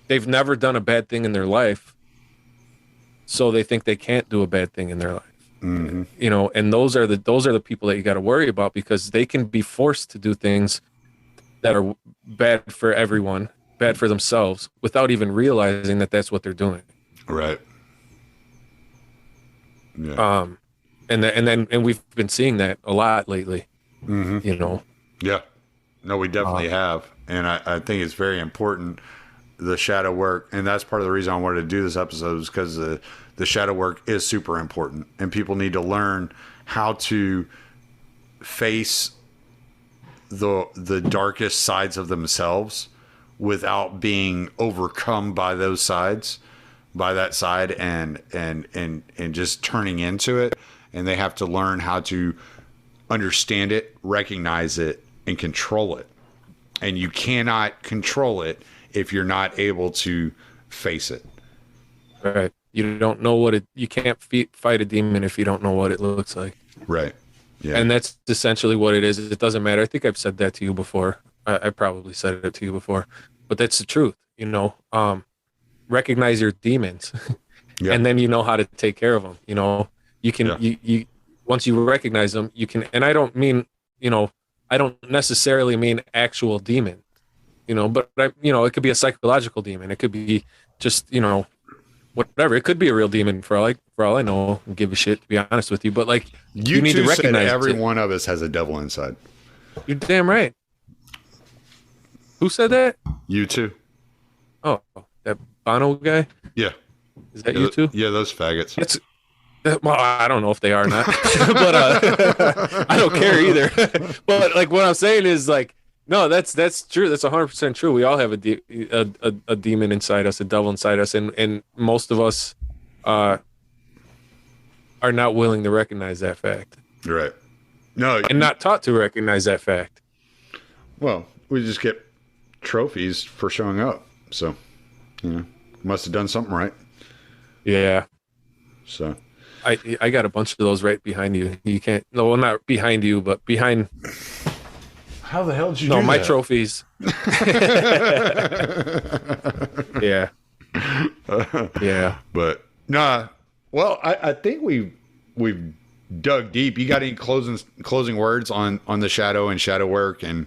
Speaker 3: they've never done a bad thing in their life, so they think they can't do a bad thing in their life.
Speaker 2: Mm-hmm.
Speaker 3: You know, and those are the people that you got to worry about, because they can be forced to do things that are bad for everyone, bad for themselves, without even realizing that that's what they're doing.
Speaker 2: Right. Yeah.
Speaker 3: And we've been seeing that a lot lately.
Speaker 2: Mm-hmm.
Speaker 3: You know.
Speaker 2: Yeah. No, we definitely have. And I think it's very important, the shadow work. And that's part of the reason I wanted to do this episode, is because the shadow work is super important. And people need to learn how to face the darkest sides of themselves without being overcome by those sides, by that side, and just turning into it. And they have to learn how to understand it, recognize it, and control it. And you cannot control it if you're not able to face it.
Speaker 3: Right. You don't know you can't fight a demon if you don't know what it looks like.
Speaker 2: Right. Yeah.
Speaker 3: And that's essentially what it is. It doesn't matter. I think I've said that to you before. I probably said it to you before, but that's the truth. You know, recognize your demons,
Speaker 2: Yeah.
Speaker 3: and then you know how to take care of them. You know, you can, you once you recognize them, you can, and I don't mean, you know, I don't necessarily mean actual demon, you know, but it could be a psychological demon. It could be just, you know, whatever. It could be a real demon for all I know. I give a shit, to be honest with you. But like, you need to recognize
Speaker 2: every one of us has a devil inside.
Speaker 3: You're damn right. Who said that?
Speaker 2: You too.
Speaker 3: Oh, that Bono guy?
Speaker 2: Yeah.
Speaker 3: Is that you too?
Speaker 2: Yeah, those faggots.
Speaker 3: Well, I don't know if they are or not, but I don't care either. But like, what I'm saying is, like, no, that's true. That's 100% true. We all have a demon inside us, a devil inside us, and most of us are not willing to recognize that fact.
Speaker 2: Right. No,
Speaker 3: and not taught to recognize that fact.
Speaker 2: Well, we just get trophies for showing up. So, you know, must have done something right.
Speaker 3: Yeah.
Speaker 2: So,
Speaker 3: I got a bunch of those right behind you. You can't. No, well, not behind you, but behind.
Speaker 2: How the hell did you do
Speaker 3: No, my
Speaker 2: that?
Speaker 3: trophies. Yeah. Yeah.
Speaker 2: But nah. Well, I think we've dug deep. You got any closing words on the shadow and shadow work and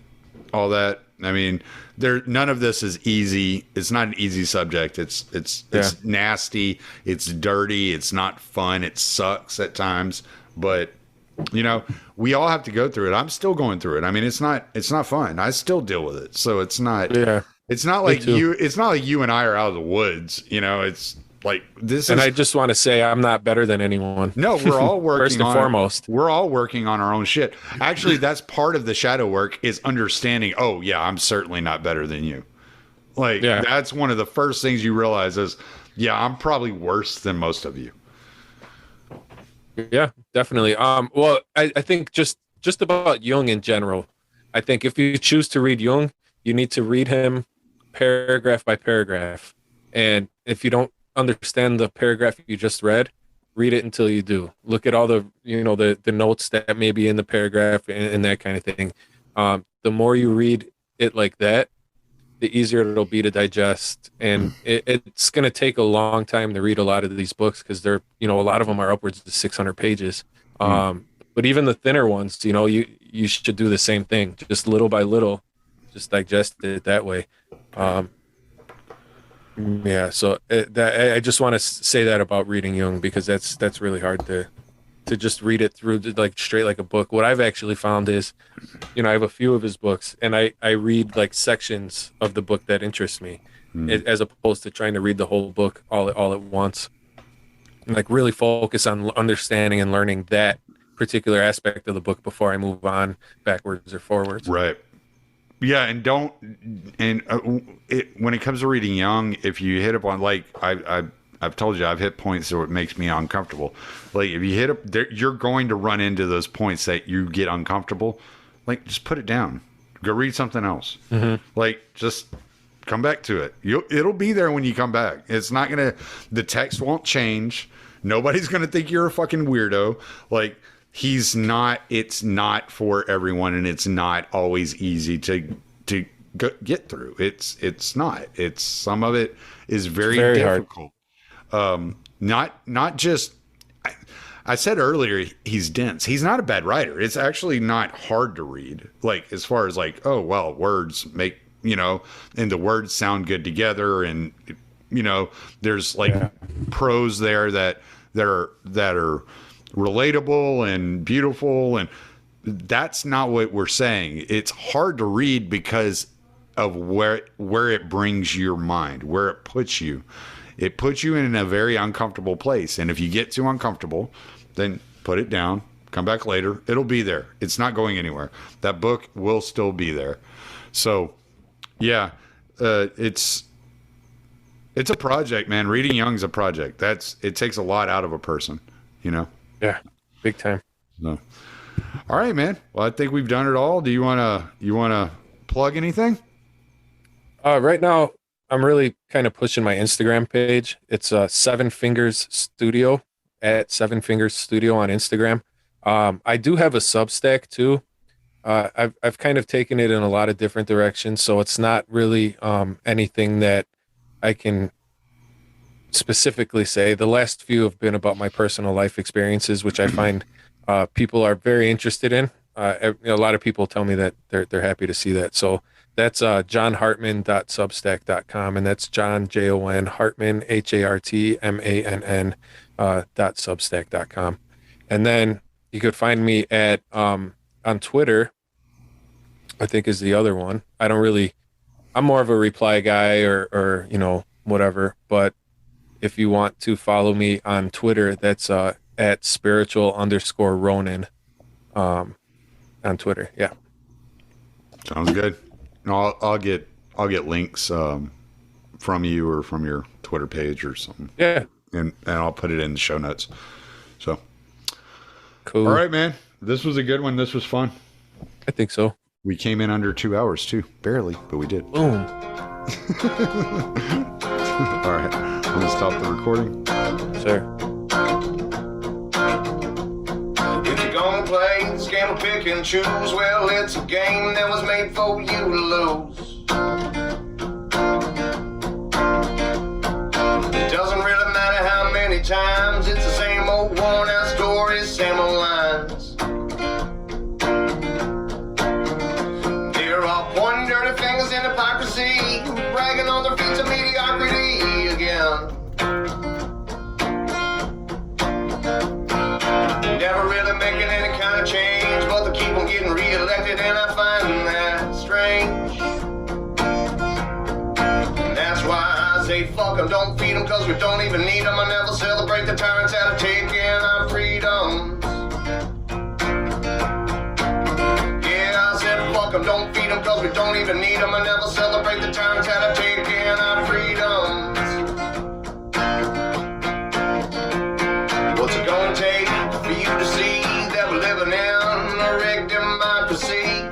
Speaker 2: all that? I mean, none of this is easy. It's not an easy subject. It's nasty. It's dirty. It's not fun. It sucks at times. But you know, we all have to go through it. I'm still going through it. I mean, it's not fun. I still deal with it. So it's not.
Speaker 3: Yeah.
Speaker 2: It's not like you. It's not like you and I are out of the woods. You know, it's like this.
Speaker 3: And I just want to say I'm not better than anyone.
Speaker 2: No, we're all working
Speaker 3: first and foremost.
Speaker 2: We're all working on our own shit. Actually, that's part of the shadow work, is understanding, oh yeah, I'm certainly not better than you. Like, that's one of the first things you realize is, yeah, I'm probably worse than most of you.
Speaker 3: Yeah, definitely. Well, I think just about Jung in general. I think if you choose to read Jung, you need to read him paragraph by paragraph. And if you don't understand the paragraph you just read it until you do. Look at all the, you know, the notes that may be in the paragraph and that kind of thing. The more you read it like that, the easier it'll be to digest. And it's going to take a long time to read a lot of these books, because they're, you know, a lot of them are upwards of 600 pages. But even the thinner ones, you know, you should do the same thing, just little by little, just digest it that way. Yeah, so I just want to say that about reading Jung, because that's really hard to just read it through like straight like a book. What I've actually found is, you know, I have a few of his books, and I read like sections of the book that interest me, as opposed to trying to read the whole book all at once. And like really focus on understanding and learning that particular aspect of the book before I move on backwards or forwards.
Speaker 2: Right. Yeah, and when it comes to reading Jung, if you hit up on, like I've told you, I've hit points where it makes me uncomfortable. Like if you hit up there, you're going to run into those points that you get uncomfortable. Like just put it down, go read something else. Like just come back to it. It'll be there when you come back. It's not gonna. The text won't change. Nobody's gonna think you're a fucking weirdo. Like it's not for everyone, and it's not always easy to get through. It's not. It's some of it is very difficult. Not just. I said earlier he's dense. He's not a bad writer. It's actually not hard to read. Like as far as like, oh well, words make and the words sound good together, and there's like prose there that are relatable and beautiful, and that's not what we're saying. It's hard to read because of where it brings your mind, where it puts you. It puts you in a very uncomfortable place, and if you get too uncomfortable, then put it down, come back later. It'll be there. It's not going anywhere. That book will still be there. So, yeah, it's a project, man. Reading Jung's a project. It takes a lot out of a person,
Speaker 3: Yeah, big time.
Speaker 2: So, all right, man. Well, I think we've done it all. Do you wanna plug anything?
Speaker 3: Right now, I'm really kind of pushing my Instagram page. It's Seven Fingers Studio at Seven Fingers Studio on Instagram. I do have a Substack too. I've kind of taken it in a lot of different directions, so it's not really anything that I can specifically say. The last few have been about my personal life experiences, which I find people are very interested in. A lot of people tell me that they're happy to see that. So that's jonhartmann.substack.com, and that's Jon, Jon, Hartmann, HARTMANN .substack.com. And then you could find me at on Twitter, I think is the other one. I'm more of a reply guy or whatever, but if you want to follow me on Twitter, that's at spiritual_Ronin on Twitter. Yeah.
Speaker 2: Sounds good. No, I'll get links from you or from your Twitter page or something.
Speaker 3: Yeah.
Speaker 2: And I'll put it in the show notes. So
Speaker 3: cool.
Speaker 2: All right, man. This was a good one. This was fun.
Speaker 3: I think so.
Speaker 2: We came in under 2 hours too. Barely, but we did.
Speaker 3: Boom.
Speaker 2: All right. I'm gonna stop the recording.
Speaker 3: Sure.
Speaker 1: If you're gonna play scam, pick and choose, well, it's a game that was made for you to lose. It doesn't really matter how many times, it's the same old worn out stories, same old lines. They're all pointing dirty fingers in hypocrisy, bragging on their feats of mediocrity again. Never really making any kind of change, but they keep on getting re-elected, and I find that strange. And that's why I say fuck them, don't feed them, cause we don't even need them. I never celebrate the tyrants out of taking our freedoms. Yeah, I said fuck them, don't feed them, cause we don't even need them. I never celebrate the tyrants out of taking our freedoms. What's it gonna take for you to see that we're living in a rigged democracy?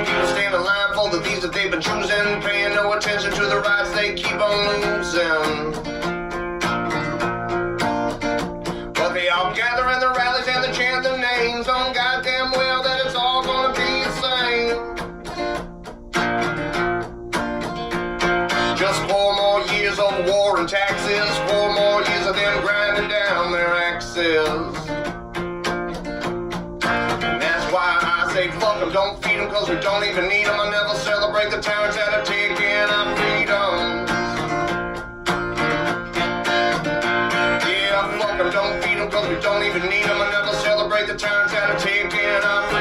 Speaker 1: People stand in line for the things that they've been choosing, paying no attention to the rights they keep on losing. But they all gather in the rallies and they chant their names, on goddamn well that it's all gonna be the same. Just 4 more years of war and taxes, 4 more years of them grinding down their axes. And that's why I say fuck them, don't feed them, cause we don't even need them. I never celebrate the tyrants that are taking our freedoms. Yeah, fuck them, don't feed them, cause we don't even need them. I never celebrate the tyrants that are taking our freedoms.